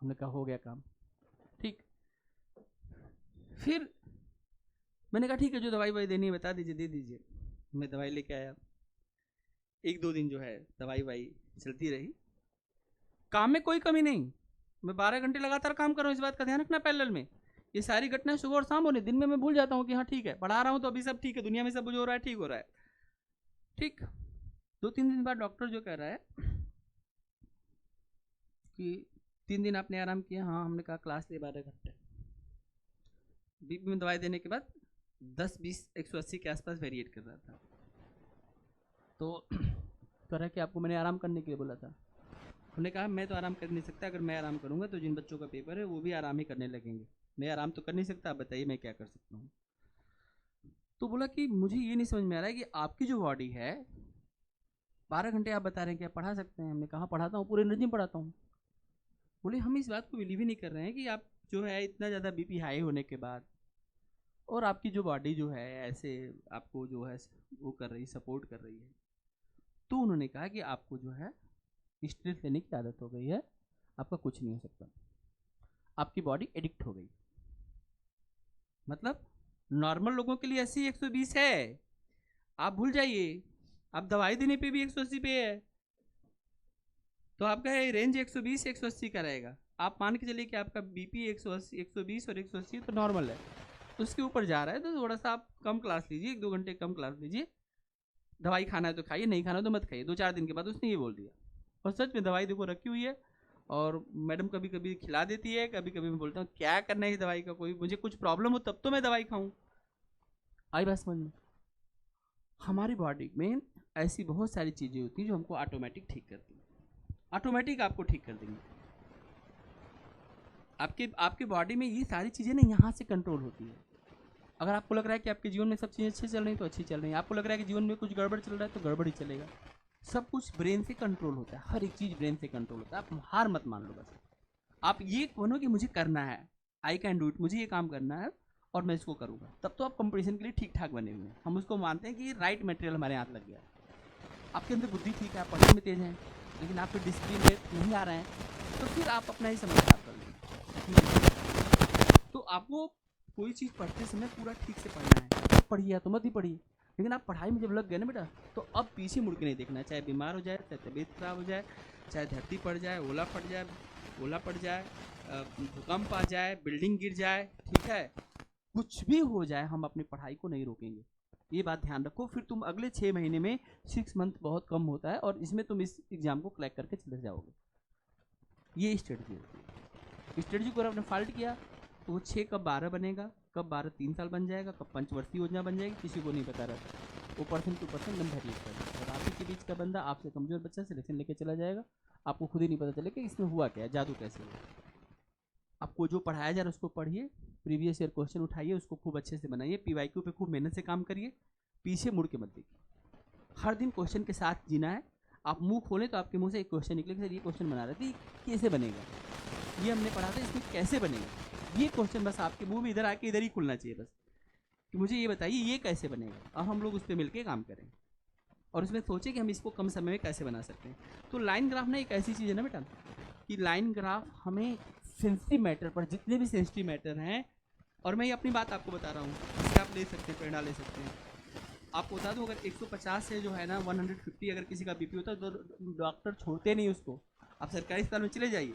हमने कहा हो गया काम, ठीक। फिर मैंने कहा ठीक है, जो दवाई वाई देनी है बता दीजिए, दे दीजिए। मैं दवाई लेके आया। 1-2 दिन जो है दवाई वाई चलती रही, काम में कोई कमी नहीं। मैं 12 घंटे लगातार काम कर रहा हूँ, इस बात का ध्यान रखना। पैरेलल में ये सारी घटनाएं सुबह और शाम होने, दिन में मैं भूल जाता हूँ कि हाँ ठीक है पढ़ा रहा हूँ तो अभी सब ठीक है, दुनिया में सब जो हो रहा है ठीक हो रहा है, ठीक। 2-3 दिन बाद डॉक्टर जो कह रहा है कि 3 दिन आपने आराम किया। हाँ, हमने कहा क्लास लिए 12 घंटे। बीपी में दवाई देने के बाद 10, 20, 180 के आसपास वेरिएट कर रहा था। तो कह रहा है कि आपको मैंने आराम करने के लिए बोला था। उन्होंने कहा मैं तो आराम कर नहीं सकता, अगर मैं आराम करूंगा तो जिन बच्चों का पेपर है वो भी आराम ही करने लगेंगे, मैं आराम तो कर नहीं सकता, आप बताइए मैं क्या कर सकता हूँ। तो बोला कि मुझे ये नहीं समझ में आ रहा है कि आपकी जो बॉडी है 12 घंटे आप बता रहे हैं कि आप पढ़ा सकते हैं। हमने कहा पढ़ाता हूँ, पूरे एनर्जी में पढ़ाता हूँ। बोले हम इस बात को बिलीव ही नहीं कर रहे हैं कि आप जो है इतना ज़्यादा बीपी हाई होने के बाद और आपकी जो बॉडी जो है ऐसे आपको जो है वो कर रही, सपोर्ट कर रही है। तो उन्होंने कहा कि आपको जो है स्ट्रेस लेने की आदत हो गई है, आपका कुछ नहीं हो सकता, आपकी बॉडी एडिक्ट हो गई। मतलब नॉर्मल लोगों के लिए ऐसी 120 है, आप भूल जाइए, आप दवाई देने पे भी 180 पे है, तो आपका रेंज 120 180 का रहेगा। आप मान के चलिए कि आपका बीपी 180 120 और 180 तो नॉर्मल है, तो उसके ऊपर जा रहा है तो थोड़ा सा आप कम क्लास लीजिए, 1-2 घंटे कम क्लास लीजिए। दवाई खाना है तो खाइए, नहीं खाना तो मत खाइए। 2-4 दिन के बाद उसने ये बोल दिया, और सच में दवाई देखो रखी हुई है, और मैडम कभी कभी खिला देती है, कभी कभी मैं बोलता हूँ क्या करना है इस दवाई का, कोई मुझे कुछ प्रॉब्लम हो तब तो मैं दवाई खाऊं। आई बात समझ में? हमारी बॉडी में ऐसी बहुत सारी चीज़ें होती हैं जो हमको ऑटोमेटिक ठीक करती हैं, ऑटोमेटिक आपको ठीक कर देंगे। आपके बॉडी में ये सारी चीज़ें ना यहाँ से कंट्रोल होती है। अगर आपको लग रहा है कि आपके जीवन में सब चीज़ें अच्छी चल रही हैं तो अच्छी चल रही हैं, आपको लग रहा है कि जीवन में कुछ गड़बड़ चल रहा है तो गड़बड़ ही चलेगा। सब कुछ ब्रेन से कंट्रोल होता है, हर एक चीज़ ब्रेन से कंट्रोल होता है। आप हार मत मान लो, बस आप ये मानो कि मुझे करना है, आई कैन डू इट, मुझे ये काम करना है और मैं इसको करूँगा, तब तो आप कंपटीशन के लिए ठीक ठाक बने हुए हैं। हम उसको मानते हैं कि राइट मटेरियल हमारे हाथ लग गया। आपके अंदर बुद्धि ठीक है, आप पढ़ने में तेज हैं, लेकिन आपके डिसिप्लिन में नहीं आ रहे हैं, तो फिर आप अपना ही समय खराब कर लेंगे। तो आपको कोई चीज़ पढ़ते समय पूरा ठीक से पढ़ना है। पढ़िए या तो मत ही पढ़िए, लेकिन आप पढ़ाई में जब लग गए ना बेटा, तो अब पीछे मुड़ के नहीं देखना है। चाहे बीमार हो जाए, चाहे तबीयत खराब हो जाए, चाहे धरती पड़ जाए, ओला पड़ जाए, भूकंप आ जाए, बिल्डिंग गिर जाए, ठीक है, कुछ भी हो जाए, हम अपनी पढ़ाई को नहीं रोकेंगे। ये बात ध्यान रखो। फिर तुम अगले 6 महीने में 6 मंथ बहुत कम होता है, और इसमें तुम इस एग्जाम को क्रैक करके चले जाओगे। ये स्ट्रेटजी होती है। स्ट्रेटजी को आपने फॉल्ट किया तो वो 6 कब 12 बनेगा, कब 12 3 साल बन जाएगा, कब पंचवर्षीय योजना बन जाएगी, किसी को नहीं पता रहता। वो person to person number read करेगा, और आप के बीच का बंदा आपसे कमजोर बच्चा सिलेक्शन लेके चला जाएगा, आपको खुद ही नहीं पता चलेगा कि इसमें हुआ क्या, जादू कैसे हुआ। आपको जो पढ़ाया जा रहा है उसको पढ़िए, प्रीवियस ईयर क्वेश्चन उठाइए, उसको खूब अच्छे से बनाइए, पीवाईक्यू पे खूब मेहनत से काम करिए, पीछे मुड़ के मत देखिए। हर दिन क्वेश्चन के साथ जीना है। आप मुंह खोलें तो आपके मुंह से एक क्वेश्चन निकले कि सर ये क्वेश्चन बना रहे थे, कैसे बनेगा, ये हमने पढ़ा था, इसमें कैसे बनेगा। ये क्वेश्चन बस आपके मुंह में इधर आके इधर ही खुलना चाहिए, बस कि मुझे ये बताइए ये कैसे बनेगा, और हम लोग उस पर मिलकर काम करें और उसमें सोचें कि हम इसको कम समय में कैसे बना सकते हैं। तो लाइन ग्राफ ना एक ऐसी चीज़ है ना बेटा, कि लाइन ग्राफ हमें सेंसिटिव मैटर पर, जितने भी सेंसिटिव मैटर हैं, और मैं ये अपनी बात आपको बता रहा हूँ, इससे आप ले सकते हैं, प्रेरणा ले सकते हैं। आपको बता दूँ, अगर 150 से जो है ना 150 अगर किसी का बीपी होता है तो डॉक्टर छोड़ते नहीं उसको। आप सरकारी अस्पताल में चले जाइए,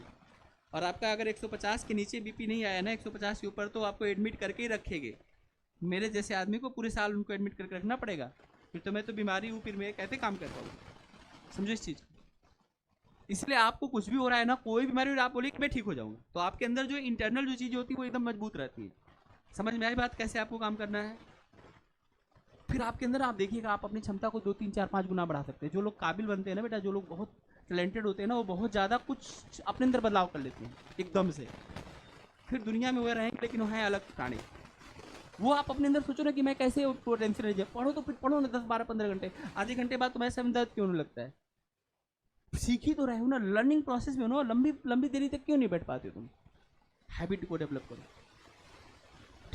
और आपका अगर 150 के नीचे बीपी नहीं आया ना, 150 के ऊपर, तो आपको एडमिट करके ही रखेंगे। मेरे जैसे आदमी को पूरे साल उनको एडमिट करके रखना पड़ेगा, फिर तो मैं तो बीमारी हूँ, फिर मैं कैसे काम कर पाऊँगा। समझो इस चीज़ को। इसलिए आपको कुछ भी हो रहा है ना, कोई बीमारी हो रहा है, आप बोलिए कि मैं ठीक हो जाऊँगा, तो आपके अंदर जो इंटरनल जो चीज़ होती है वो एकदम मजबूत रहती है। समझ में आई बात कैसे आपको काम करना है? फिर आपके अंदर आप देखिएगा, आप अपनी क्षमता को 2, 3, 4, 5 गुना बढ़ा सकते हैं। जो लोग काबिल बनते हैं ना बेटा, जो लोग बहुत टैलेंटेड होते हैं ना, वो बहुत ज़्यादा कुछ अपने अंदर बदलाव कर लेते हैं एकदम से। फिर दुनिया में वो रहेंगे लेकिन वो हैं अलग प्राणी। वो आप अपने अंदर सोचो ना कि मैं कैसे टेंशन रह जाए, पढ़ो तो फिर पढ़ो ना 10, 12, 15 घंटे, आधे घंटे बाद तुम्हारे सर में दर्द क्यों नहीं लगता है? सीख ही तो रहे हो ना, लर्निंग प्रोसेस में हो ना, लंबी लंबी देरी तक क्यों नहीं बैठ पाते तुम? हैबिट को डेवलप करो,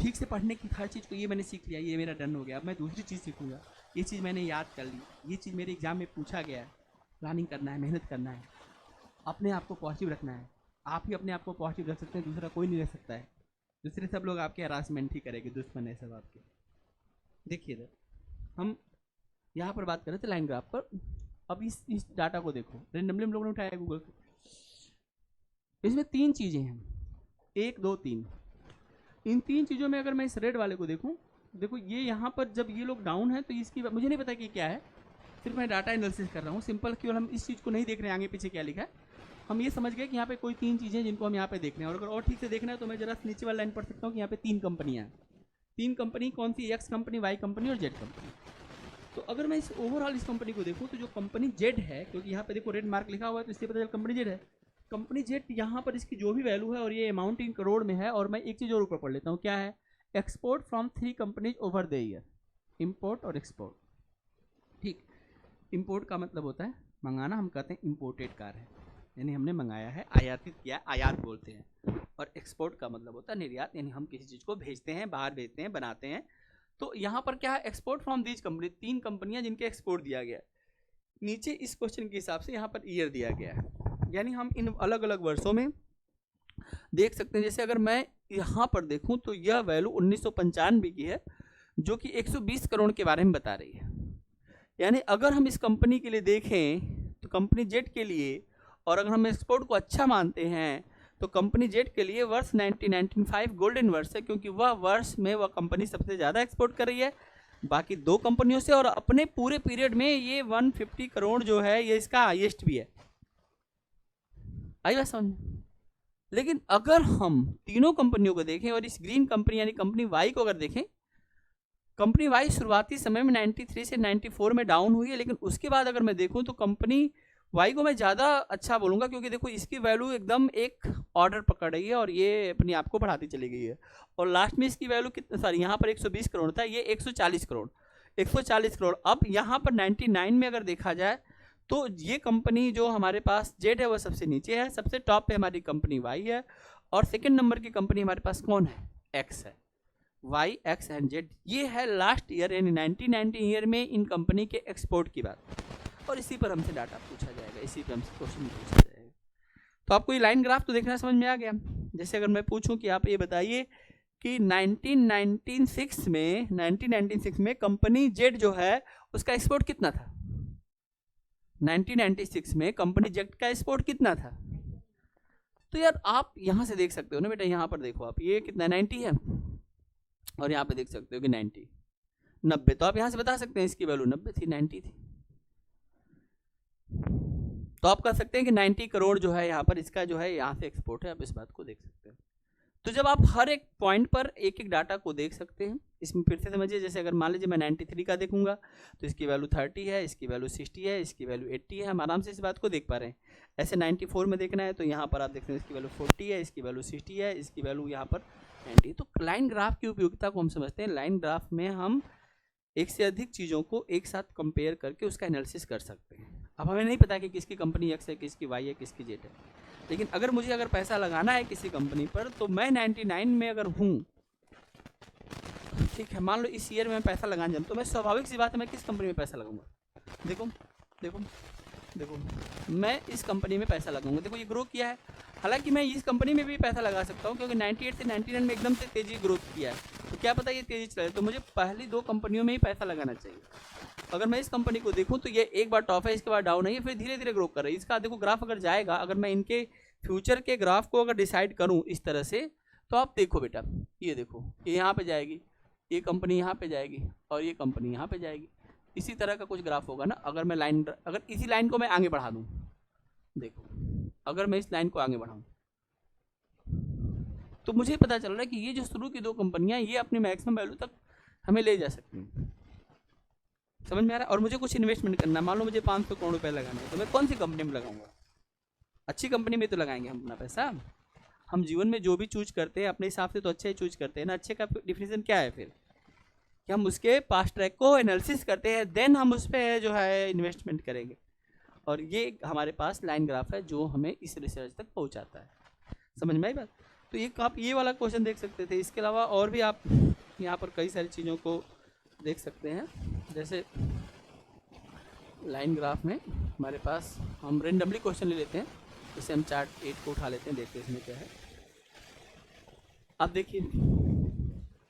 ठीक से पढ़ने की हर चीज़ को, ये मैंने सीख लिया, ये मेरा डन हो गया, अब मैं दूसरी चीज़ सीखूंगा, ये चीज़ मैंने याद कर ली, ये चीज़ मेरे एग्जाम में पूछा गया है। प्लानिंग करना है, मेहनत करना है, अपने आप को पॉजिटिव रखना है। आप ही अपने आप को पॉजिटिव रख सकते हैं, दूसरा कोई नहीं रख सकता है। दूसरे सब लोग आपके हरासमेंट ही करेंगे, दुश्मन है सब आपके। देखिए इधर हम यहाँ पर बात कर रहे थे लाइन ग्राफ पर। अब इस डाटा को देखो, रेंडमली हम लोगों ने उठाया गूगल से। इसमें 3 चीज़ें हैं, 1 2 3। इन 3 चीज़ों में अगर मैं इस रेड वाले को देखूं, देखो ये यहाँ पर जब ये लोग डाउन है तो इसकी मुझे नहीं पता कि क्या है, सिर्फ मैं डाटा एनालिसिस कर रहा हूँ सिंपल। केवल हम इस चीज़ को नहीं देख रहे हैं आगे पीछे क्या लिखा है, हम ये समझ गए कि यहाँ पे कोई 3 चीज़ें जिनको हम यहाँ पे देख रहे हैं। और अगर और ठीक से देखना है तो मैं जरा नीचे वाला लाइन पढ़ सकता हूँ कि यहाँ पे 3 कंपनियाँ हैं। 3 कंपनी कौन सी? एक्स कंपनी, वाई कंपनी और जेड कंपनी। तो अगर मैं इस ओवरऑल इस कंपनी को देखूँ तो जो कंपनी जेड है, क्योंकि यहाँ पे देखो रेड मार्क लिखा हुआ है तो इससे पता चला कंपनी जेड है। कंपनी जेड यहाँ पर इसकी जो भी वैल्यू है और ये अमाउंट इन करोड़ में है। और मैं एक चीज़ और ऊपर पढ़ लेता हूँ, क्या है? Export from 3 companies over the year. Import और एक्सपोर्ट, ठीक। इम्पोर्ट का मतलब होता है मंगाना, हम कहते हैं इम्पोर्टेड कार है, यानी हमने मंगाया है, आयातित किया, आयात बोलते हैं। और एक्सपोर्ट का मतलब होता है निर्यात, यानी हम किसी चीज़ को भेजते हैं, बाहर भेजते हैं, बनाते हैं। तो यहाँ पर क्या है? एक्सपोर्ट फ्रॉम दीज कंपनी, 3 कंपनियाँ जिनके एक्सपोर्ट दिया गया है। नीचे इस क्वेश्चन के हिसाब से यहाँ पर ईयर दिया गया है, यानी हम इन अलग अलग वर्षों में देख सकते हैं। जैसे अगर मैं यहाँ पर देखूँ तो यह वैल्यू 1995 की है, जो कि 120 करोड़ के बारे में बता रही है। यानी अगर हम इस कंपनी के लिए देखें तो कंपनी जेड के लिए, और अगर हम एक्सपोर्ट को अच्छा मानते हैं तो कंपनी जेड के लिए वर्ष 1995 गोल्डन वर्ष है, क्योंकि वह वर्ष में वह कंपनी सबसे ज़्यादा एक्सपोर्ट कर रही है बाकी 2 कंपनियों से, और अपने पूरे पीरियड में ये 150 करोड़ जो है ये इसका हाईएस्ट भी है। आई बात समझ में? लेकिन अगर हम तीनों कंपनियों को देखें और इस ग्रीन कंपनी यानी कंपनी वाई को अगर देखें, कंपनी वाई शुरुआती समय में 93 से 94 में डाउन हुई है, लेकिन उसके बाद अगर मैं देखूं तो कंपनी वाई को मैं ज़्यादा अच्छा बोलूँगा, क्योंकि देखो इसकी वैल्यू एकदम एक ऑर्डर पकड़ रही है और ये अपने आप को बढ़ाती चली गई है। और लास्ट में इसकी वैल्यू कितना, सॉरी यहाँ पर 120 करोड़ था, ये 140 करोड़, 140 करोड़। अब यहाँ पर 99 में अगर देखा जाए तो ये कंपनी जो हमारे पास जेड है वह सबसे नीचे है, सबसे टॉप पे हमारी कंपनी वाई है, और सेकेंड नंबर की कंपनी हमारे पास कौन है? एक्स है। वाई, एक्स एंड जेड, ये है लास्ट ईयर यानी 1990 ईयर में इन कंपनी के एक्सपोर्ट की बात। और इसी पर हमसे डाटा पूछा जाएगा, इसी पर हमसे क्वेश्चन पूछा जाएगा। तो आपको ये लाइन ग्राफ तो देखना समझ में आ गया। जैसे अगर मैं पूछूं कि आप ये बताइए कि 1996 में कंपनी जेड जो है उसका एक्सपोर्ट कितना था? 1996 में कंपनी जेड का एक्सपोर्ट कितना था? तो यार आप यहाँ से देख सकते हो ना बेटा, यहाँ पर देखो आप, ये कितना 90 है, और यहाँ पे देख सकते हो कि 90। तो आप यहाँ से बता सकते हैं इसकी वैल्यू 90 थी, 90 थी। तो आप कह सकते हैं कि 90 करोड़ जो है यहाँ पर इसका जो है यहाँ से एक्सपोर्ट है। आप इस बात को देख सकते हैं। तो जब आप हर एक पॉइंट पर एक एक डाटा को देख सकते हैं, इसमें फिर से समझिए, जैसे अगर मान लीजिए मैं 93 का देखूंगा तो इसकी वैल्यू 30 है, इसकी वैल्यू 60 है, इसकी वैल्यू 80 है। हम आराम से इस बात को देख पा रहे हैं। ऐसे 94 में देखना है तो यहाँ पर आप देखते हैं इसकी वैल्यू 40 है, इसकी वैल्यू 60 है, इसकी वैल्यू यहाँ पर 90। तो लाइन ग्राफ की उपयोगिता को हम समझते हैं। लाइन ग्राफ में हम एक से अधिक चीज़ों को एक साथ कंपेयर करके उसका एनालिसिस कर सकते हैं। अब हमें नहीं पता कि किसकी कंपनी एक्स है, किसकी वाई है, किसकी जेड है, लेकिन अगर मुझे पैसा लगाना है किसी कंपनी पर तो मैं 99 में अगर हूँ, ठीक है, मान लो इस ईयर में मैं पैसा लगाने जाऊँ, तो मैं स्वाभाविक सी बात है मैं किस कंपनी में पैसा लगाऊंगा? देखो देखो देखो, मैं इस कंपनी में पैसा लगाऊंगा। देखो ये ग्रो किया है, हालांकि मैं इस कंपनी में भी पैसा लगा सकता हूँ क्योंकि 98 से 99 में एकदम से तेजी ग्रोथ किया है, तो क्या पता ये तेजी चले, तो मुझे पहली 2 कंपनियों में ही पैसा लगाना चाहिए। अगर मैं इस कंपनी को देखूं तो ये एक बार टॉप है, इसके बाद डाउन है, ये फिर धीरे धीरे ग्रो कर रही है। इसका देखो ग्राफ अगर जाएगा, अगर मैं इनके फ्यूचर के ग्राफ को अगर डिसाइड करूं इस तरह से, तो आप देखो बेटा, ये देखो ये यहाँ पे जाएगी, ये कंपनी यहाँ पे जाएगी और ये कंपनी यहाँ पे जाएगी। इसी तरह का कुछ ग्राफ होगा ना। अगर मैं लाइन, अगर इसी लाइन को मैं आगे बढ़ा दूँ, देखो अगर मैं इस लाइन को आगे बढ़ाऊँ तो मुझे पता चल रहा है कि ये जो शुरू की 2 कंपनियां ये अपनी मैक्सिमम वैल्यू तक हमें ले जा सकती हैं। समझ में आ रहा है? और मुझे कुछ इन्वेस्टमेंट करना है, मान लो मुझे 500 करोड़ रुपए लगाने हैं, तो मैं कौन सी कंपनी में लगाऊंगा? अच्छी कंपनी में तो लगाएंगे हम अपना पैसा। हम जीवन में जो भी चूज करते हैं अपने हिसाब से तो अच्छे ही चूज करते हैं ना। अच्छे का डिफिनेशन क्या है फिर? कि हम उसके पास्ट ट्रैक को एनालिसिस करते हैं, देन हम उस पर जो है इन्वेस्टमेंट करेंगे। और ये हमारे पास लाइन ग्राफ है जो हमें इस रिसर्च तक पहुंचाता है। समझ में आई बात? तो एक आप ये वाला क्वेश्चन देख सकते थे। इसके अलावा और भी आप यहाँ पर कई सारी चीज़ों को देख सकते हैं। जैसे लाइन ग्राफ में हमारे पास हम रेंडमली क्वेश्चन ले लेते हैं। जैसे हम चार्ट 8 को उठा लेते हैं, देखते हैं इसमें क्या है। आप देखिए,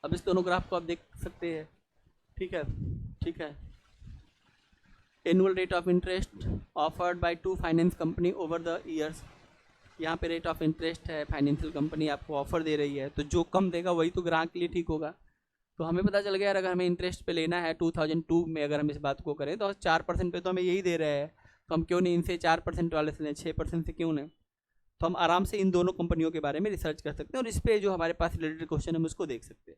अब इस दोनों ग्राफ को आप देख सकते हैं। ठीक है, ठीक है। Annual rate of interest offered by 2 finance company over the years. यहाँ पे रेट ऑफ इंटरेस्ट है, फाइनेंशियल कंपनी आपको ऑफर दे रही है, तो जो कम देगा वही तो ग्राहक के लिए ठीक होगा। तो हमें पता चल गया यार, अगर हमें इंटरेस्ट पे लेना है 2002 में, अगर हम इस बात को करें तो 4% पे तो हमें यही दे रहे हैं, तो हम क्यों नहीं इनसे 4% वाले से लें, 6% से क्यों नहीं। तो हम आराम से इन दोनों कंपनियों के बारे में रिसर्च कर सकते हैं और इस पर जो हमारे पास रिलेटेड क्वेश्चन है हम उसको देख सकते हैं।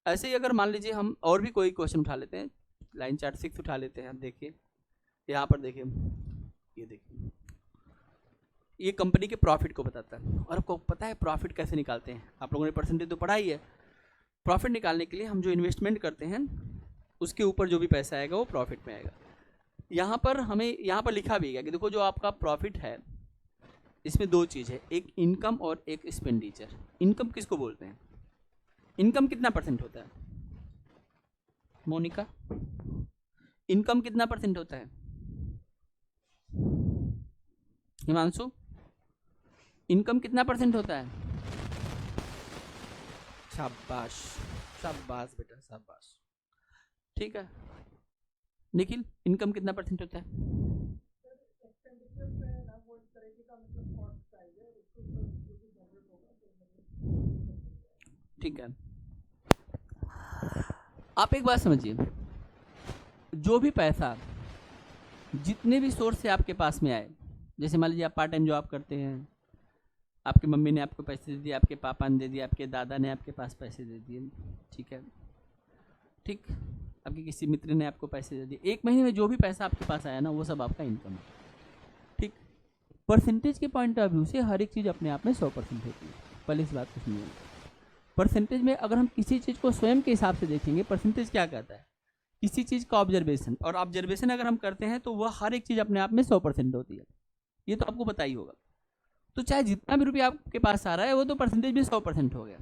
ऐसे ही अगर मान लीजिए हम और भी कोई क्वेश्चन उठा लेते हैं, लाइन चार्ट 6 उठा लेते हैं। देखिए यहाँ पर देखिए, ये देखिए, ये कंपनी के प्रॉफिट को बताता है। और आपको पता है प्रॉफिट कैसे निकालते हैं, आप लोगों ने परसेंटेज तो पढ़ा ही है। प्रॉफिट निकालने के लिए हम जो इन्वेस्टमेंट करते हैं उसके ऊपर जो भी पैसा आएगा वो प्रॉफिट में आएगा। यहाँ पर हमें यहाँ पर लिखा भी है कि देखो जो आपका प्रॉफिट है इसमें दो चीज़ है, एक इनकम और एक एक्सपेंडिचर। इनकम किसको बोलते हैं? इनकम कितना परसेंट होता है मोनिका? इनकम कितना परसेंट होता है हिमांशु? इनकम कितना परसेंट होता है? शाबाश, शाबाश बेटा, शाबाश। ठीक है निखिल, इनकम कितना परसेंट होता है? ठीक है, आप एक बात समझिए, जो भी पैसा जितने भी सोर्स से आपके पास में आए, जैसे मान लीजिए आप पार्ट टाइम जॉब करते हैं, आपकी मम्मी ने आपको पैसे दे दिए, आपके पापा ने दे दिए, आपके दादा ने आपके पास पैसे दे दिए, ठीक है, ठीक, आपके किसी मित्र ने आपको पैसे दे दिए, एक महीने में जो भी पैसा आपके पास आया ना वो सब आपका इनकम है। ठीक, परसेंटेज के पॉइंट ऑफ व्यू से हर एक चीज़ अपने आप में 100% होती है, पहले इस बात को सुनिए। परसेंटेज में अगर हम किसी चीज़ को स्वयं के हिसाब से देखेंगे, परसेंटेज क्या कहता है? किसी चीज़ का ऑब्जर्वेशन, और ऑब्जर्वेशन अगर हम करते हैं तो वह हर एक चीज़ अपने आप में 100% होती है, ये तो आपको पता ही होगा। तो चाहे जितना भी रुपया आपके पास आ रहा है वो तो परसेंटेज भी 100% हो गया।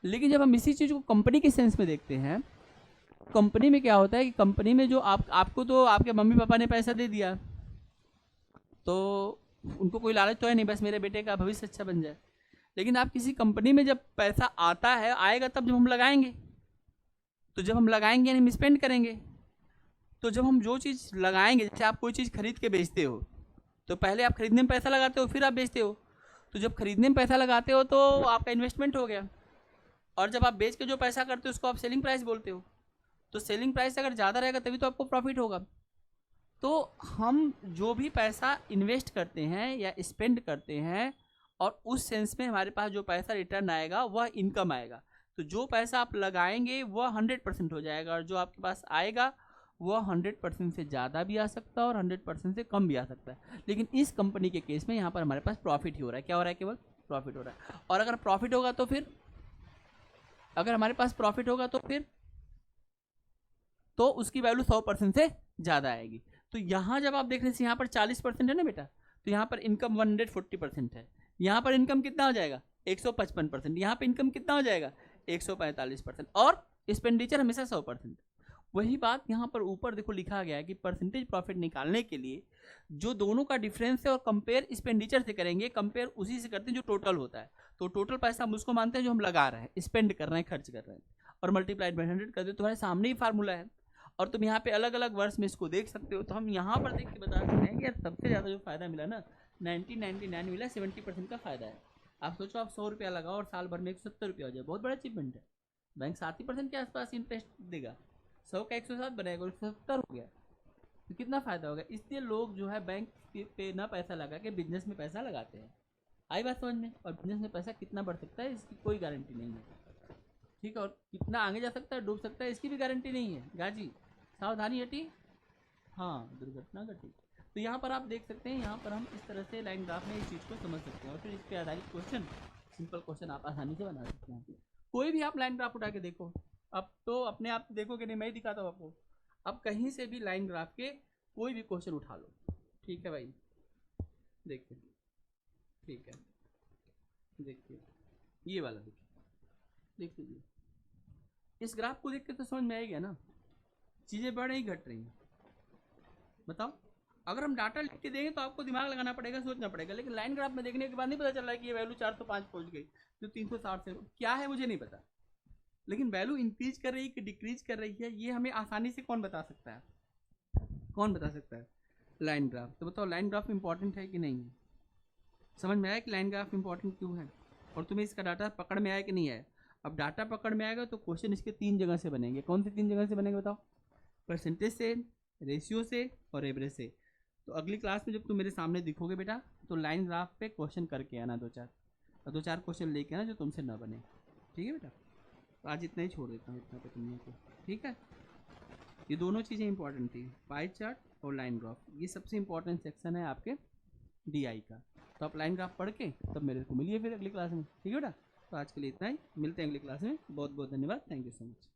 लेकिन जब हम इसी चीज़ को कंपनी के सेंस में देखते हैं, कंपनी में क्या होता है कि कंपनी में जो आपको तो आपके मम्मी पापा ने पैसा दे दिया, तो उनको कोई लालच तो है नहीं, बस मेरे बेटे का भविष्य अच्छा बन जाए। लेकिन आप किसी कंपनी में जब पैसा आता है, आएगा तब जब हम लगाएंगे, तो जब हम लगाएंगे यानी हम स्पेंड करेंगे। तो जब हम जो चीज़ लगाएंगे, जैसे आप कोई चीज़ खरीद के बेचते हो तो पहले आप खरीदने में पैसा लगाते हो फिर आप बेचते हो, तो जब खरीदने में पैसा लगाते हो तो आपका इन्वेस्टमेंट हो गया, और जब आप बेच के जो पैसा करते हो उसको आप सेलिंग प्राइस बोलते हो। तो सेलिंग प्राइस अगर ज़्यादा रहेगा तभी तो आपको प्रॉफिट होगा। तो हम जो भी पैसा इन्वेस्ट करते हैं या स्पेंड करते हैं, और उस सेंस में हमारे पास जो पैसा रिटर्न आएगा वह इनकम आएगा। तो जो पैसा आप लगाएंगे वह 100% हो जाएगा, और जो आपके पास आएगा वह 100% से ज़्यादा भी आ सकता है और 100% से कम भी आ सकता है। लेकिन इस कंपनी के केस में यहाँ पर हमारे पास प्रॉफिट ही हो रहा है। क्या हो रहा है? केवल प्रॉफिट हो रहा है। और अगर प्रॉफिट होगा तो फिर, अगर हमारे पास प्रॉफिट होगा तो फिर तो उसकी वैल्यू 100% से ज़्यादा आएगी। तो यहाँ जब आप देख रहे हैं यहाँ पर 40% है ना बेटा, तो यहाँ पर इनकम 140% है। यहाँ पर इनकम कितना हो जाएगा? 155%। यहाँ पर इनकम कितना हो जाएगा? 145%। और एक्सपेंडिचर हमेशा 100%। वही बात यहाँ पर ऊपर देखो लिखा गया है कि परसेंटेज प्रॉफिट निकालने के लिए जो दोनों का डिफरेंस है और कंपेयर एक्सपेंडिचर से करेंगे, कंपेयर उसी से करते हैं जो टोटल होता है। तो टोटल पैसा हम उसको मानते हैं जो हम लगा रहे हैं, स्पेंड कर रहे हैं, खर्च कर रहे हैं, और मल्टीप्लाइड बाय 100 कर दे। तुम्हारे सामने ही फार्मूला है, और तुम यहाँ पे अलग अलग वर्ष में इसको देख सकते हो। तो हम यहाँ पर देख के बता सकते हैं कि यार सबसे ज़्यादा जो फ़ायदा मिला ना 1999 मिला, 70% का फ़ायदा है। आप सोचो आप 100 रुपया लगाओ और साल भर में 170 रुपया हो जाए, बहुत बड़ा अचीवमेंट है। बैंक 7% के आसपास इंटरेस्ट देगा, 100 का 107 बनाएगा और 170 हो गया, तो कितना फ़ायदा होगा। इसलिए लोग जो है बैंक पे ना पैसा लगा के बिजनेस में पैसा लगाते हैं। आई बात समझ में? और बिजनेस में पैसा कितना बढ़ सकता है इसकी कोई गारंटी नहीं है, ठीक है, और कितना आगे जा सकता है, डूब सकता है, इसकी भी गारंटी नहीं है। गाजी सावधानी हटी, हाँ दुर्घटना घटी। तो यहाँ पर आप देख सकते हैं, यहाँ पर हम इस तरह से लाइन ग्राफ में इस चीज़ को समझ सकते हैं, और फिर इस पर आधारित क्वेश्चन, सिंपल क्वेश्चन आप आसानी से बना सकते हैं। कोई भी आप लाइन ग्राफ उठा के देखो, अब तो अपने आप देखोगे नहीं, मैं ही दिखाता हूँ आपको। अब कहीं से भी लाइन ग्राफ के कोई भी क्वेश्चन उठा लो, ठीक है भाई, देखिए, ठीक है, देखिए ये वाला देखिए, देख लीजिए। इस ग्राफ को देख के तो समझ में आएगा ना, चीज़ें बढ़ रही घट रही हैं। बताओ, अगर हम डाटा लिख के देंगे तो आपको दिमाग लगाना पड़ेगा, सोचना पड़ेगा, लेकिन लाइन ग्राफ में देखने के बाद नहीं पता चल रहा है कि ये वैल्यू 405 पहुंच गई, जो 360 से क्या है मुझे नहीं पता, लेकिन वैल्यू इंक्रीज कर रही है कि डिक्रीज कर रही है ये हमें आसानी से कौन बता सकता है, कौन बता सकता है? Line graph. तो बताओ लाइन ग्राफ इंपॉर्टेंट है कि नहीं है? समझ में आया कि लाइन ग्राफ इंपॉर्टेंट क्यों है, और तुम्हें इसका डाटा पकड़ में आया कि नहीं आया? अब डाटा पकड़ में आएगा तो क्वेश्चन इसके 3 जगह से बनेंगे। कौन से 3 जगह से बनेंगे बताओ? परसेंटेज से, रेशियो से और एवरेज से। तो अगली क्लास में जब तुम मेरे सामने दिखोगे बेटा, तो लाइन ग्राफ पे क्वेश्चन करके आना 2-4, और 2-4 क्वेश्चन लेके आना जो तुमसे ना बने। ठीक है बेटा? तो आज इतना ही छोड़ देता हूँ, इतना पे तुम लोगों को। ठीक है, ये दोनों चीज़ें इंपॉर्टेंट थी, पाई चार्ट और लाइन ग्राफ। ये सबसे इंपॉर्टेंट सेक्शन है आपके DI का। तो आप लाइन ग्राफ पढ़ के तब मेरे को मिलिए फिर अगली क्लास में। ठीक है बेटा? तो आज के लिए इतना ही, मिलते हैं अगली क्लास में। बहुत बहुत धन्यवाद, थैंक यू सो मच।